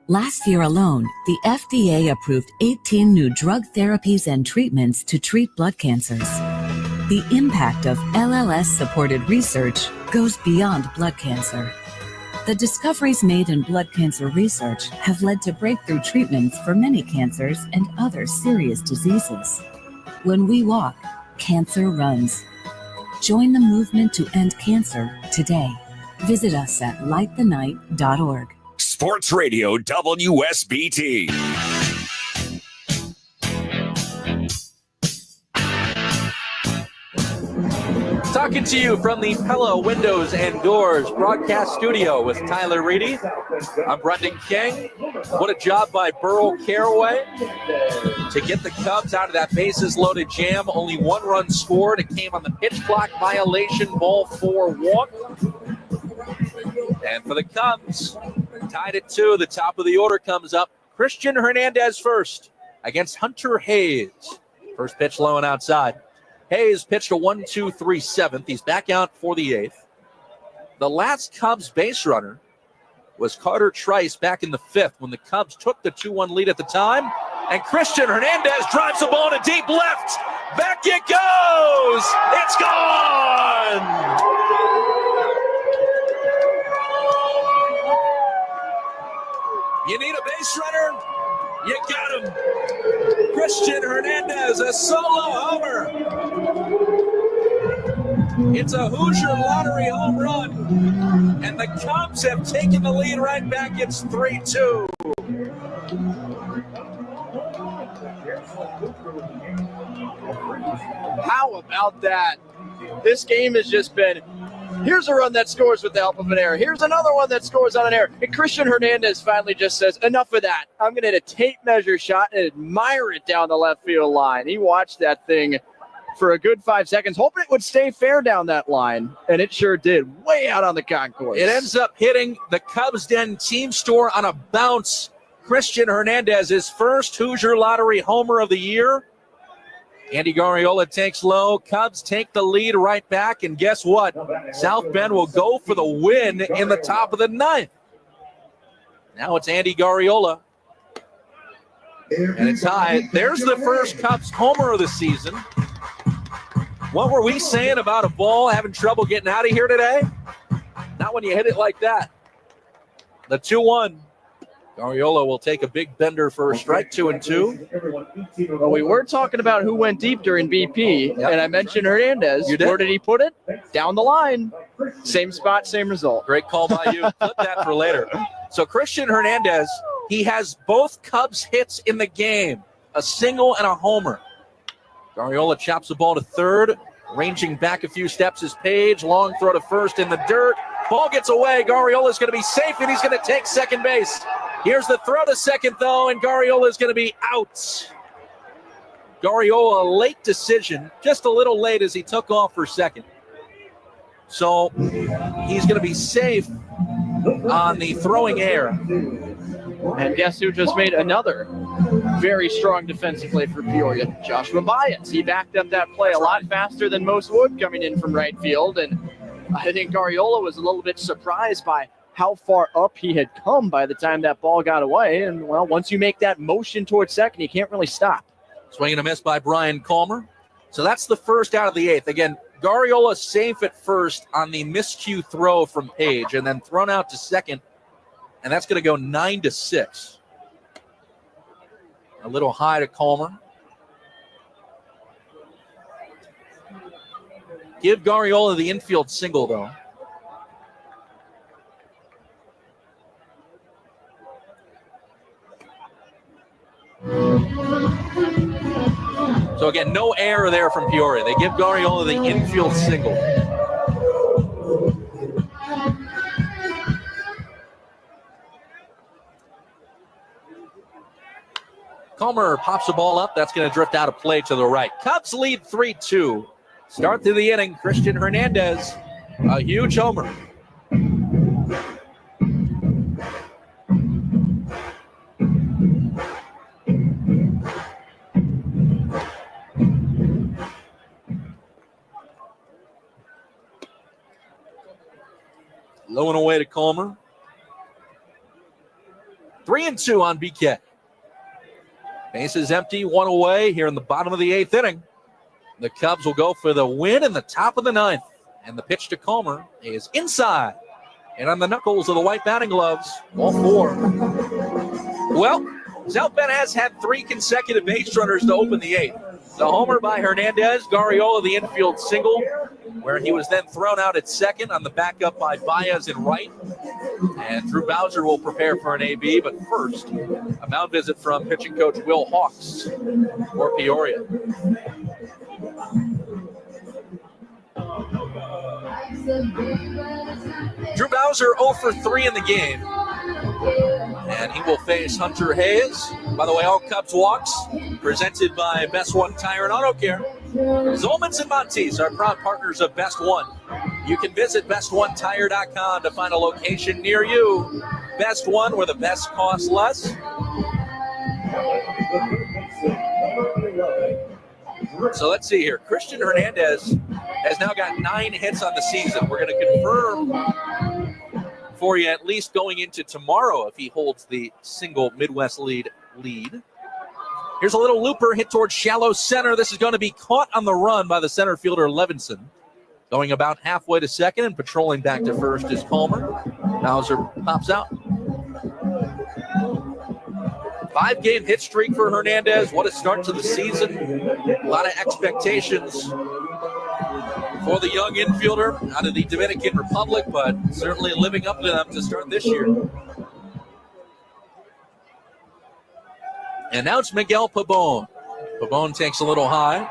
Last year alone, the FDA approved 18 new drug therapies and treatments to treat blood cancers. The impact of LLS-supported research goes beyond blood cancer. The discoveries made in blood cancer research have led to breakthrough treatments for many cancers and other serious diseases. When we walk, cancer runs. Join the movement to end cancer today. Visit us at lightthenight.org. Sports Radio WSBT. Talking to you from the Pella Windows and Doors broadcast studio with Tyler Reedy. I'm Brendan King. What a job by Burl Caraway to get the Cubs out of that bases-loaded jam. Only one run scored. It came on the pitch clock violation, ball 4 walk. And for the Cubs, tied at 2. The top of the order comes up. Christian Hernandez first against Hunter Hayes. First pitch low and outside. Hayes pitched a 1-2-3 seventh. He's back out for the 8th. The last Cubs base runner was Carter Trice back in the 5th when the Cubs took the 2-1 lead at the time. And Christian Hernandez drives the ball to deep left. Back it goes. It's gone. You need a base runner? You got him. Christian Hernandez, a solo homer. It's a Hoosier Lottery home run. And the Cubs have taken the lead right back. It's 3-2. How about that? This game has just been, here's a run that scores with the help of an error. Here's another one that scores on an error. And Christian Hernandez finally just says, enough of that. I'm going to hit a tape measure shot and admire it down the left field line. He watched that thing for a good 5 seconds, hoping it would stay fair down that line. And it sure did, way out on the concourse. It ends up hitting the Cubs Den team store on a bounce. Christian Hernandez, his first Hoosier Lottery homer of the year. Andy Garriola takes low. Cubs take the lead right back. And guess what? South Bend will go for the win in the top of the 9th. Now it's Andy Garriola. And it's high. There's the first Cubs homer of the season. What were we saying about a ball having trouble getting out of here today? Not when you hit it like that. The 2-1. Garriola will take a big bender for a strike, 2-2. Well, we were talking about who went deep during BP, and I mentioned Hernandez. You did? Where did he put it? Down the line. Same spot, same result. Great call by you. Put that for later. So Christian Hernandez, he has both Cubs hits in the game, a single and a homer. Garriola chops the ball to third, ranging back a few steps is Page. Long throw to first in the dirt. Ball gets away. Garriola's going to be safe, and he's going to take second base. Here's the throw to second, though, and Garriola is going to be out. Garriola, a late decision, just a little late as he took off for second. So he's going to be safe on the throwing error. And guess who just made another very strong defensive play for Peoria? Joshua Baez. He backed up that play a lot faster than most would coming in from right field. And I think Garriola was a little bit surprised by how far up he had come by the time that ball got away. And, well, once you make that motion towards second, you can't really stop. Swing and a miss by Brian Calmer. So that's the first out of the 8th. Again, Garriola safe at first on the miscue throw from Page and then thrown out to second. And that's going to go 9-6. A little high to Calmer. Give Garriola the infield single, though. So again, no error there from Peoria. They give Garriola the infield single. Comer pops the ball up. That's going to drift out of play to the right. Cubs lead 3-2. Start to the inning. Christian Hernandez, a huge homer. Low and away to Comer. 3-2 on BK. Base is empty, one away here in the bottom of the 8th inning. The Cubs will go for the win in the top of the 9th. And the pitch to Comer is inside. And on the knuckles of the white batting gloves, all 4. Well, South Bend has had 3 consecutive base runners to open the 8th. The homer by Hernandez, Garriola the infield single, where he was then thrown out at second on the backup by Baez in right. And Drew Bowser will prepare for an AB, but first, a mound visit from pitching coach Will Hawks for Peoria. Drew Bowser 0 for 3 in the game. And he will face Hunter Hayes. By the way, all Cubs walks presented by Best One Tire and Auto Care. Zolmans and Montes are proud partners of Best One. You can visit bestonetire.com to find a location near you. Best One, where the best costs less. So let's see here. Christian Hernandez has now got 9 hits on the season. We're going to confirm for you at least going into tomorrow if he holds the single Midwest lead. Here's a little looper hit towards shallow center. This is going to be caught on the run by the center fielder Levinson. Going about halfway to second and patrolling back to first is Palmer. Bowser pops out. 5-game hit streak for Hernandez. What a start to the season. A lot of expectations for the young infielder out of the Dominican Republic, but certainly living up to them to start this year. And now it's Miguel Pabon. Pabon takes a little high.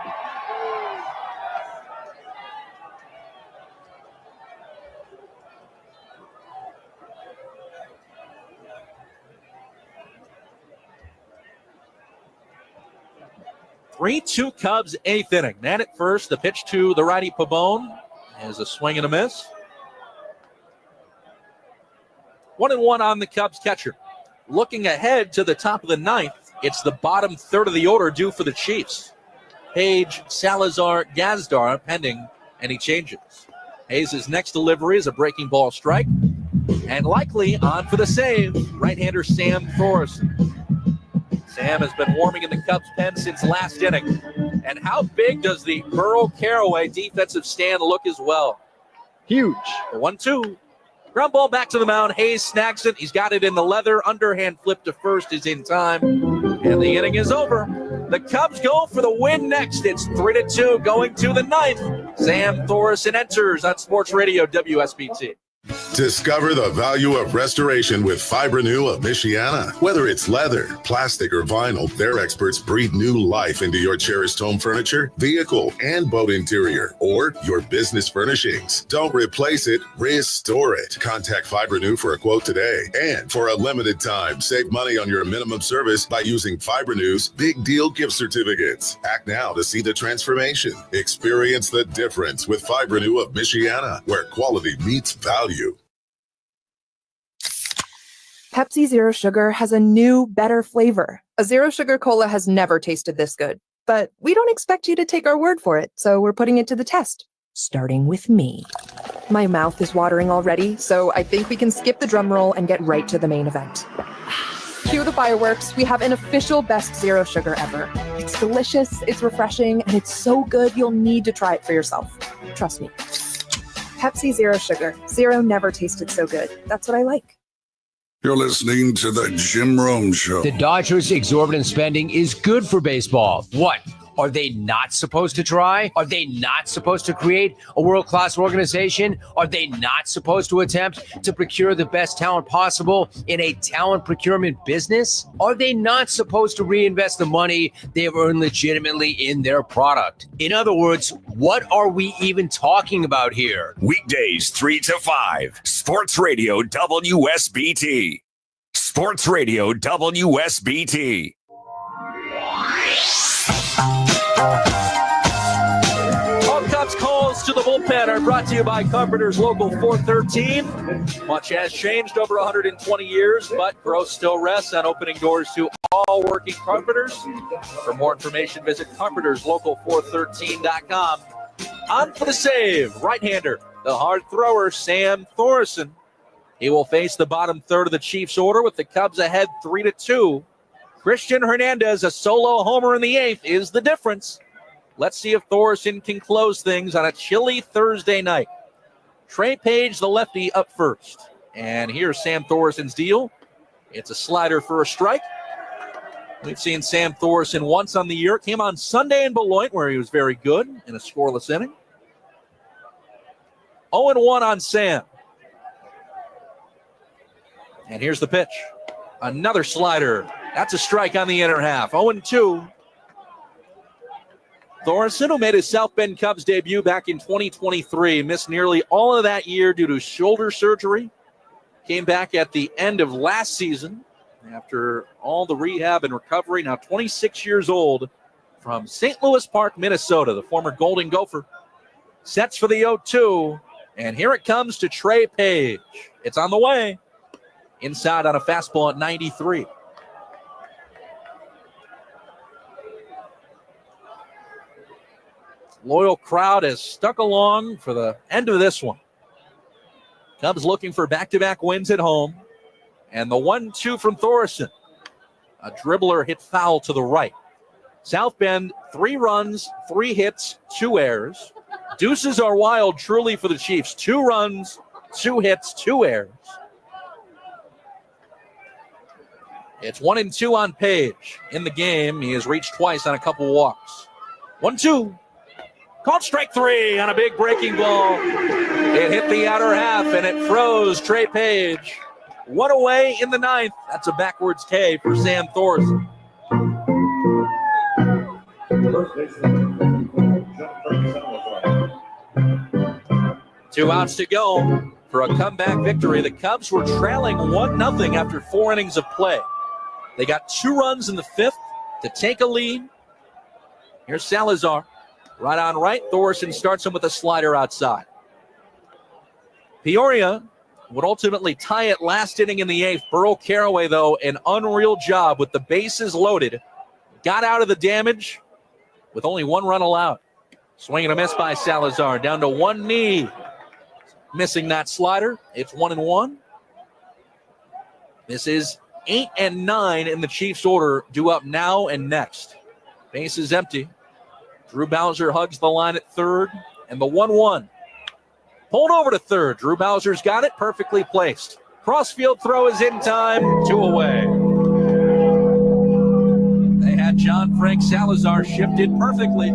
Three-two Cubs, 8th inning. Man at first, the pitch to the righty Pabon is a swing and a miss. 1-1 on the Cubs catcher. Looking ahead to the top of the 9th, it's the bottom third of the order due for the Chiefs. Page, Salazar, Gazdar pending any changes. Hayes' next delivery is a breaking ball strike. And likely on for the save, right-hander Sam Thorson. Sam has been warming in the Cubs pen since last inning. And how big does the Burl Caraway defensive stand look as well? Huge. The 1-2. Ground ball back to the mound. Hayes snags it. He's got it in the leather. Underhand flip to first is in time. And the inning is over. The Cubs go for the win next. It's 3-2 going to the 9th. Sam Thorson enters on Sports Radio WSBT. Discover the value of restoration with Fibrenew of Michiana. Whether it's leather, plastic, or vinyl, their experts breathe new life into your cherished home furniture, vehicle, and boat interior, or your business furnishings. Don't replace it, restore it. Contact Fibrenew for a quote today. And for a limited time, save money on your minimum service by using Fibrenew's Big Deal gift certificates. Act now to see the transformation. Experience the difference with Fibrenew of Michiana, where quality meets value. Pepsi Zero Sugar has a new, better flavor. A Zero Sugar Cola has never tasted this good. But we don't expect you to take our word for it, so we're putting it to the test. Starting with me. My mouth is watering already, so I think we can skip the drum roll and get right to the main event. Cue the fireworks. We have an official best Zero Sugar ever. It's delicious, it's refreshing, and it's so good you'll need to try it for yourself. Trust me. Pepsi Zero Sugar. Zero never tasted so good. That's what I like. You're listening to the Jim Rome Show. The Dodgers' exorbitant spending is good for baseball. What? Are they not supposed to try? Are they not supposed to create a world-class organization? Are they not supposed to attempt to procure the best talent possible in a talent procurement business? Are they not supposed to reinvest the money they've earned legitimately in their product? In other words, what are we even talking about here? Weekdays 3 to 5. Sports Radio WSBT. Sports Radio WSBT. All Cubs calls to the bullpen are brought to you by Carpenters Local 413. Much has changed over 120 years, but growth still rests on opening doors to all working carpenters. For more information, visit carpenterslocal413.com. On for the save, right-hander, the hard thrower, Sam Thorson. He will face the bottom third of the Chiefs' order with the Cubs ahead 3-2. Christian Hernandez, a solo homer in the eighth, is the difference. Let's see if Thorson can close things on a chilly Thursday night. Trey Page, the lefty, up first. And here's Sam Thorson's deal. It's a slider for a strike. We've seen Sam Thorson once on the year. Came on Sunday in Beloit, where he was very good in a scoreless inning. 0-1 on Sam. And here's the pitch. Another slider. That's a strike on the inner half. 0-2. Thorson, who made his South Bend Cubs debut back in 2023, missed nearly all of that year due to shoulder surgery. Came back at the end of last season after all the rehab and recovery. Now 26 years old, from St. Louis Park, Minnesota, the former Golden Gopher. Sets for the 0-2, and here it comes to Trey Page. It's on the way. Inside on a fastball at 93. Loyal crowd has stuck along for the end of this one. Cubs looking for back-to-back wins at home. And the 1-2 from Thorson. A dribbler hit foul to the right. South Bend, 3 runs, 3 hits, 2 errors. Deuces are wild truly for the Chiefs. 2 runs, 2 hits, 2 errors. It's 1-2 on Page. In the game, he has reached twice on a couple walks. 1-2. Called strike 3 on a big breaking ball. It hit the outer half, and it froze Trey Page. 1 away in the 9th. That's a backwards K for Sam Thorson. Two outs to go for a comeback victory. The Cubs were trailing 1-0 after 4 innings of play. They got 2 runs in the 5th to take a lead. Here's Salazar. Right on right. Thorson starts him with a slider outside. Peoria would ultimately tie it last inning in the 8th. Burl Caraway, though, an unreal job with the bases loaded. Got out of the damage with only 1 run allowed. Swing and a miss by Salazar. Down to 1 knee. Missing that slider. It's 1-1. This is 8 and 9 in the Chiefs' order, due up now and next. Base is empty. Drew Bowser hugs the line at third, and the 1-1. Pulled over to third. Drew Bowser's got it, perfectly placed. Crossfield throw is in time, 2 away. They had John Frank Salazar shifted perfectly.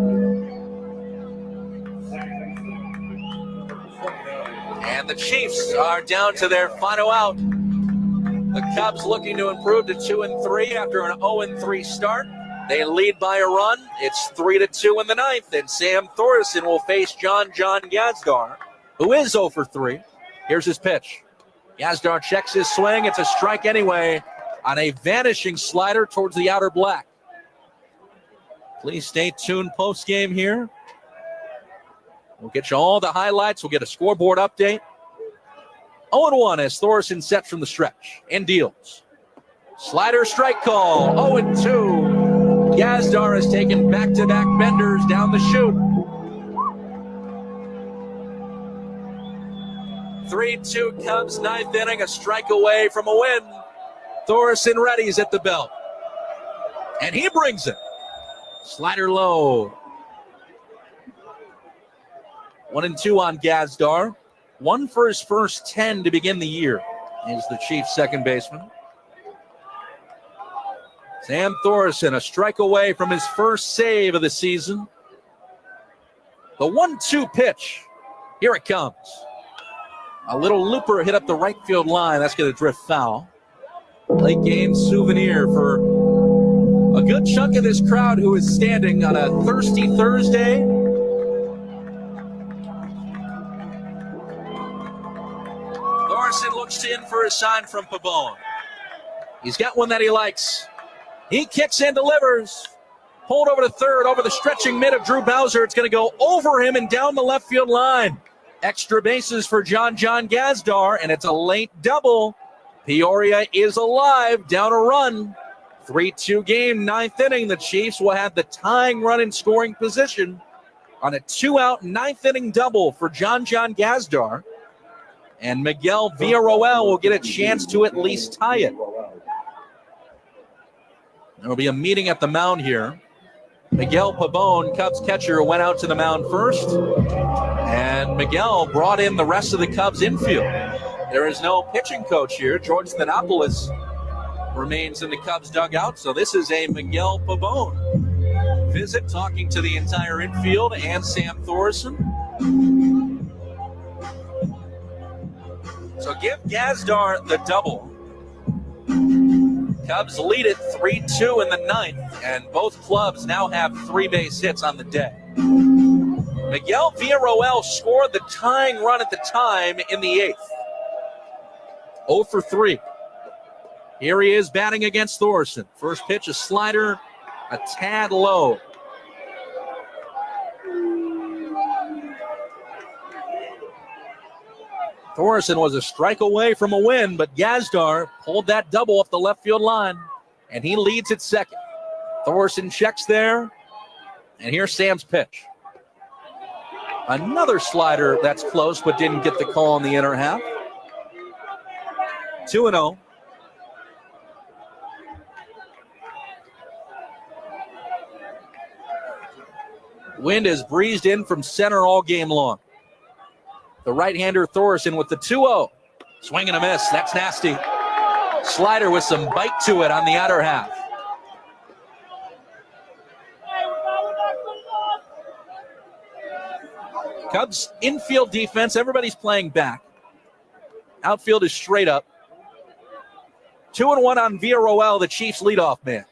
And the Chiefs are down to their final out. The Cubs looking to improve to 2-3 after an 0-3 start. They lead by a run. It's 3-2 in the 9th, and Sam Thorson will face John Yazdar, who is 0 for 3. Here's his pitch. Yazdar checks his swing. It's a strike anyway on a vanishing slider towards the outer black. Please stay tuned post-game here. We'll get you all the highlights. We'll get a scoreboard update. 0-1 as Thorson sets from the stretch and deals. Slider strike call. 0-2. Yazdar has taken back-to-back benders down the chute. 3-2 Cubs, 9th inning, a strike away from a win. Thorson readies at the belt. And he brings it. Slider low. 1-2 on Yazdar. 1 for his first 10 to begin the year is the Chiefs' second baseman. Sam Thorson, a strike away from his first save of the season. The 1-2 pitch. Here it comes. A little looper hit up the right field line. That's going to drift foul. Late game souvenir for a good chunk of this crowd who is standing on a thirsty Thursday. Thorson looks in for a sign from Pabon. He's got one that he likes. He kicks and delivers. Pulled over to third, over the stretching mid of Drew Bowser. It's going to go over him and down the left field line. Extra bases for John Gazdar, and it's a late double. Peoria is alive, down a run. 3-2 game, ninth inning. The Chiefs will have the tying run in scoring position on a 2-out ninth inning double for John Gazdar. And Miguel Villarroel will get a chance to at least tie it. There will be a meeting at the mound here. Miguel Pabon, Cubs catcher, went out to the mound first. And Miguel brought in the rest of the Cubs infield. There is no pitching coach here. George Thanopoulos remains in the Cubs dugout. So this is a Miguel Pabon visit, talking to the entire infield and Sam Thorson. So give Gazdar the double. Cubs lead it 3-2 in the ninth, and both clubs now have 3 base hits on the day. Miguel Villarroel scored the tying run at the time in the 8th. 0 for 3. Here he is batting against Thorson. First pitch, a slider, a tad low. Thorson was a strike away from a win, but Gazdar pulled that double off the left field line, and he leads at second. Thorson checks there, and here's Sam's pitch. Another slider that's close, but didn't get the call in the inner half. 2-0. Wind has breezed in from center all game long. The right-hander Thorson with the 2-0. Swing and a miss. That's nasty. Slider with some bite to it on the outer half. Cubs infield defense, everybody's playing back. Outfield is straight up. 2-1 on Villarroel, the Chiefs leadoff man.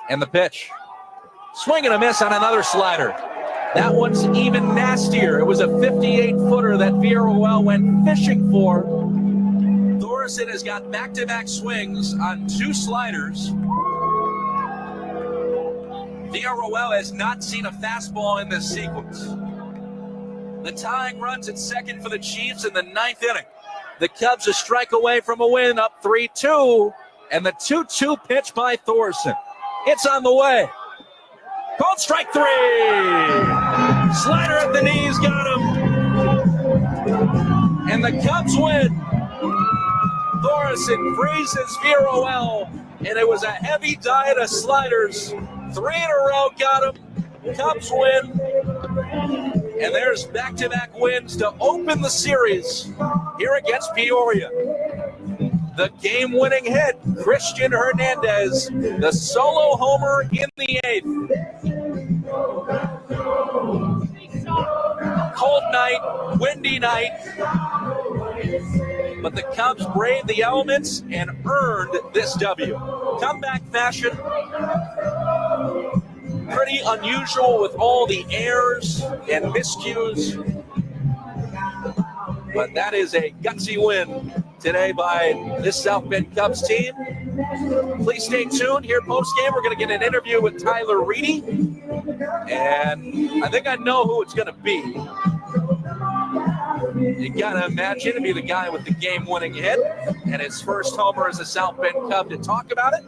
And the pitch. Swing and a miss on another slider. That one's even nastier. It was a 58-footer that Villarroel went fishing for. Thorson has got back-to-back swings on 2 sliders. Villarroel has not seen a fastball in this sequence. The tying runs at second for the Chiefs in the 9th inning. The Cubs a strike away from a win, up 3-2. And the 2-2 pitch by Thorson. It's on the way. Called strike 3. Slider at the knees, got him. And the Cubs win. Thorson freezes Villarroel, and it was a heavy diet of sliders. 3 in a row, got him. Cubs win. And there's back-to-back wins to open the series here against Peoria. The game-winning hit, Christian Hernandez, the solo homer in the 8th. Cold night, windy night, but the Cubs braved the elements and earned this W. Comeback fashion, pretty unusual with all the errors and miscues, but that is a gutsy win today by this South Bend Cubs team. Please stay tuned. Here post-game, we're going to get an interview with Tyler Reedy, and I think I know who it's going to be. You got to imagine to be the guy with the game-winning hit and his first homer as a South Bend Cub to talk about it,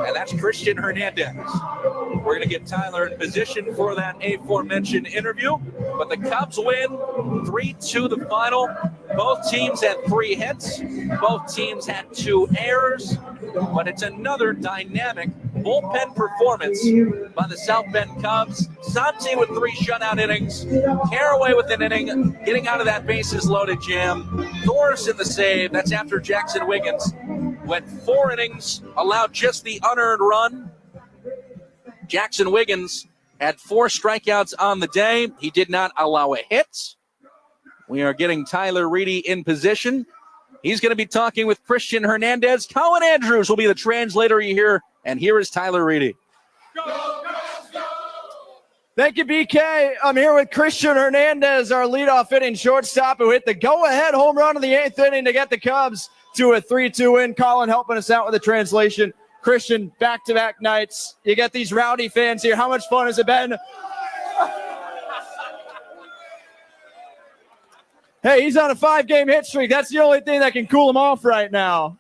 and that's Christian Hernandez. We're going to get Tyler in position for that aforementioned interview, but the Cubs win 3-2 the final. Both teams had 3 hits. Both teams had 2 errors, but it's another dynamic bullpen performance by the South Bend Cubs. Santi with 3 shutout innings. Caraway with an inning, getting out of that bases loaded jam. Thorson the save. That's after Jackson Wiggins went 4 innings, allowed just the unearned run. Jackson Wiggins had 4 strikeouts on the day. He did not allow a hit. We are getting Tyler Reedy in position. He's going to be talking with Christian Hernandez. Colin Andrews will be the translator you hear, and here is Tyler Reedy. Thank you, BK. I'm here with Christian Hernandez, our leadoff hitting shortstop, who hit the go-ahead home run in the 8th inning to get the Cubs to a 3-2 win. Colin helping us out with the translation. Christian, back-to-back nights. You get these rowdy fans here. How much fun has it been? Hey, he's on a 5-game hit streak. That's the only thing that can cool him off right now.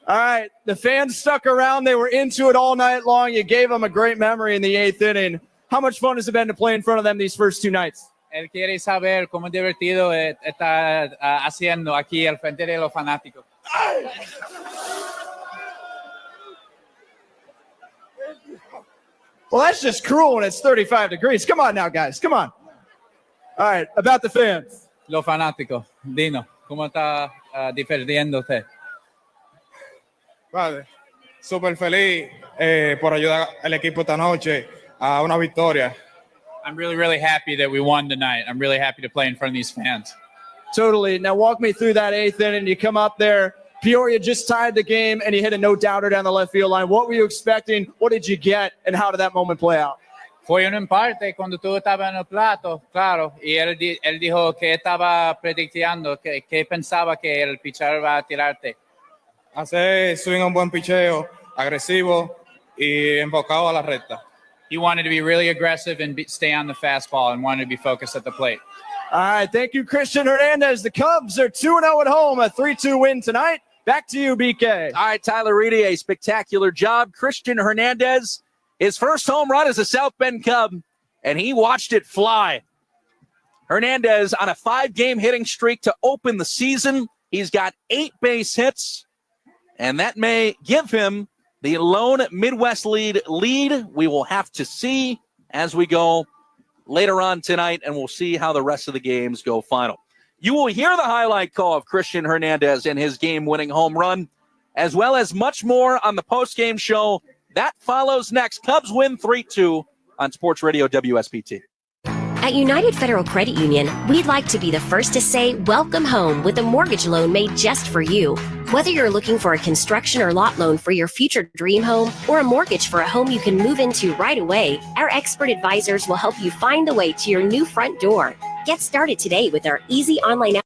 All right, the fans stuck around. They were into it all night long. You gave them a great memory in the 8th inning. How much fun has it been to play in front of them these first 2 nights? Él quiere saber cómo es divertido estar haciendo aquí al frente de los fanáticos. Well, that's just cruel when it's 35 degrees. Come on now, guys. Come on. All right, about the fans. Los fanáticos, Dino, ¿cómo está divirtiendo usted? Padre, súper feliz por ayudar al equipo esta noche a una victoria. I'm really, really happy that we won tonight. I'm really happy to play in front of these fans. Totally. Now walk me through that 8th inning. You come up there. Peoria just tied the game, and you hit a no-doubter down the left field line. What were you expecting? What did you get? And how did that moment play out? Fue un empate cuando tú estabas en el plato, claro, y él dijo que estaba predicando, que pensaba que el pitcher va a tirarte. Hacer swing un buen picheo, agresivo y enfocado a la recta. He wanted to be really aggressive and stay on the fastball and wanted to be focused at the plate. All right, thank you, Christian Hernandez. The Cubs are 2-0 at home, a 3-2 win tonight. Back to you, BK. All right, Tyler Reedy, a spectacular job. Christian Hernandez, his first home run as a South Bend Cub, and he watched it fly. Hernandez on a 5-game hitting streak to open the season. He's got 8 base hits, and that may give him the lone Midwest lead. We will have to see as we go later on tonight, and we'll see how the rest of the games go final. You will hear the highlight call of Christian Hernandez and his game-winning home run, as well as much more on the post-game show. That follows next. Cubs win 3-2 on Sports Radio WSBT. At United Federal Credit Union, we'd like to be the first to say welcome home with a mortgage loan made just for you. Whether you're looking for a construction or lot loan for your future dream home or a mortgage for a home you can move into right away, our expert advisors will help you find the way to your new front door. Get started today with our easy online